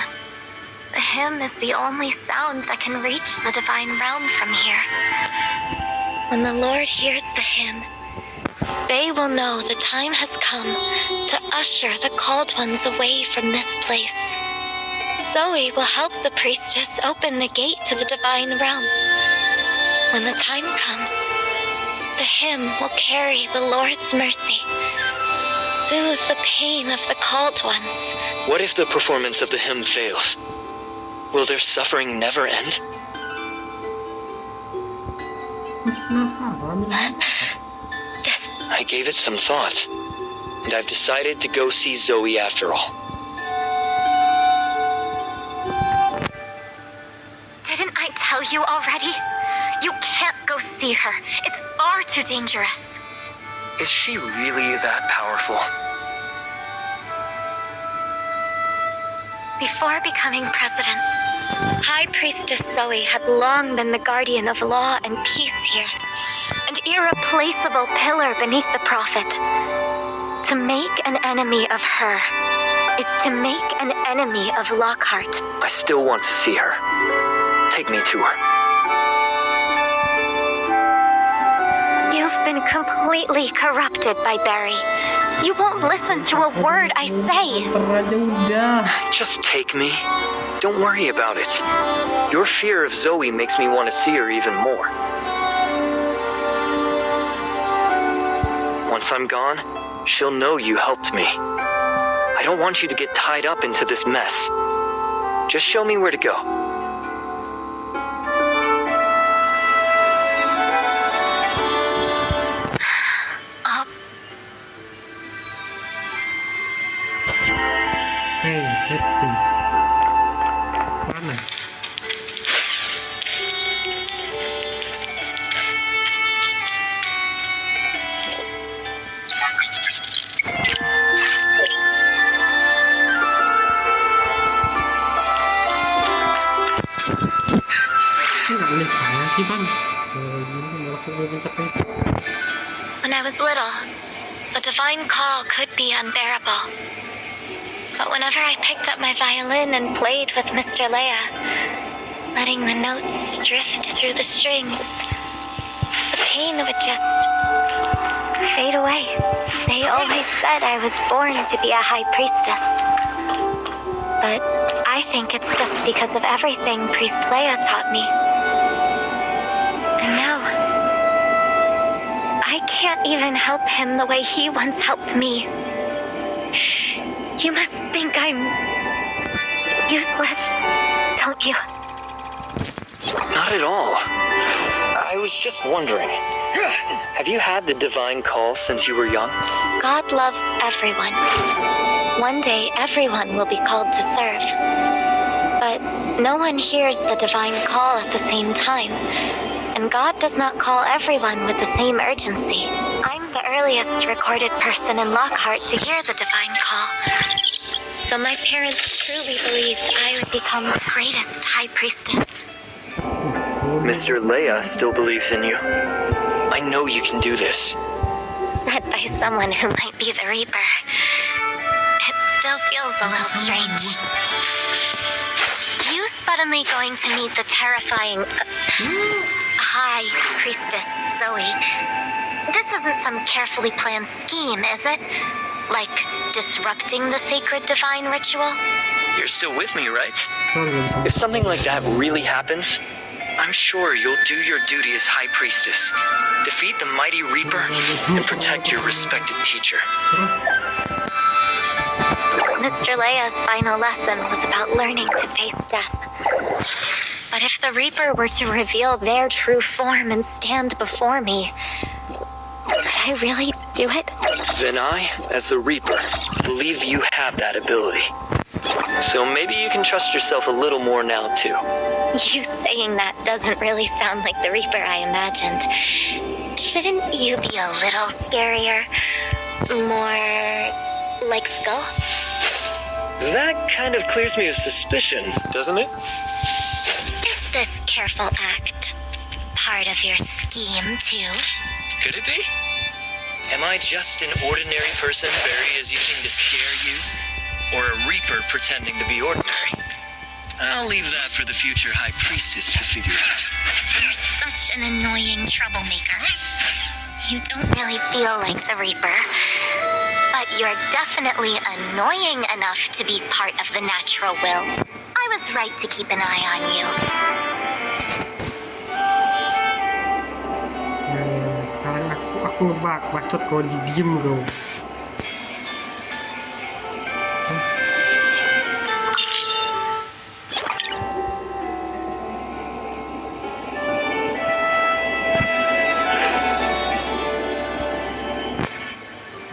[SPEAKER 5] The hymn is the only sound that can reach the divine realm from here. When the Lord hears the hymn, they will know the time has come to usher the called ones away from this place. Zoe will help the priestess open the gate to the divine realm. When the time comes, the hymn will carry the Lord's mercy, soothe the pain of the called ones.
[SPEAKER 3] What if the performance of the hymn fails? Will their suffering never end? I gave it some thought, and I've decided to go see Zoe after all.
[SPEAKER 5] Didn't I tell you already? You can't go see her. It's far too dangerous.
[SPEAKER 3] Is she really that powerful?
[SPEAKER 5] Before becoming president, High Priestess Zoe had long been the guardian of law and peace here, an irreplaceable pillar beneath the prophet. To make an enemy of her is to make an enemy of Lockhart.
[SPEAKER 3] I still want to see her. Take me to her.
[SPEAKER 5] You've been completely corrupted by Barry. You won't listen to a word I say.
[SPEAKER 3] Just take me. Don't worry about it. Your fear of Zoe makes me want to see her even more. Once I'm gone, she'll know you helped me. I don't want you to get tied up into this mess. Just show me where to go.
[SPEAKER 1] Hey, setting. Mana? Ini kaya sih bang.
[SPEAKER 5] When I was little, the divine call could be unbearable. But whenever I picked up my violin and played with Mr. Leia, letting the notes drift through the strings, the pain would just fade away. They always said I was born to be a high priestess. But I think it's just because of everything Priest Leia taught me. And now, I can't even help him the way he once helped me. You must think I'm useless, don't you?
[SPEAKER 3] Not at all. I was just wondering. Have you had the divine call since you were young?
[SPEAKER 5] God loves everyone. One day, everyone will be called to serve. But no one hears the divine call at the same time. And God does not call everyone with the same urgency. I'm the earliest recorded person in Lockhart to hear the divine call. So my parents truly believed I would become the greatest high priestess.
[SPEAKER 3] Mr. Leia still believes in you. I know you can do this.
[SPEAKER 5] Said by someone who might be the Reaper. It still feels a little strange. You suddenly going to meet the terrifying High Priestess Zoe. This isn't some carefully planned scheme, is it? Like disrupting the sacred divine ritual?
[SPEAKER 3] You're still with me, right? If something like that really happens, I'm sure you'll do your duty as High Priestess, defeat the mighty Reaper, and protect your respected teacher.
[SPEAKER 5] Mr. Leia's final lesson was about learning to face death. But if the Reaper were to reveal their true form and stand before me, could I really do it?
[SPEAKER 3] Then I, as the Reaper, believe you have that ability. So maybe you can trust yourself a little more now, too.
[SPEAKER 5] You saying that doesn't really sound like the Reaper I imagined. Shouldn't you be a little scarier? More like Skull?
[SPEAKER 3] That kind of clears me of suspicion, doesn't it?
[SPEAKER 5] Is this careful act part of your scheme, too?
[SPEAKER 3] Could it be? Am I just an ordinary person Barry is using to scare you? Or a Reaper pretending to be ordinary? I'll leave that for the future High Priestess to figure out.
[SPEAKER 2] You're such an annoying troublemaker. You don't really feel like the Reaper, but you're definitely annoying enough to be part of the natural will. I was right to keep an eye on you.
[SPEAKER 1] Sekarang aku bacot kau diem kau.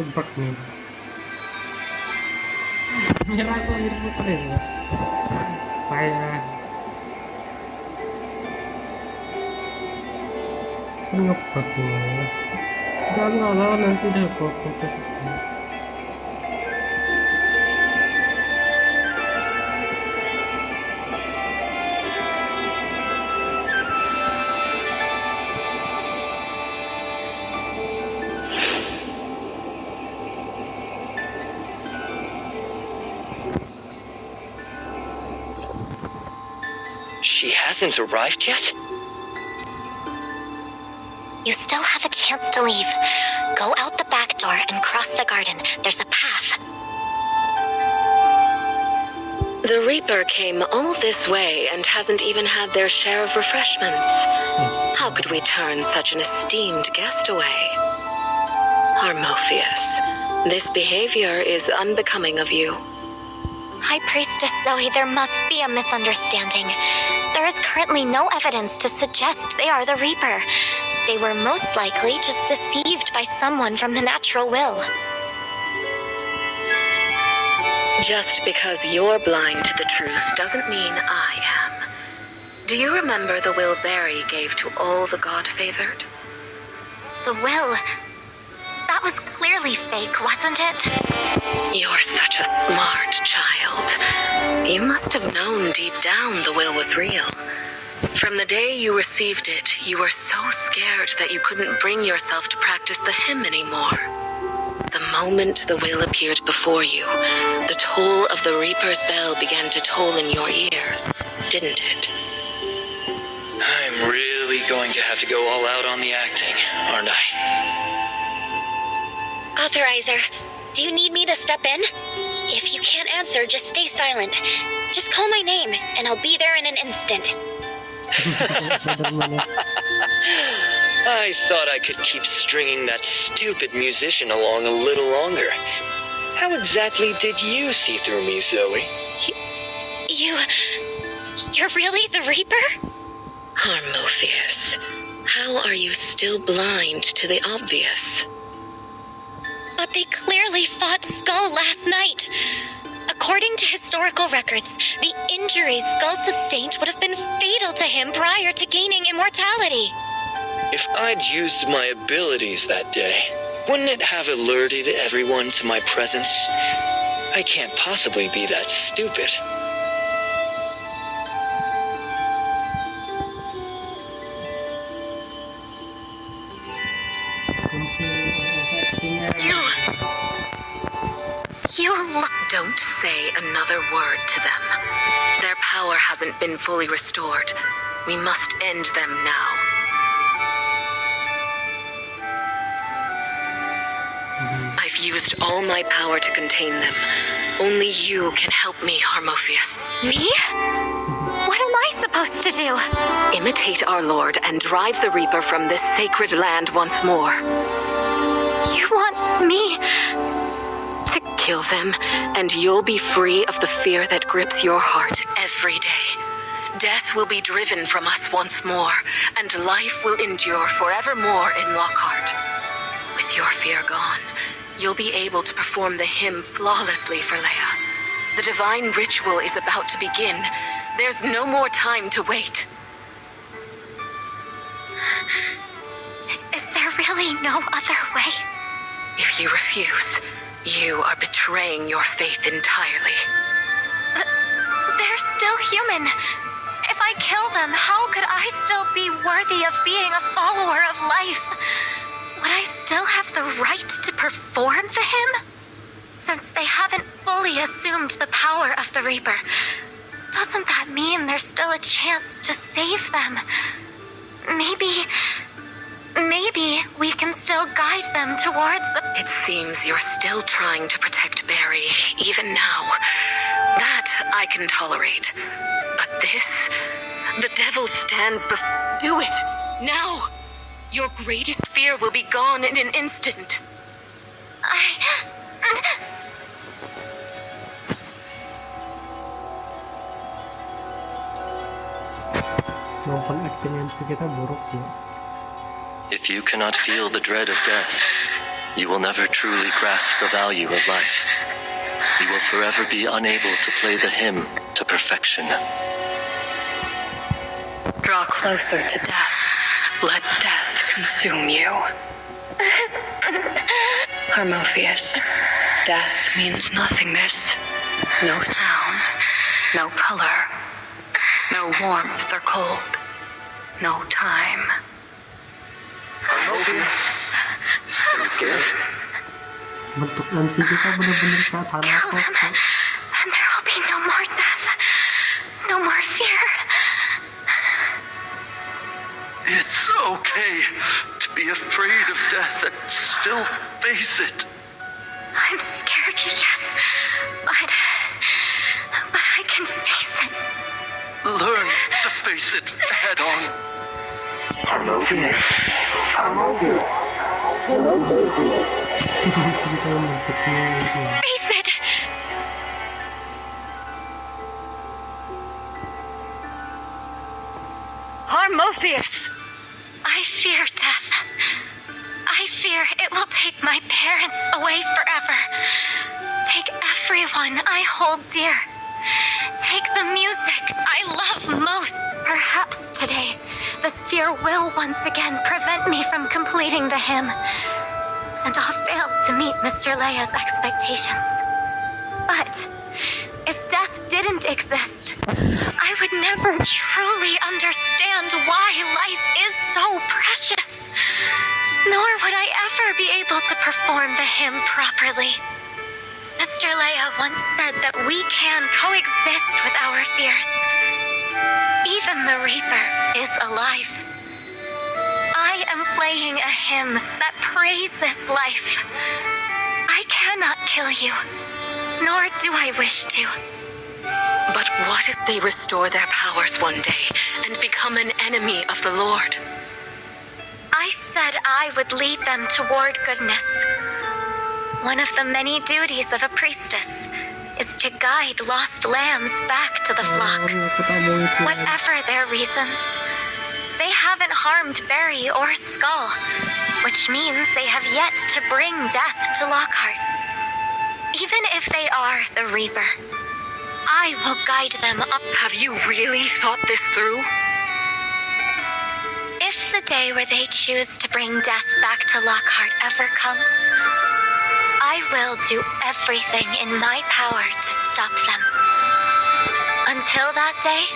[SPEAKER 1] Tebak nih. Nyerah kok akhir putar ya. Payah. Ngebak mas. Enggak lah, nanti dah kok putus.
[SPEAKER 3] She hasn't arrived yet?
[SPEAKER 2] You still have a chance to leave. Go out the back door and cross the garden. There's a path.
[SPEAKER 8] The Reaper came all this way and hasn't even had their share of refreshments. How could we turn such an esteemed guest away? Harmophius, this behavior is unbecoming of you.
[SPEAKER 2] High Priestess Zoe, there must be a misunderstanding. There is currently no evidence to suggest they are the Reaper. They were most likely just deceived by someone from the natural will.
[SPEAKER 8] Just because you're blind to the truth doesn't mean I am. Do you remember the will Barry gave to all the God-favored?
[SPEAKER 2] The will? That was clearly fake, wasn't it?
[SPEAKER 8] You're such a smart child. You must have known deep down the will was real. From the day you received it, you were so scared that you couldn't bring yourself to practice the hymn anymore. The moment the will appeared before you, the toll of the Reaper's bell began to toll in your ears, didn't it?
[SPEAKER 3] I'm really going to have to go all out on the acting, aren't I?
[SPEAKER 2] Authorizer, do you need me to step in? If you can't answer, just stay silent. Just call my name, and I'll be there in an instant.
[SPEAKER 3] I thought I could keep stringing that stupid musician along a little longer. How exactly did you see through me, Zoe?
[SPEAKER 2] You're really the Reaper?
[SPEAKER 8] Harmophius, how are you still blind to the obvious?
[SPEAKER 2] But they clearly fought Skull last night. According to historical records, the injuries Skull sustained would have been fatal to him prior to gaining immortality.
[SPEAKER 3] If I'd used my abilities that day, wouldn't it have alerted everyone to my presence? I can't possibly be that stupid.
[SPEAKER 8] Don't say another word to them. Their power hasn't been fully restored. We must end them now. I've used all my power to contain them. Only you can help me, Harmophius.
[SPEAKER 2] Me? What am I supposed to do?
[SPEAKER 8] Imitate our Lord and drive the Reaper from this sacred land once more.
[SPEAKER 2] You want me
[SPEAKER 8] to kill them, and you'll be free of the fear that grips your heart every day. Death will be driven from us once more, and life will endure forevermore in Lockhart. With your fear gone, you'll be able to perform the hymn flawlessly for Leia. The divine ritual is about to begin. There's no more time to wait.
[SPEAKER 2] Is there really no other way?
[SPEAKER 8] If you refuse, you are betraying your faith entirely.
[SPEAKER 2] They're still human. If I kill them, how could I still be worthy of being a follower of life? Would I still have the right to perform the hymn? Since they haven't fully assumed the power of the Reaper, doesn't that
[SPEAKER 5] that mean there's still a chance to save them? Maybe we can still guide them towards the...
[SPEAKER 8] It seems you're still trying to protect Barry, even now. That I can tolerate. But this... The devil stands before... Do it! Now! Your greatest fear will be gone in an instant.
[SPEAKER 1] Maupun acting MC kita buruk sih.
[SPEAKER 3] If you cannot feel the dread of death, you will never truly grasp the value of life. You will forever be unable to play the hymn to perfection.
[SPEAKER 7] Draw closer to death. Let death consume you. Harmophius, death means nothingness. No sound, no color, no warmth or cold, no time.
[SPEAKER 1] Bentuk MC kita bener-bener kayak Thanatos.
[SPEAKER 5] And there will be no more death, no more fear.
[SPEAKER 4] It's okay to be afraid of death and still face it.
[SPEAKER 5] I'm scared, yes, but I can face it.
[SPEAKER 4] Learn to face it head on.
[SPEAKER 5] Face it!
[SPEAKER 8] Harmophius!
[SPEAKER 5] I fear death. I fear it will take my parents away forever. Take everyone I hold dear. Take the music I love most. Perhaps today, this fear will once again prevent me from completing the hymn. And I'll fail to meet Mr. Leia's expectations. But if death didn't exist, I would never truly understand why life is so precious. Nor would I ever be able to perform the hymn properly. Mr. Leia once said that we can coexist with our fears. Even the Reaper is alive. I am playing a hymn that praises life. I cannot kill you, nor do I wish to.
[SPEAKER 8] But what if they restore their powers one day and become an enemy of the Lord?
[SPEAKER 5] I said I would lead them toward goodness. One of the many duties of a priestess is to guide lost lambs back to the flock. Whatever their reasons, they haven't harmed Barry or Skull, which means they have yet to bring death to Lockhart. Even if they are the Reaper, I will guide them up.
[SPEAKER 8] Have you really thought this through?
[SPEAKER 5] If the day where they choose to bring death back to Lockhart ever comes, I will do everything in my power to stop them. Until that day,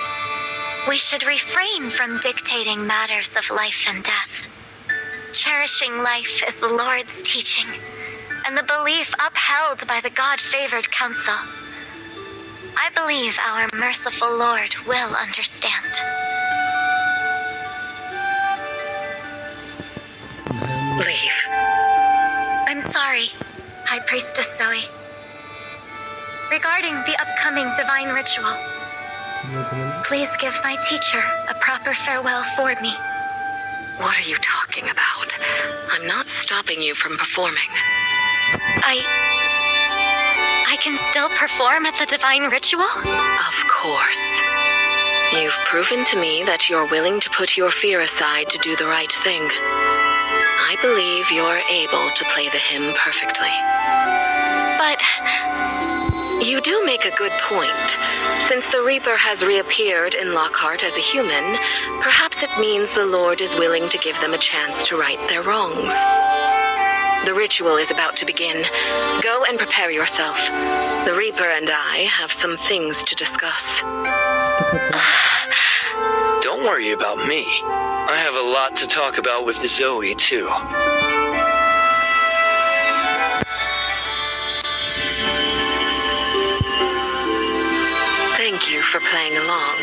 [SPEAKER 5] we should refrain from dictating matters of life and death. Cherishing life is the Lord's teaching, and the belief upheld by the God-favored council. I believe our merciful Lord will understand.
[SPEAKER 8] Leave.
[SPEAKER 5] I'm sorry, High Priestess Zoe. Regarding the upcoming divine ritual, please give my teacher a proper farewell for me.
[SPEAKER 8] What are you talking about? I'm not stopping you from performing.
[SPEAKER 5] I can still perform at the divine ritual?
[SPEAKER 8] Of course. You've proven to me that you're willing to put your fear aside to do the right thing. I believe you're able to play the hymn perfectly.
[SPEAKER 5] But
[SPEAKER 8] you do make a good point. Since the Reaper has reappeared in Lockhart as a human, perhaps it means the Lord is willing to give them a chance to right their wrongs. The ritual is about to begin. Go and prepare yourself. The Reaper and I have some things to discuss.
[SPEAKER 3] Don't worry about me. I have a lot to talk about with Zoe, too.
[SPEAKER 8] Thank you for playing along.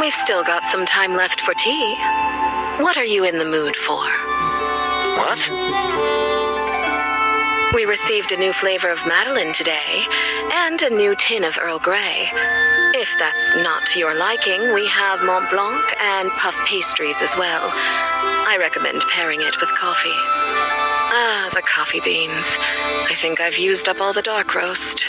[SPEAKER 8] We've still got some time left for tea. What are you in the mood for?
[SPEAKER 3] What?
[SPEAKER 8] We received a new flavor of Madeleine today, and a new tin of Earl Grey. If that's not to your liking, we have Mont Blanc and puff pastries as well. I recommend pairing it with coffee. Ah, the coffee beans. I think I've used up all the dark roast.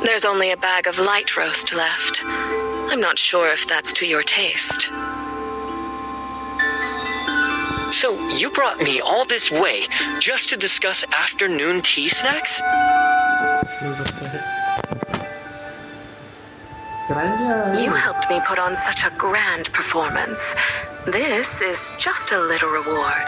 [SPEAKER 8] There's only a bag of light roast left. I'm not sure if that's to your taste.
[SPEAKER 3] So you brought me all this way just to discuss afternoon tea snacks?
[SPEAKER 8] You helped me put on such a grand performance. This is just a little reward.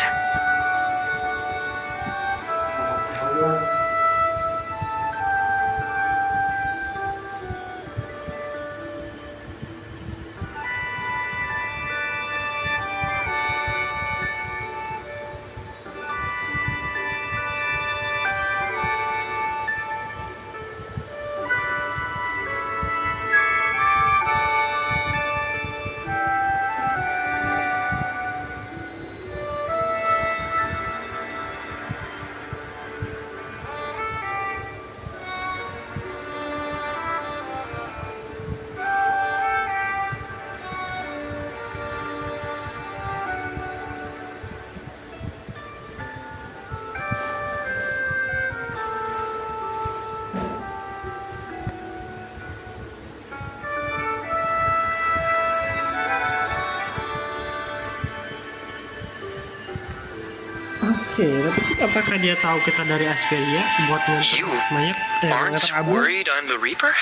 [SPEAKER 1] Oke, tapi apakah dia tahu kita dari Asperia buat
[SPEAKER 3] You
[SPEAKER 1] ngantar
[SPEAKER 3] aren't
[SPEAKER 1] Abu?
[SPEAKER 3] worried I'm the Reaper?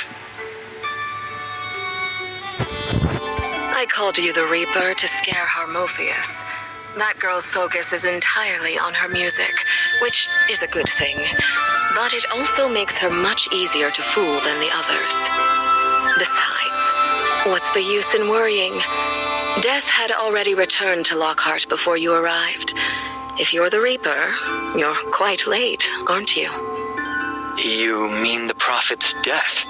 [SPEAKER 8] I called you the Reaper to scare Harmophius. That girl's focus is entirely on her music, which is a good thing. But it also makes her much easier to fool than the others. Besides, what's the use in worrying? Death had already returned to Lockhart before you arrived. If you're the Reaper, you're quite late, aren't you?
[SPEAKER 3] You mean the Prophet's death?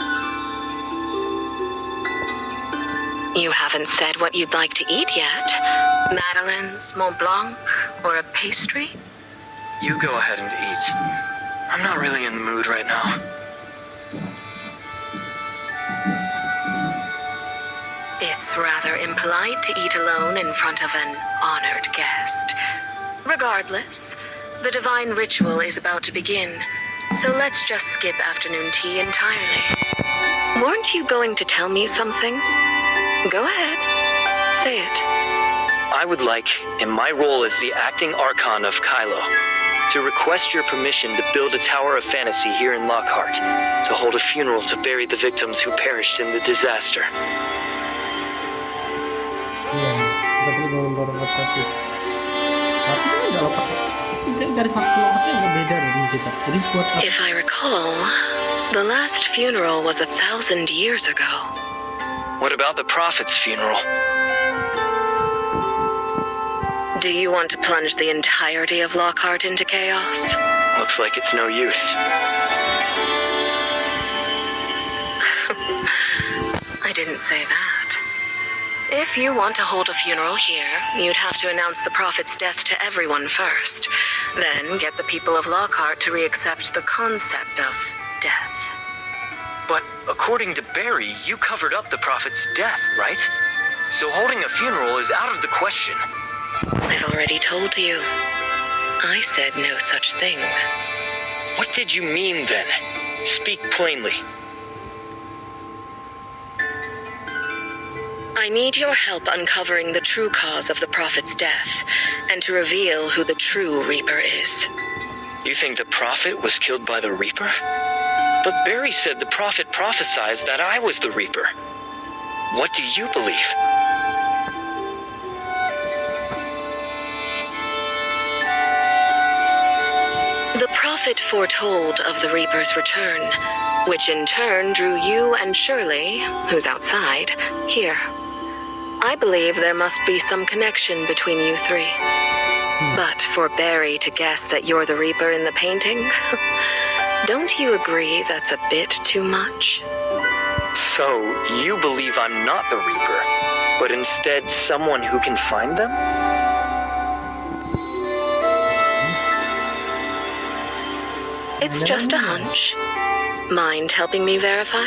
[SPEAKER 8] You haven't said what you'd like to eat yet. Madeleine's, Mont Blanc, or a pastry?
[SPEAKER 3] You go ahead and eat. I'm not really in the mood right now.
[SPEAKER 8] It's rather impolite to eat alone in front of an honored guest. Regardless, the divine ritual is about to begin, so let's just skip afternoon tea entirely. Weren't you going to tell me something? Go ahead. Say it.
[SPEAKER 3] I would like, in my role as the acting Archon of Kylo, to request your permission to build a Tower of Fantasy here in Lockhart, to hold a funeral to bury the victims who perished in the disaster.
[SPEAKER 1] Iya, kita perlu gambar kasih. Tapi kan kalau pakai garis waktu lokatnya nggak beda dari kita. Jadi buat
[SPEAKER 8] If I recall, the last funeral was 1,000 years ago.
[SPEAKER 3] What about the Prophet's funeral?
[SPEAKER 8] Do you want to plunge the entirety of Lockhart into chaos?
[SPEAKER 3] Looks like it's no use.
[SPEAKER 8] I didn't say that. If you want to hold a funeral here, you'd have to announce the Prophet's death to everyone first. Then get the people of Lockhart to re-accept the concept of death.
[SPEAKER 3] But according to Barry, you covered up the Prophet's death, right? So holding a funeral is out of the question.
[SPEAKER 8] I've already told you. I said no such thing.
[SPEAKER 3] What did you mean then? Speak plainly.
[SPEAKER 8] I need your help uncovering the true cause of the Prophet's death, and to reveal who the true Reaper is.
[SPEAKER 3] You think the Prophet was killed by the Reaper? But Barry said the Prophet prophesied that I was the Reaper. What do you believe?
[SPEAKER 8] The Prophet foretold of the Reaper's return, which in turn drew you and Shirley, who's outside, here. I believe there must be some connection between you three. But for Barry to guess that you're the Reaper in the painting, don't you agree that's a bit too much?
[SPEAKER 3] So, you believe I'm not the Reaper, but instead someone who can find them?
[SPEAKER 8] It's just a hunch. Mind helping me verify?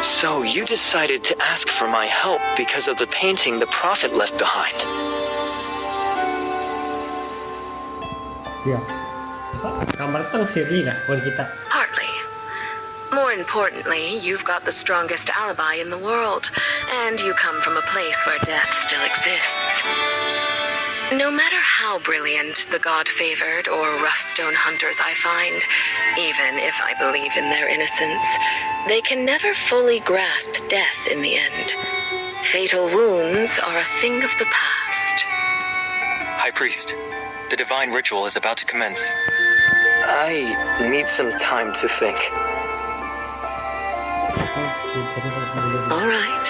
[SPEAKER 3] So, you decided to ask for my help because of the painting the Prophet left behind.
[SPEAKER 1] Ya. Gambar tengsiri nggak buat kita?
[SPEAKER 8] Partly. More importantly, you've got the strongest alibi in the world, and you come from a place where death still exists. No matter how brilliant the God-favored or rough-stone hunters I find, even if I believe in their innocence, they can never fully grasp death in the end. Fatal wounds are a thing of the past.
[SPEAKER 4] High Priest, the divine ritual is about to commence.
[SPEAKER 3] I need some time to think.
[SPEAKER 8] All right,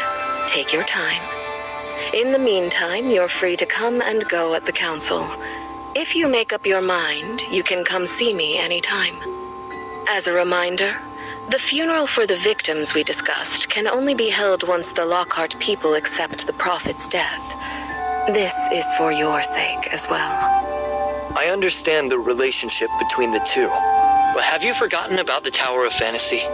[SPEAKER 8] take your time. In the meantime, you're free to come and go at the council. If you make up your mind, you can come see me anytime. As a reminder, the funeral for the victims we discussed can only be held once the Lockhart people accept the Prophet's death. This is for your sake as well.
[SPEAKER 3] I understand the relationship between the two, but have you forgotten about the Tower of Fantasy?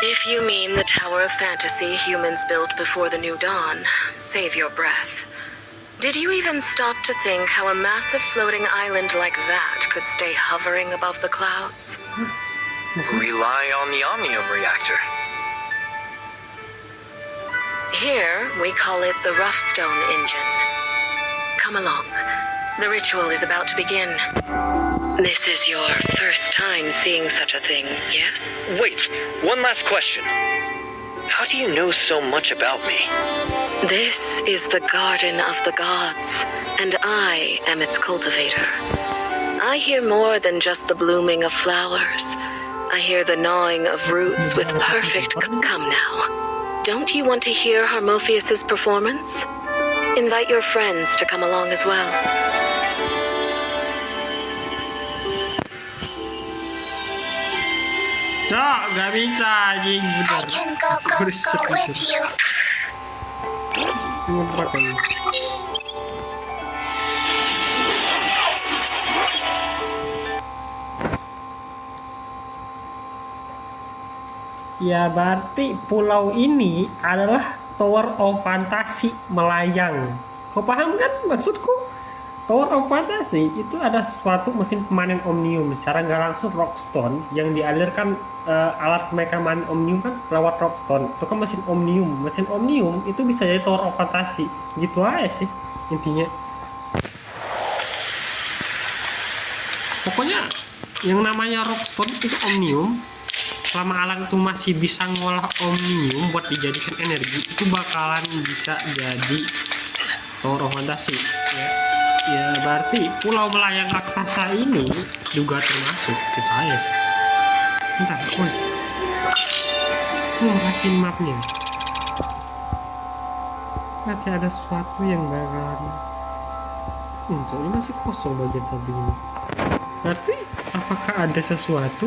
[SPEAKER 8] If you mean the Tower of Fantasy humans built before the New Dawn, save your breath. Did you even stop to think how a massive floating island like that could stay hovering above the clouds?
[SPEAKER 3] Rely on the Omnium reactor.
[SPEAKER 8] Here, we call it the Roughstone Engine. Come along. The ritual is about to begin. This is your first time seeing such a thing, yes?
[SPEAKER 3] Wait, one last question. How do you know so much about me?
[SPEAKER 8] This is the Garden of the Gods, and I am its cultivator. I hear more than just the blooming of flowers. I hear the gnawing of roots with perfect... Come now. Don't you want to hear Harmophius's performance? Invite your friends to come along as well.
[SPEAKER 1] Cok, gak bisa anjing, bener.
[SPEAKER 2] I can go with you.
[SPEAKER 1] Ngebrak ini. Ya berarti pulau ini adalah Tower of Fantasy melayang. Kau paham kan maksudku? Tower of Fantasy itu ada suatu mesin pemanen omnium secara nggak langsung rockstone yang dialirkan alat mereka manen omnium kan lewat rockstone. Itu kan mesin omnium. Mesin omnium itu bisa jadi Tower of Fantasy. Gitu aja sih intinya. Pokoknya yang namanya rockstone itu omnium. Selama alat itu masih bisa ngolah omnium buat dijadikan energi, itu bakalan bisa jadi Tower of Fantasy. Ya berarti pulau melayang raksasa ini juga termasuk kita aja sih. Bentar, woi. Rapiin mapnya. Masih ada sesuatu yang bakalan ini masih kosong bagian samping ini. Berarti apakah ada sesuatu?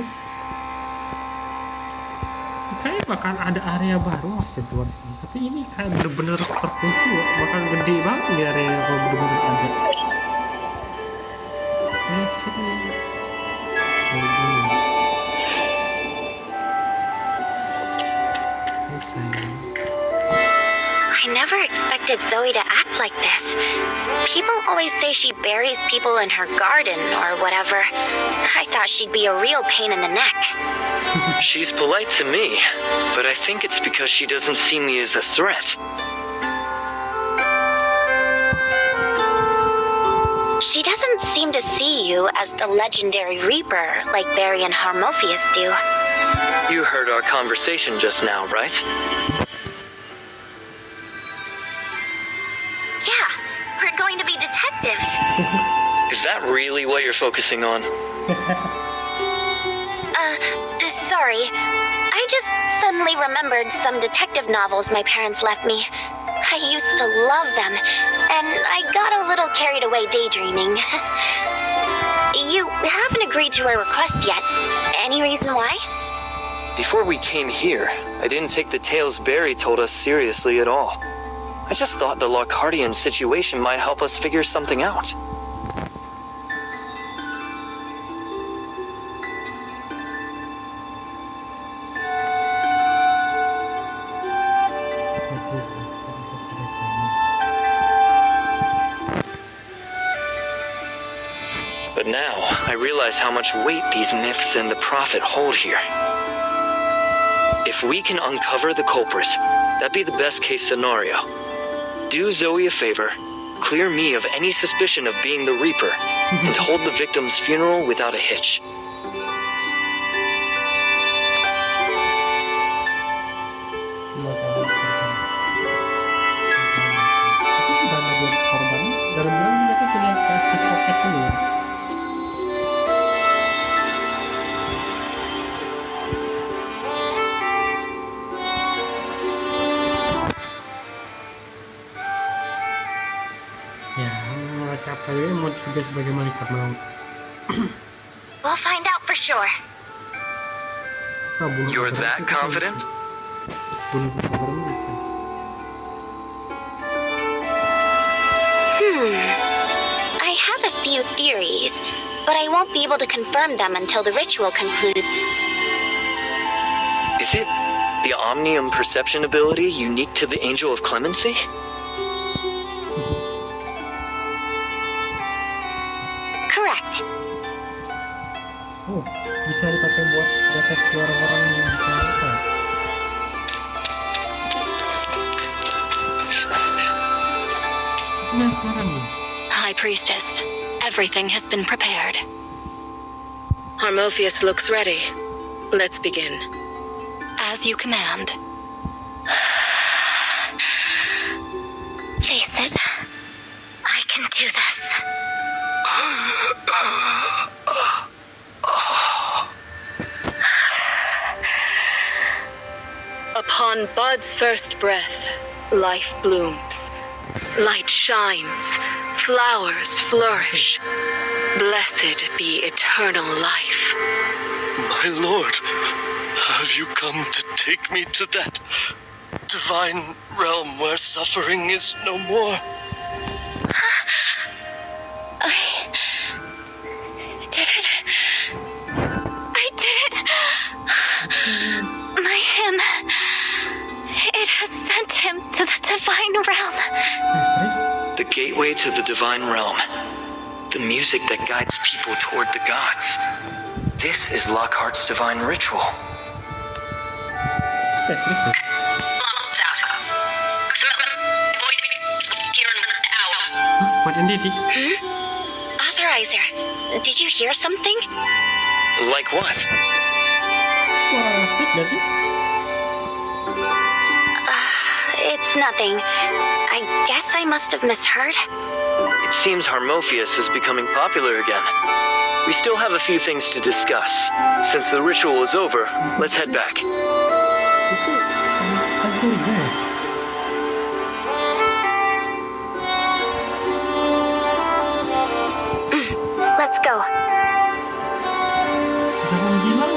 [SPEAKER 1] Kayaknya bakal ada area baru sih di luar sini. Tapi ini kayak bener-bener terkunci, bakal gede banget di area yang kalau bener-bener ada. Sini.
[SPEAKER 5] I never expected Zoe to act like this. People always say she buries people in her garden or whatever. I thought she'd be a real pain in the neck.
[SPEAKER 3] She's polite to me, but I think it's because she doesn't see me as a threat.
[SPEAKER 5] She doesn't seem to see you as the legendary Reaper like Barry and Harmophius do.
[SPEAKER 3] You heard our conversation just now, right?
[SPEAKER 5] Yeah, we're going to be detectives.
[SPEAKER 3] Is that really what you're focusing on?
[SPEAKER 5] Sorry. I just suddenly remembered some detective novels my parents left me. I used to love them, and I got a little carried away daydreaming.
[SPEAKER 2] You haven't agreed to our request yet. Any reason why?
[SPEAKER 3] Before we came here, I didn't take the tales Barry told us seriously at all. I just thought the Lockhartian situation might help us figure something out. But now, I realize how much weight these myths and the prophet hold here. If we can uncover the culprit, that'd be the best case scenario. Do Zoe a favor, clear me of any suspicion of being the Reaper, and hold the victim's funeral without a hitch.
[SPEAKER 1] Siapa ya mau juga sebagai malaikat maut.
[SPEAKER 2] We'll find out for sure.
[SPEAKER 3] You're that confident?
[SPEAKER 2] I have a few theories, but I won't be able to confirm them until the ritual concludes.
[SPEAKER 3] Is it the omnium perception ability unique to the Angel of Clemency?
[SPEAKER 2] Correct.
[SPEAKER 1] Oh, bisa dipakai buat deteksi orang-orang yang bisa apa? Penasaran nih.
[SPEAKER 8] High Priestess, everything has been prepared. Harmophius looks ready. Let's begin. As you command.
[SPEAKER 2] Face it. I can do this.
[SPEAKER 8] Upon Bud's first breath, life blooms. Light shines. Flowers flourish. Blessed be eternal life.
[SPEAKER 4] My lord, have you come to take me to that divine realm where suffering is no more?
[SPEAKER 2] I did it. My hymn. It has sent him to the divine realm.
[SPEAKER 3] The gateway to the divine realm. The music that guides people toward the gods. This is Lockhart's divine ritual.
[SPEAKER 1] Spesifik. What entity?
[SPEAKER 2] Authorizer, did you hear something?
[SPEAKER 3] Like what?
[SPEAKER 1] Suara elektrik gak sih?
[SPEAKER 2] It's nothing. I guess I must have misheard.
[SPEAKER 3] It seems Harmophius is becoming popular again. We still have a few things to discuss. Since the ritual is over, let's head back.
[SPEAKER 1] Itu hantunya.
[SPEAKER 2] Let's go.
[SPEAKER 1] Jangan bilang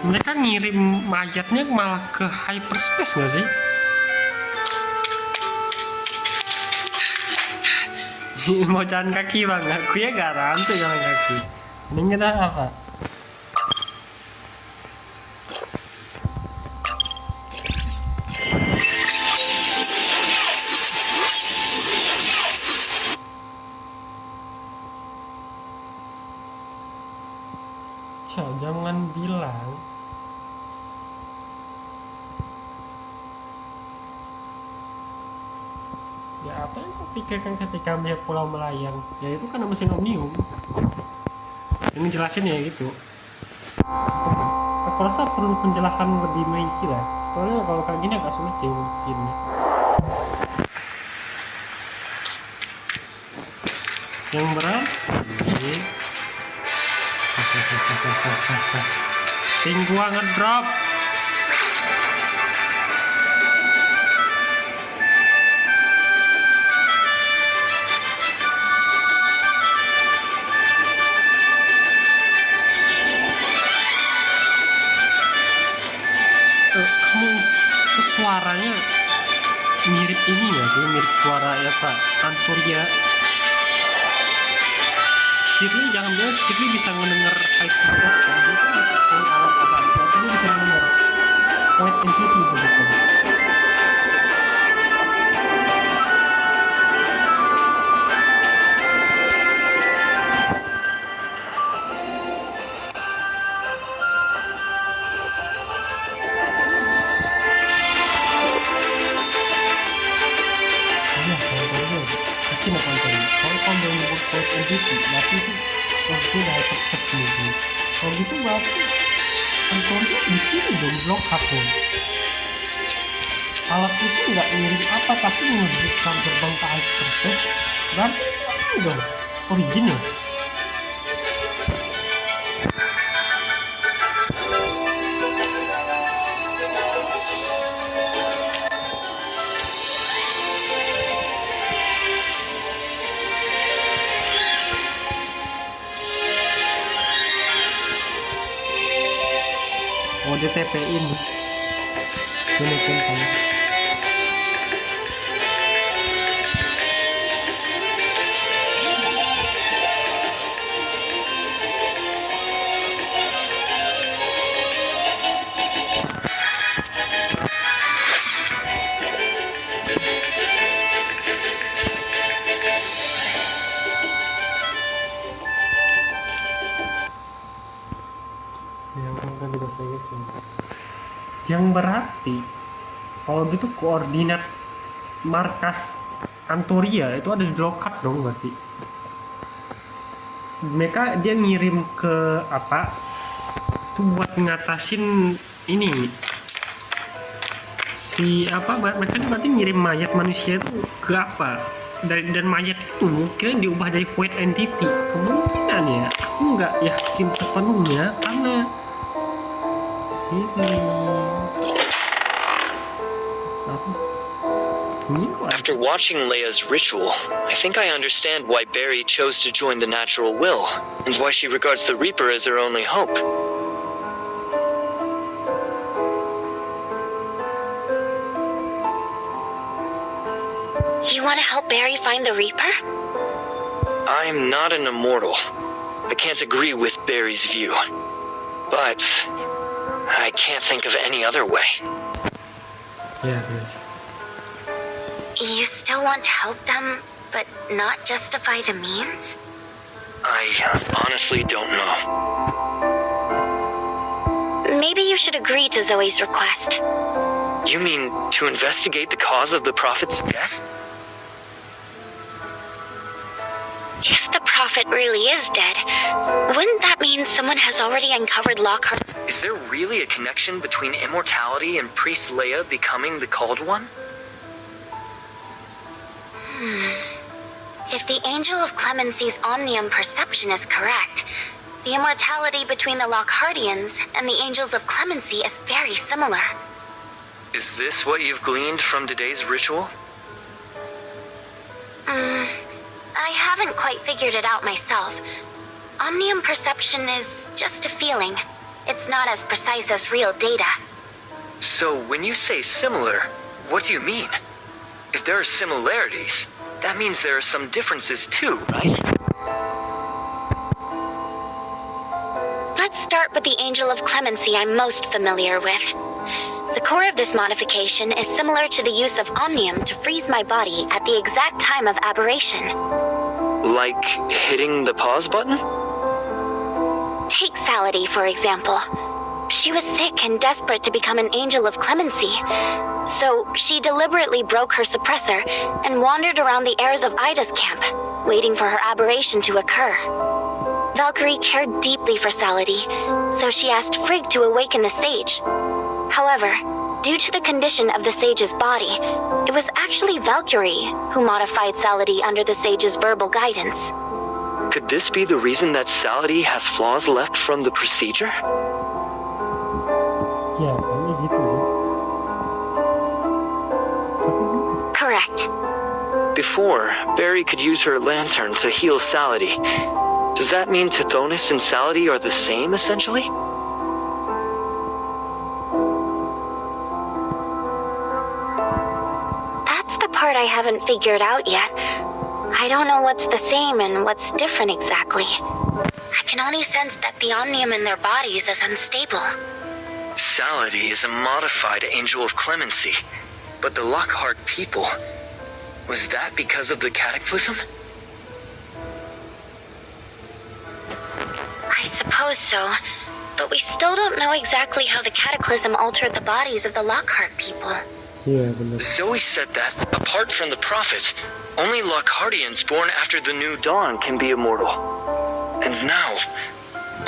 [SPEAKER 1] mereka ngirim mayatnya malah ke hyperspace nggak sih? Mau jalan kaki bang, aku ya garanti jalan kaki. Ini kita apa? Jangan bilang ya apa yang kau pikirkan ketika melihat pulau melayang? Ya itu kan mesin omnium. Ini jelasin ya gitu. Aku rasa perlu penjelasan lebih merinci lah. Soalnya kalau kayak gini agak sulit sih mungkin. Yang berat? Ting gua ngedrop. terus suaranya mirip ini nggak sih, mirip suara ya Pak Antoria. Shirley, jangan bilang Shirley bisa mendengar high pitch voice kan, dia kan bisa alat apa tapi dia bisa mendengar white entity begitu. Soal dia menyebut white entity, berarti itu posisi dari hyperspace kemudian. Kalau gitu berarti Antoria di sini dong, blok hapun. Alat itu nggak ngirim apa tapi menyebutkan gerbang ke hyperspace, berarti itu apa dong? Original. Oh, dia TP-in mungkin kan. Yang berarti kalau gitu koordinat markas Antoria itu ada di Lockhart dong, berarti mereka dia ngirim ke apa itu buat ngatasin ini si apa, mereka berarti ngirim mayat manusia itu ke apa, dan mayat itu mungkin diubah dari void entity. Kemungkinan ya, aku nggak yakin sepenuhnya karena
[SPEAKER 3] After watching Leia's ritual, I think I understand why Barry chose to join the natural will, and why she regards the Reaper as her only hope.
[SPEAKER 5] You want to help Barry find the Reaper?
[SPEAKER 3] I'm not an immortal. I can't agree with Barry's view. But I can't think of any other way.
[SPEAKER 1] Yeah, yes.
[SPEAKER 5] You still want to help them, but not justify the means?
[SPEAKER 3] I honestly don't know.
[SPEAKER 5] Maybe you should agree to Zoe's request.
[SPEAKER 3] You mean to investigate the cause of the Prophet's death?
[SPEAKER 5] If the Prophet really is dead, wouldn't that mean someone has already uncovered Lockhart's...
[SPEAKER 3] Is there really a connection between immortality and Priest Leia becoming the Called One?
[SPEAKER 5] If the Angel of Clemency's omnium perception is correct, the immortality between the Lockhartians and the Angels of Clemency is very similar.
[SPEAKER 3] Is this what you've gleaned from today's ritual?
[SPEAKER 5] I haven't quite figured it out myself. Omnium perception is just a feeling. It's not as precise as real data.
[SPEAKER 3] So when you say similar, what do you mean? If there are similarities, that means there are some differences too, right?
[SPEAKER 5] Let's start with the Angel of Clemency I'm most familiar with. The core of this modification is similar to the use of Omnium to freeze my body at the exact time of aberration.
[SPEAKER 3] Like hitting the pause button?
[SPEAKER 5] Take Salady, for example. She was sick and desperate to become an Angel of Clemency, so she deliberately broke her suppressor and wandered around the airs of Ida's camp, waiting for her aberration to occur. Valkyrie cared deeply for Salady, so she asked Frigg to awaken the sage. However, due to the condition of the sage's body, it was actually Valkyrie who modified Salady under the sage's verbal guidance.
[SPEAKER 3] Could this be the reason that Salady has flaws left from the procedure?
[SPEAKER 1] Ya, kayaknya gitu sih.
[SPEAKER 5] Correct.
[SPEAKER 3] Before, Barry could use her lantern to heal Salady. Does that mean Tithonus and Salady are the same, essentially?
[SPEAKER 5] part I haven't figured out yet. I don't know what's the same and what's different exactly. I can only sense that the omnium in their bodies is unstable.
[SPEAKER 3] Salady is a modified angel of clemency. But the Lockhart people, was that because of the cataclysm?
[SPEAKER 5] I suppose so, but we still don't know exactly how the cataclysm altered the bodies of the Lockhart people.
[SPEAKER 1] Iya bener.
[SPEAKER 3] Zoe said that, apart from the prophets, only Lockhartians born after the new dawn can be immortal. And now,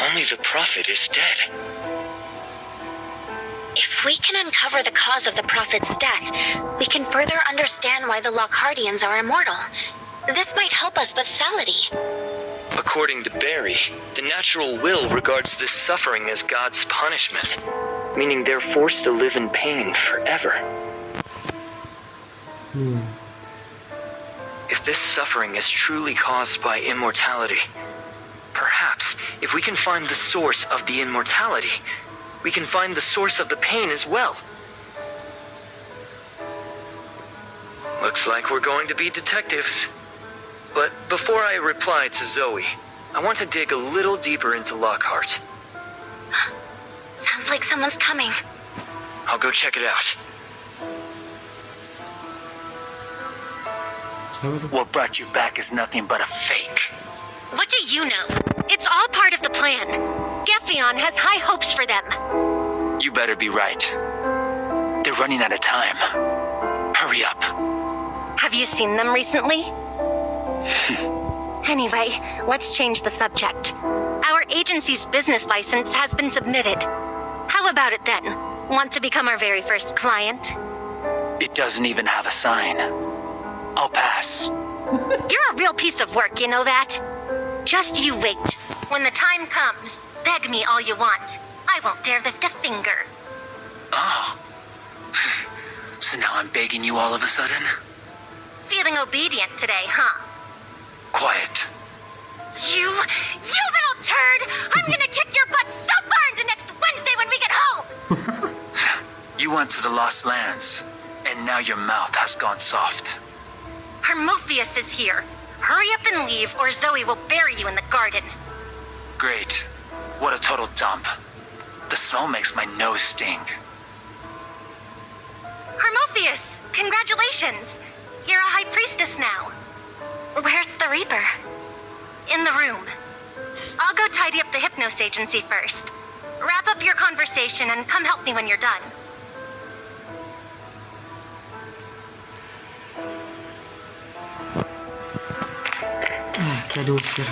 [SPEAKER 3] only the prophet is dead.
[SPEAKER 5] If we can uncover the cause of the prophet's death, we can further understand why the Lockhartians are immortal. This might help us with Salady.
[SPEAKER 3] According to Barry, the natural will regards this suffering as God's punishment, meaning they're forced to live in pain forever. If this suffering is truly caused by immortality, perhaps if we can find the source of the immortality, we can find the source of the pain as well. Looks like we're going to be detectives. But before I reply to Zoe, I want to dig a little deeper into Lockhart.
[SPEAKER 5] Sounds like someone's coming.
[SPEAKER 3] I'll go check it out.
[SPEAKER 6] What brought you back is nothing but a fake.
[SPEAKER 2] What do you know? It's all part of the plan. Geffion has high hopes for them.
[SPEAKER 6] You better be right. They're running out of time. Hurry up.
[SPEAKER 2] Have you seen them recently? Anyway, let's change the subject. Our agency's business license has been submitted. How about it then? Want to become our very first client?
[SPEAKER 6] It doesn't even have a sign. I'll pass.
[SPEAKER 2] You're a real piece of work, you know that? Just you wait. When the time comes, beg me all you want. I won't dare lift a finger.
[SPEAKER 6] Oh. So now I'm begging you all of a sudden?
[SPEAKER 2] Feeling obedient today, huh?
[SPEAKER 6] Quiet.
[SPEAKER 2] You little turd! I'm gonna kick your butt so far into next Wednesday when we get home!
[SPEAKER 6] You went to the Lost Lands, and now your mouth has gone soft.
[SPEAKER 2] Hermophius is here. Hurry up and leave, or Zoe will bury you in the garden.
[SPEAKER 6] Great. What a total dump. The smell makes my nose sting.
[SPEAKER 2] Hermophius, congratulations! You're a high priestess now.
[SPEAKER 5] Where's the Reaper?
[SPEAKER 2] In the room. I'll go tidy up the Hypnos agency first. Wrap up your conversation and come help me when you're done.
[SPEAKER 1] Kayak diusir.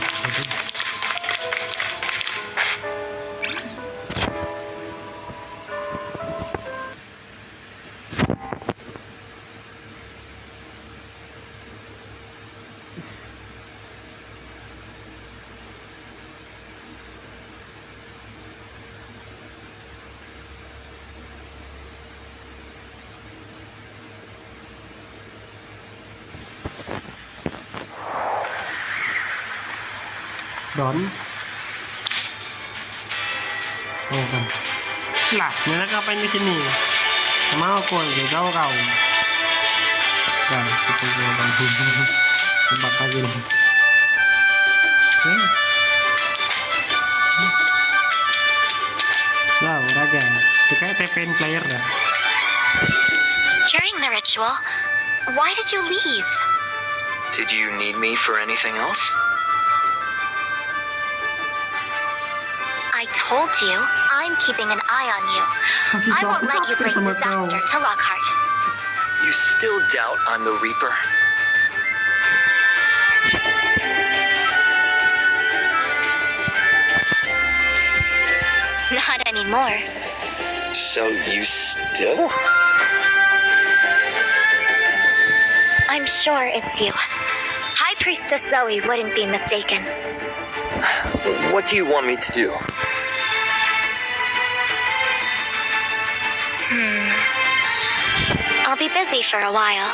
[SPEAKER 1] Don. Oh kan. Lah, Nela ngapain di sini? Mau aku aja kau. Dan kita gua bantu. Tempat lagi nih. Wow, raga. Itu kayak TPN player dah.
[SPEAKER 5] During the ritual, why did you leave?
[SPEAKER 3] Did you need me for anything else?
[SPEAKER 5] I told you, I'm keeping an eye on you. I won't let you bring disaster to Lockhart.
[SPEAKER 3] You still doubt I'm the Reaper?
[SPEAKER 5] Not anymore.
[SPEAKER 3] So you still?
[SPEAKER 5] I'm sure it's you. High Priestess Zoe wouldn't be mistaken.
[SPEAKER 3] What do you want me to do?
[SPEAKER 5] I'll be busy for a while.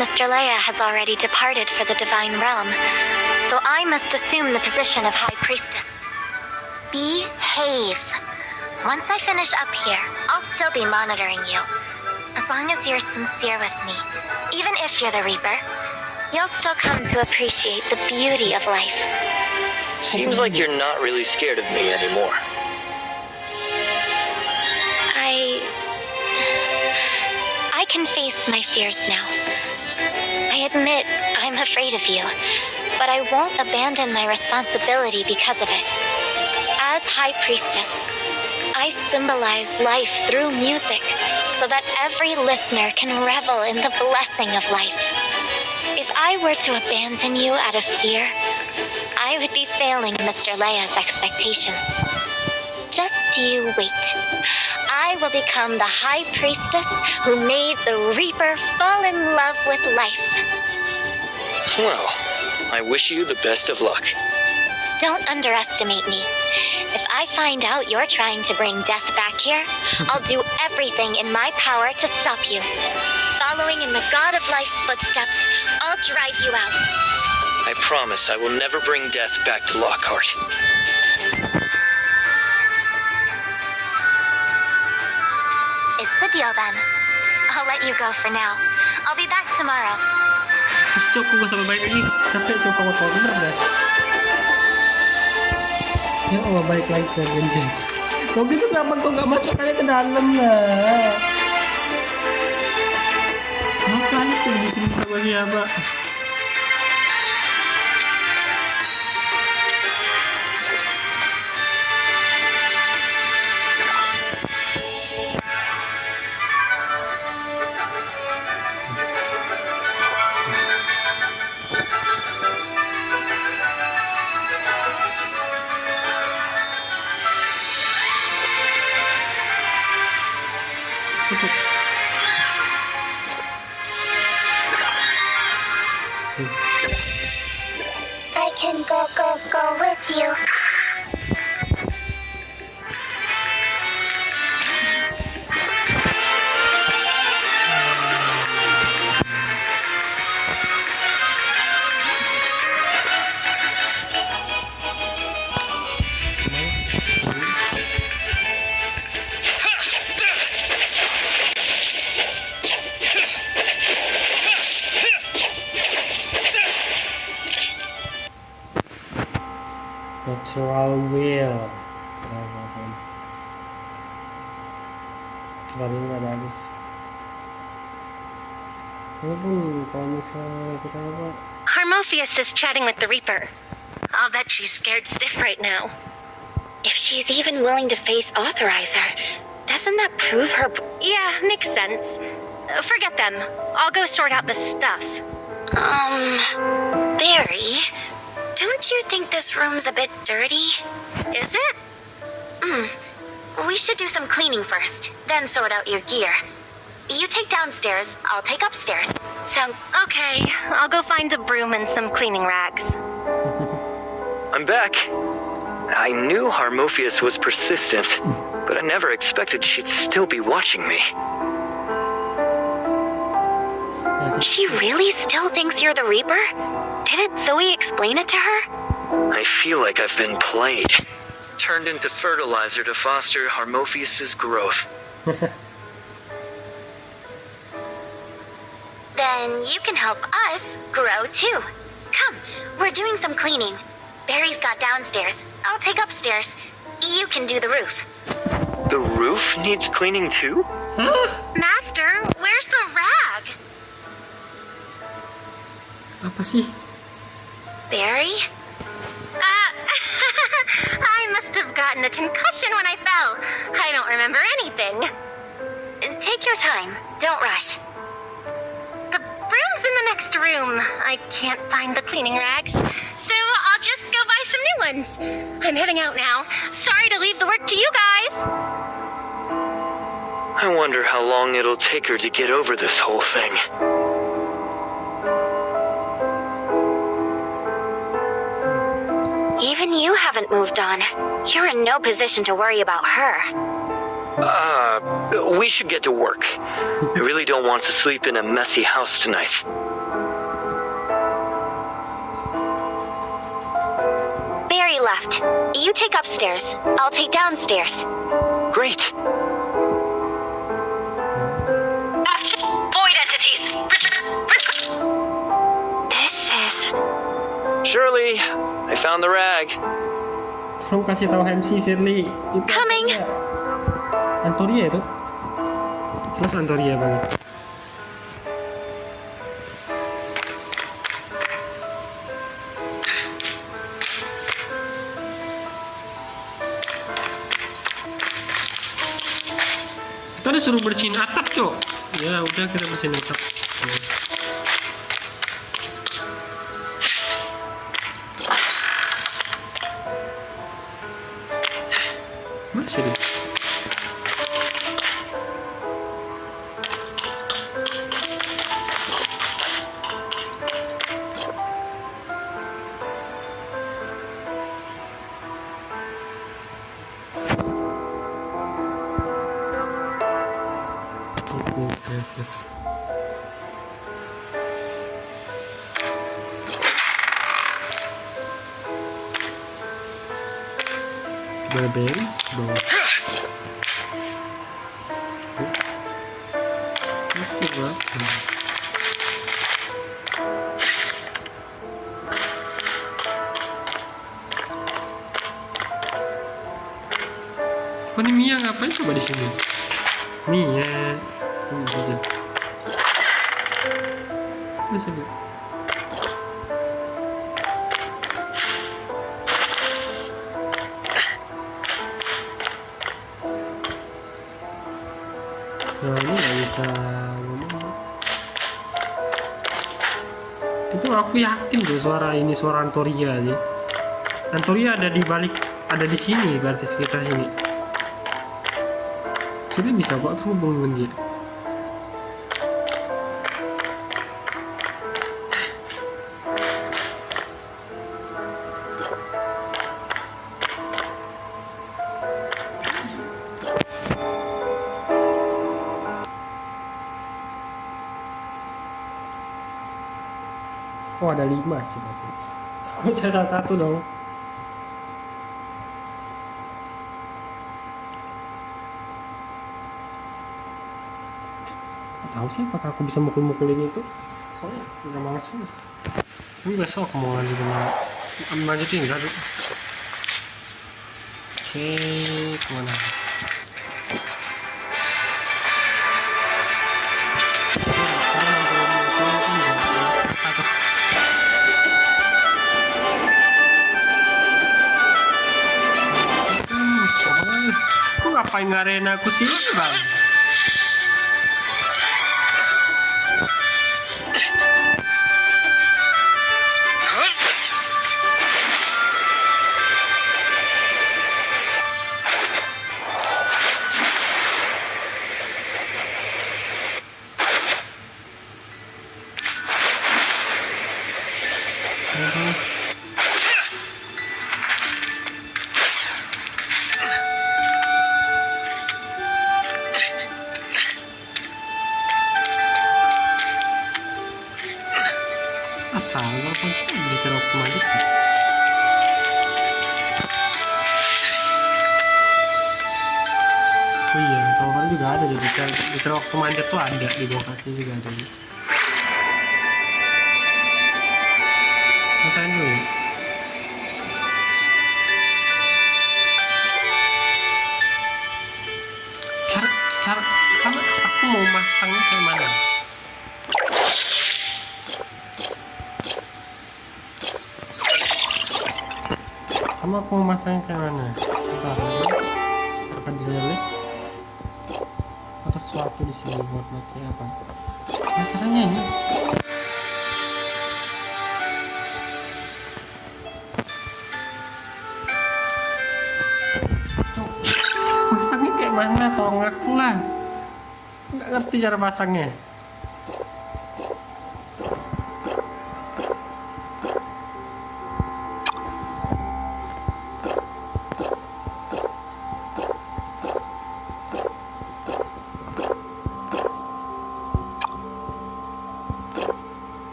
[SPEAKER 5] Mr. Leia has already departed for the Divine Realm, so I must assume the position of High Priestess. Behave. Once I finish up here, I'll still be monitoring you. As long as you're sincere with me, even if you're the Reaper, you'll still come to appreciate the beauty of life.
[SPEAKER 3] Seems like you're not really scared of me anymore.
[SPEAKER 5] I can face my fears now. I admit I'm afraid of you, but I won't abandon my responsibility because of it. As High Priestess, I symbolize life through music so that every listener can revel in the blessing of life. If I were to abandon you out of fear, I would be failing Mr. Leia's expectations. Just you wait. I will become the High Priestess who made the Reaper fall in love with life.
[SPEAKER 3] Well, I wish you the best of luck.
[SPEAKER 5] Don't underestimate me. If I find out you're trying to bring death back here, I'll do everything in my power to stop you. Following in the God of Life's footsteps, I'll drive you out.
[SPEAKER 3] I promise I will never bring death back to Lockhart.
[SPEAKER 5] It's a deal then. I'll let you go for now. I'll be back tomorrow.
[SPEAKER 1] Gusto ko gak sampai balik lagi. Capek tuh sama bener dah. Ya Allah, balik lagi ke bensin. Kok gitu kenapa kok gak masuk aja ke dalam lah? Ngapain tuh bikin sama siapa?
[SPEAKER 5] I can go with you.
[SPEAKER 1] Natural will. Kali ini nggak bagus. Walaupun kalau misalnya kita apa?
[SPEAKER 2] Harmophius is chatting with the Reaper. I'll bet she's scared stiff right now. If she's even willing to face Authorizer, doesn't that prove her... Yeah, makes sense. Forget them. I'll go sort out the stuff.
[SPEAKER 5] Barry, don't you think this room's a bit dirty?
[SPEAKER 2] Is it?
[SPEAKER 5] We should do some cleaning first, then sort out your gear. You take downstairs, I'll take upstairs.
[SPEAKER 2] Okay, I'll go find a broom and some cleaning rags.
[SPEAKER 3] I'm back. I knew Harmophius was persistent, but I never expected she'd still be watching me.
[SPEAKER 5] She really still thinks you're the Reaper? Didn't Zoe explain it to her?
[SPEAKER 3] I feel like I've been played. Turned into fertilizer to foster Harmophius's growth.
[SPEAKER 5] Then you can help us grow too. Come, we're doing some cleaning. Barry's got downstairs. I'll take upstairs. You can do the roof.
[SPEAKER 3] The roof needs cleaning too?
[SPEAKER 2] Master, where's the rag?
[SPEAKER 1] Apa sih?
[SPEAKER 5] Barry?
[SPEAKER 2] I must have gotten a concussion when I fell. I don't remember anything.
[SPEAKER 5] Take your time. Don't rush.
[SPEAKER 2] The broom's in the next room. I can't find the cleaning rags, so I'll just go buy some new ones. I'm heading out now. Sorry to leave the work to you guys.
[SPEAKER 3] I wonder how long it'll take her to get over this whole thing.
[SPEAKER 5] Even you haven't moved on. You're in no position to worry about her.
[SPEAKER 3] We should get to work. I really don't want to sleep in a messy house tonight.
[SPEAKER 5] Barry left. You take upstairs. I'll take downstairs.
[SPEAKER 3] Great. found the rag.
[SPEAKER 1] Tolong kasih tahu MC Shirley. Itu
[SPEAKER 5] Coming.
[SPEAKER 1] apa? Antoria itu. Jelas Antoria banget. Kita disuruh bersihin atap, Cok. Ya udah, kita bersihin atap. Masih deh. Bebel, bawah. Oke, Bang. Oh, ini Mia ngapain coba di sini? Mia. Saja. Masih enggak? Nah, ini nggak bisa ngomong. Itu aku yakin tuh suara ini suara Antoria sih. Antoria ada di balik, ada di sini berarti sekitar sini. Jadi bisa kok terhubung dengan dia. Oh, ada 5 sih berarti. Aku catat 1 dong. Tahu sih apakah aku bisa mukul-mukulin itu? Soalnya nggak masuk. Ini besok mau lanjut sama lanjutin enggak tuh? Oke, kemana? Aku ngapain ngarahin aku sih, Bang? Asal walaupun di terok kemana? Oh iya, tower juga ada jadi di terok kemana tuh ada di bawah kaki juga ada. Rasain dulu ya. Cara karena aku mau masangnya kayak mana? Kamu aku mau masangnya kayak mana? Bentar, akan dilihat. Ada sesuatu di sini buat pakai apa? Nah, caranya ini. Masangnya kayak mana? Tolong aku lah. Nggak ngerti cara pasangnya.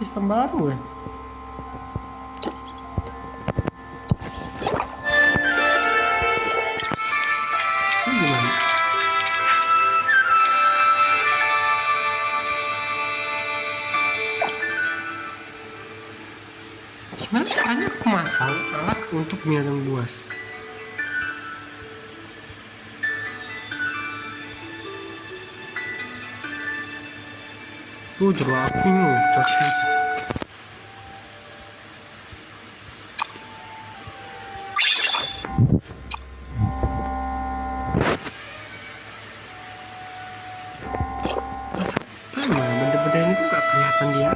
[SPEAKER 1] Sistem baru ya. Ini gimana? Gimana caranya memasang alat untuk binatang buas. Tuh jeruk aku cocok. Sama benda-benda ini tuh gak kelihatan dia.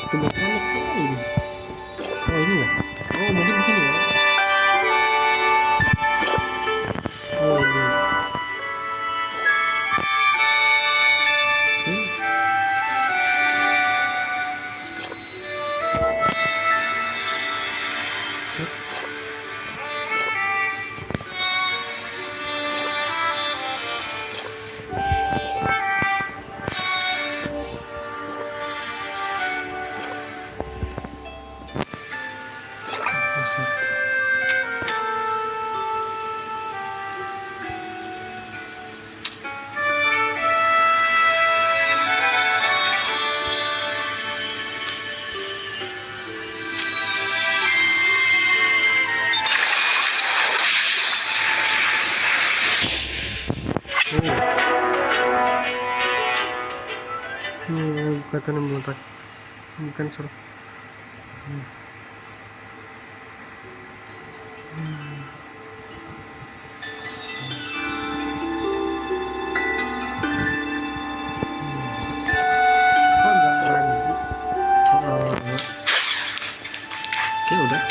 [SPEAKER 1] Coba panik ini. Oh ini ya. Oh mungkin di sini ya. Oh ini. Bukan yang meletak, bukan suruh. Kok nggak ragu soalnya? Oke udah.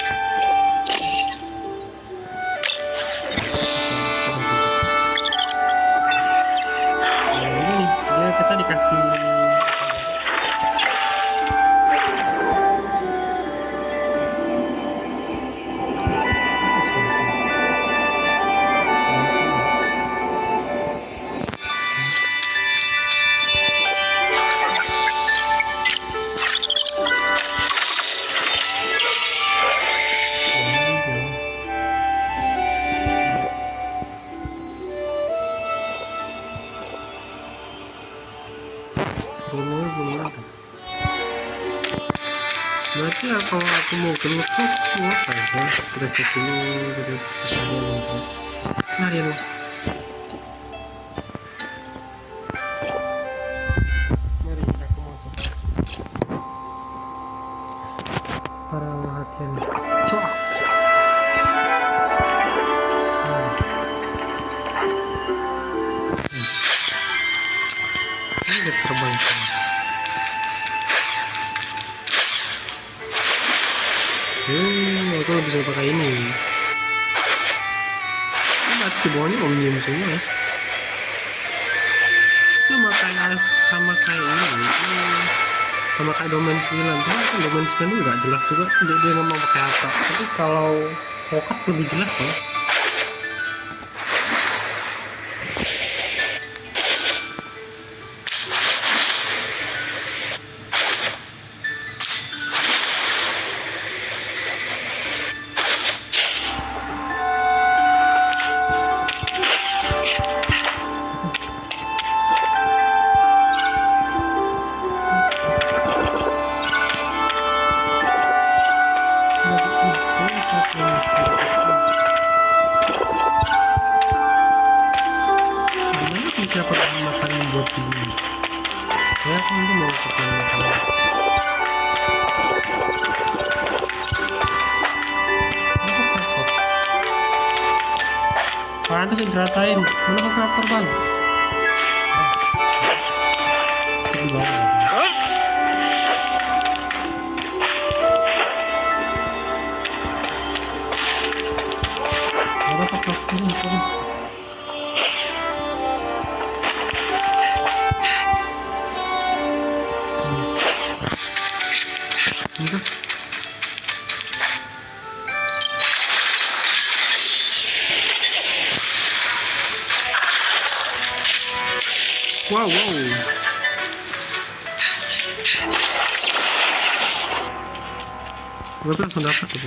[SPEAKER 1] Ini dia kita dikasih. Berarti ya kalau aku mau gelut tuh apa ya? Kita cek dulu gitu. Mari lu. Mari aku mau coba. Para latihan. Coba. Ini terbang. Aku bisa pakai ini. Lihat di bawahnya omnium semua ya. Sama kayak ini. Sama kayak domain 9. Cuma kan domain 9 itu nggak jelas juga dia ngomong pakai apa. Tapi kalau pocket lebih jelas kan. Siapa yang makanan buat di sini? Ya kan itu mau pakai makanan. Pantas diratain. Mana kok karakter bang? Cek di bawah. Mana kok karakter ini? Wow. Gue langsung dapat tuh.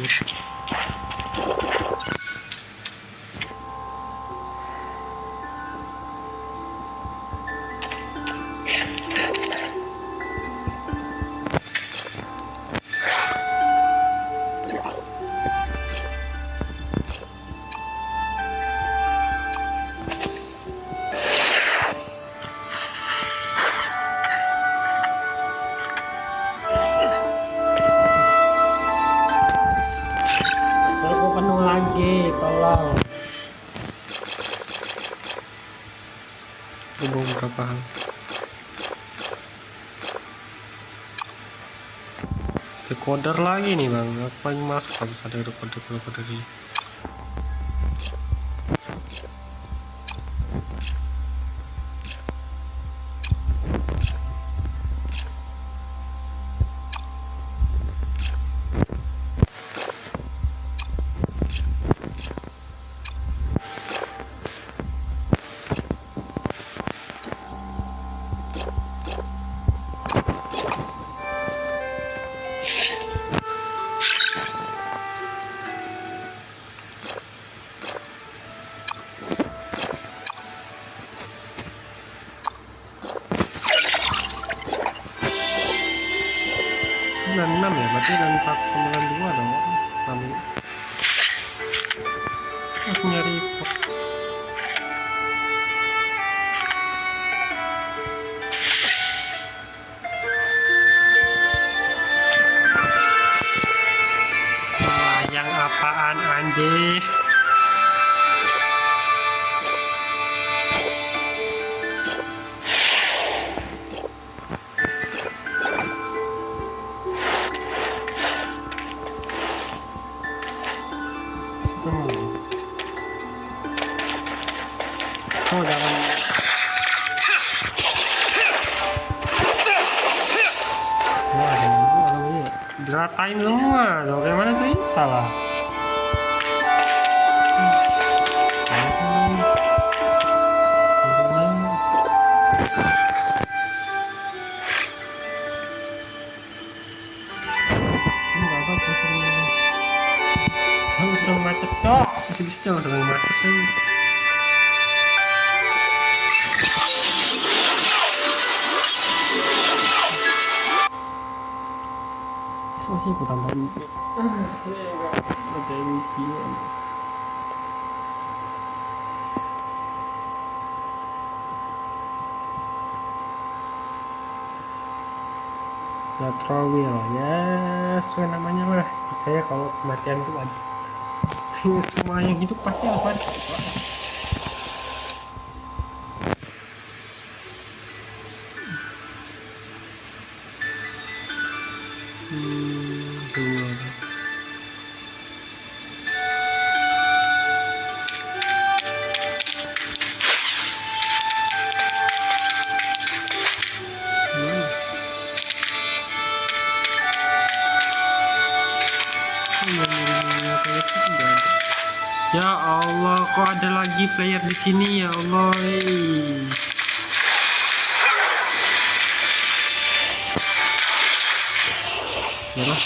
[SPEAKER 1] lagi, tolong. Belum berapa hal. Decoder lagi nih bang, apa yang masuk kalau bisa ada decoder ini. Dan 6 ya, berarti dan 192 dong. Kami harus nyari box. Yang apaan anjir? Oh jangan. Wah ini diratain semua tuh, bagaimana cerita lah. Sedang macet cok, masih bisa sedang macet tuh. Masih aku tambahin ada ujian. Naturally lah ya, sesuai namanya lah. Percaya kalau kematian itu wajib. Semua yang hidup pasti harus mati. Ya Allah, kok ada lagi player di sini ya Allah. Yalah.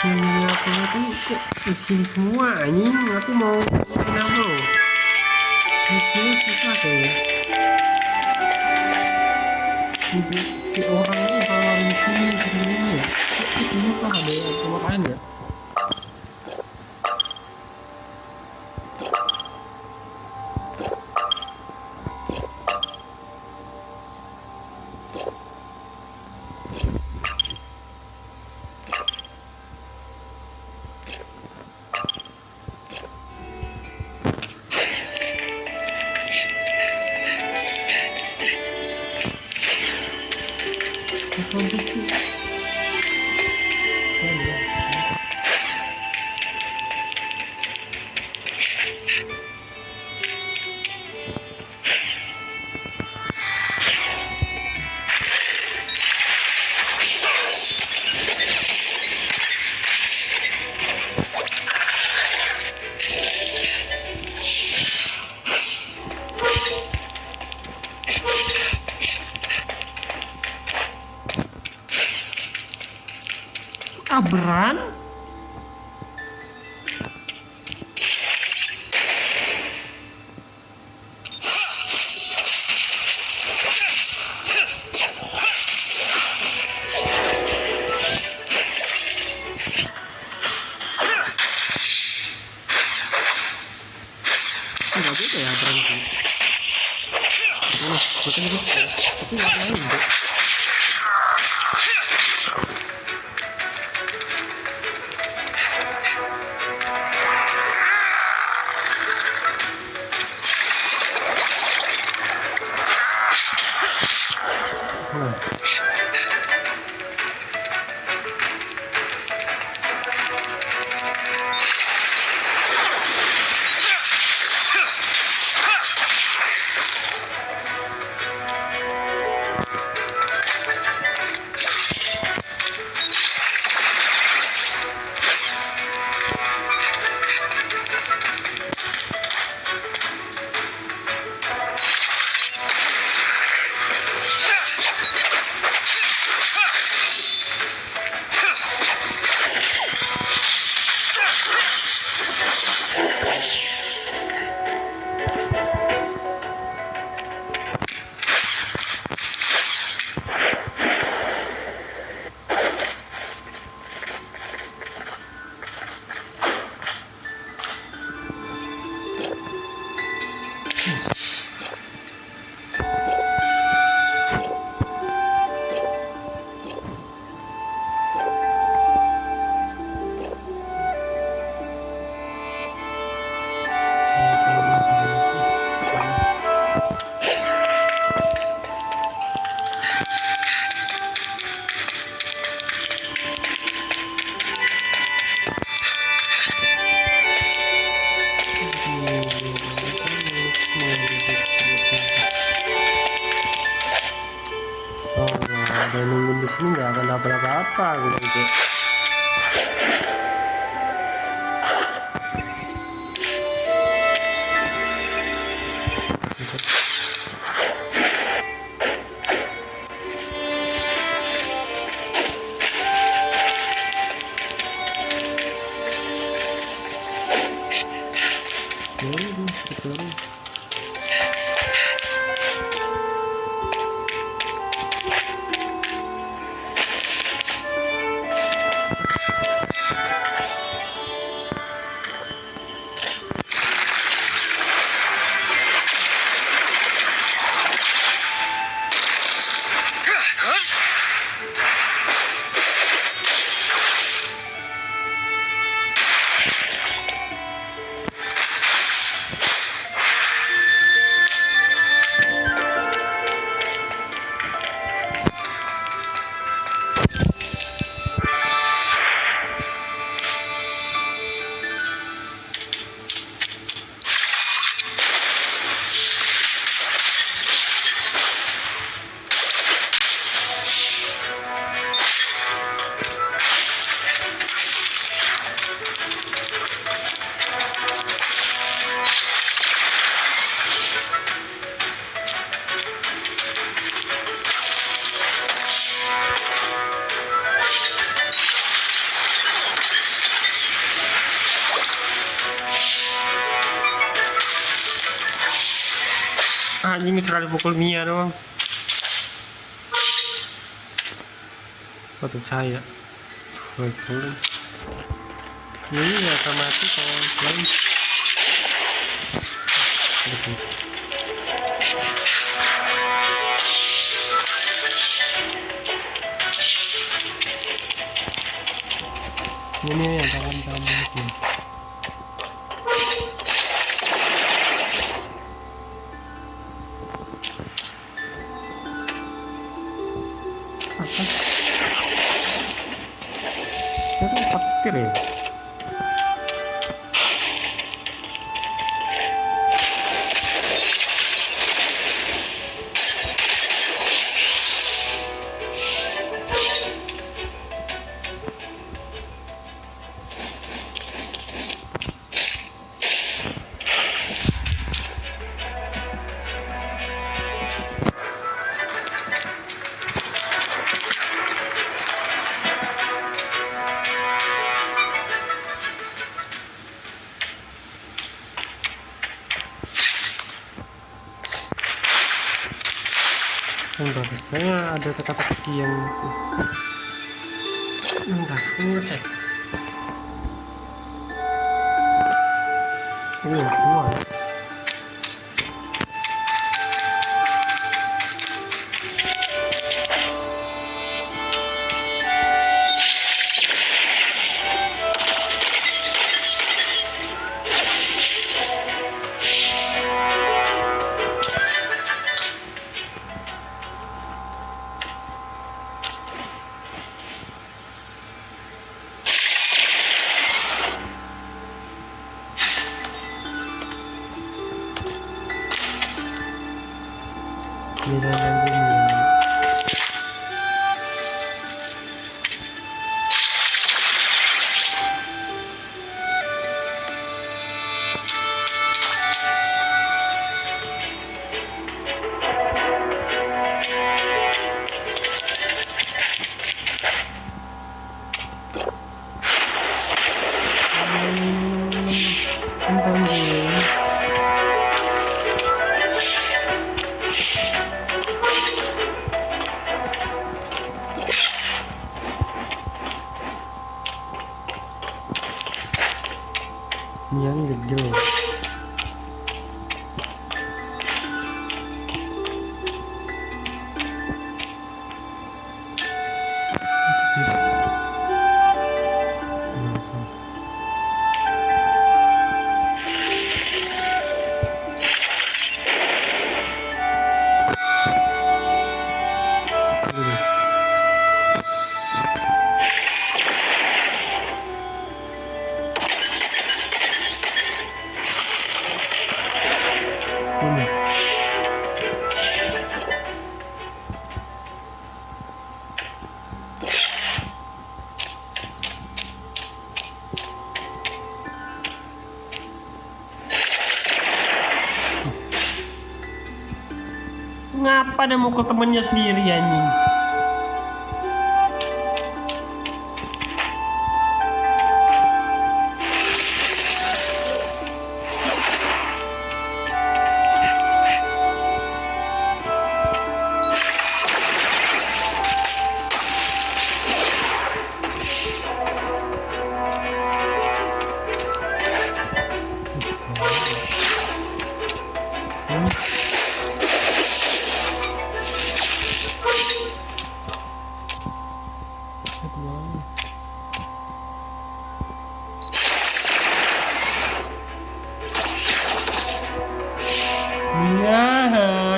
[SPEAKER 1] Ini apa tadi kok isi semua anjing, aku mau main apa loh. Isinya susah kayaknya. Di orang itu kalau di sini seperti ini ya. Ini apa ada nomor lain ya? Abran? Enggak beda ya Abran sih. Tapi nggak lain deh. Oh ya, ada nungguin di sini nggak akan dapat apa-apa bilang kayak. Anjing sekali pukul Mia doang. Tutup cahaya. Belum. Ini ya akan mati kalau selain. Ini ya jangan ini. Itu petir ya. Enggak, kayaknya ada teka-teki yang entar ngecek. Ini keluar. Ini yang bunyi. Yang gede. pada mukul temennya sendiri anjing.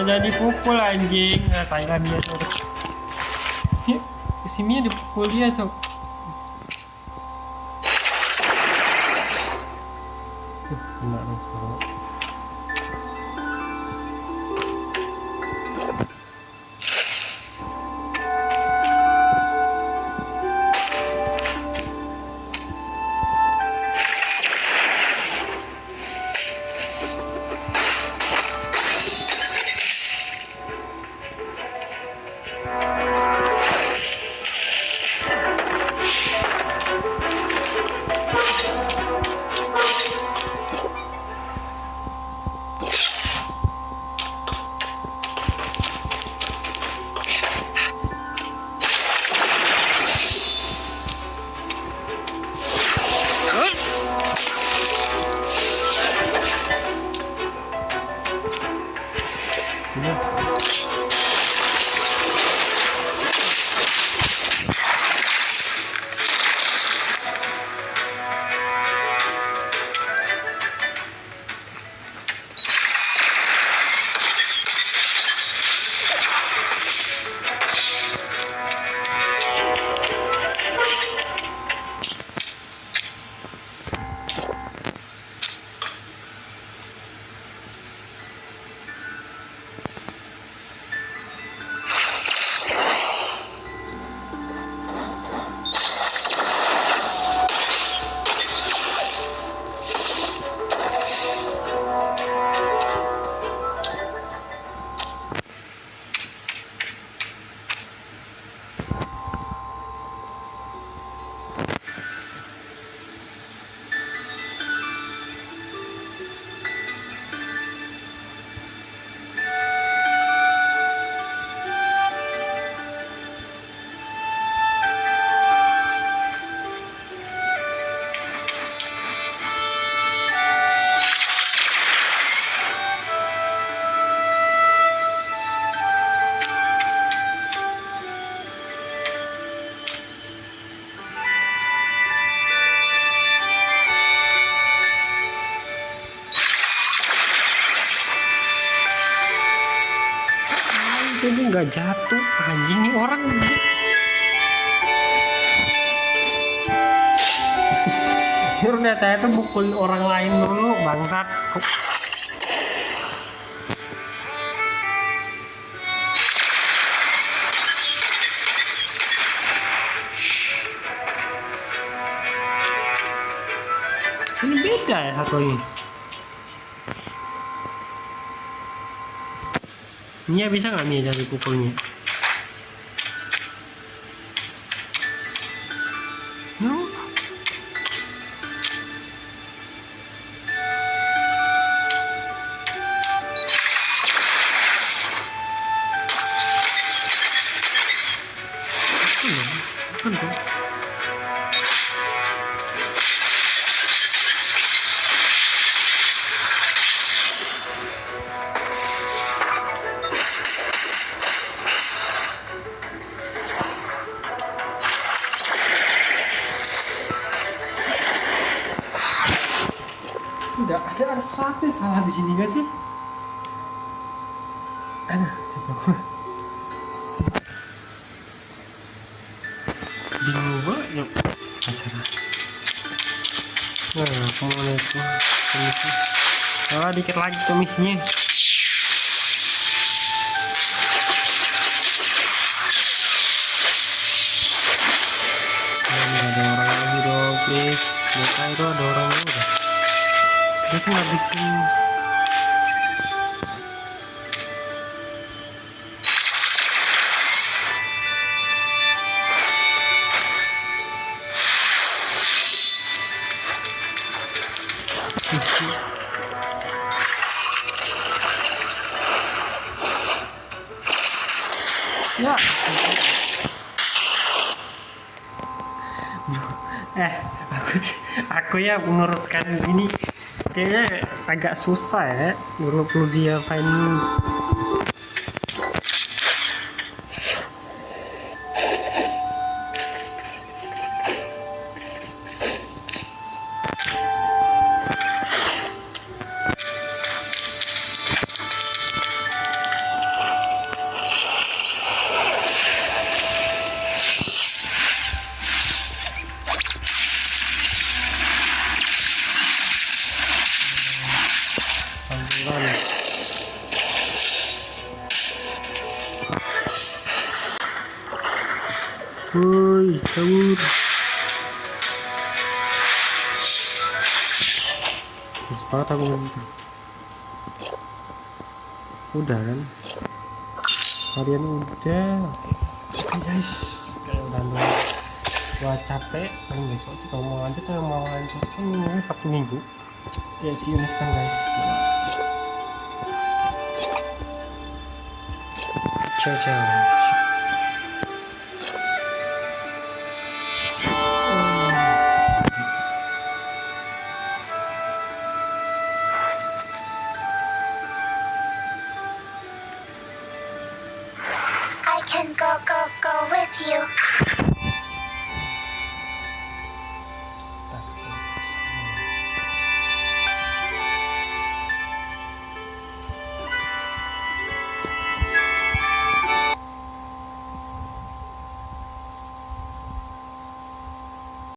[SPEAKER 1] Jadi pukul anjing. Nah, Thailand dia tuh. Kesini dipukul dia, cok. Kena dong, suara. Ini nggak jatuh anjing nih orang. Ternyata itu mukul orang lain dulu bangsat. Ini beda ya satu ini. Mia bisa nggak Mia jadi pukulnya? No. Apa tuh? Tidak ada sesuatu salah di sini gak sih? Aduh, coba. Bingung banget yuk acara. Nah, kemana itu komisi? Oh, dikit lagi komisinya. Nggak ada orang lagi dong, please. Mereka itu ada orangnya udah. Dia tuh ngabisin. Aku ya menguruskan ini kayaknya agak susah ya, perlu dia find. Woi, kabur. Terus banget aku gitu. Udah kan? Kalian udah. Oke guys, kayak udah gua capek. Paling besok sih kalau mau lanjut tuh mau lanjut ini Sabtu Minggu. Ya, see you next time guys. Ciao ciao.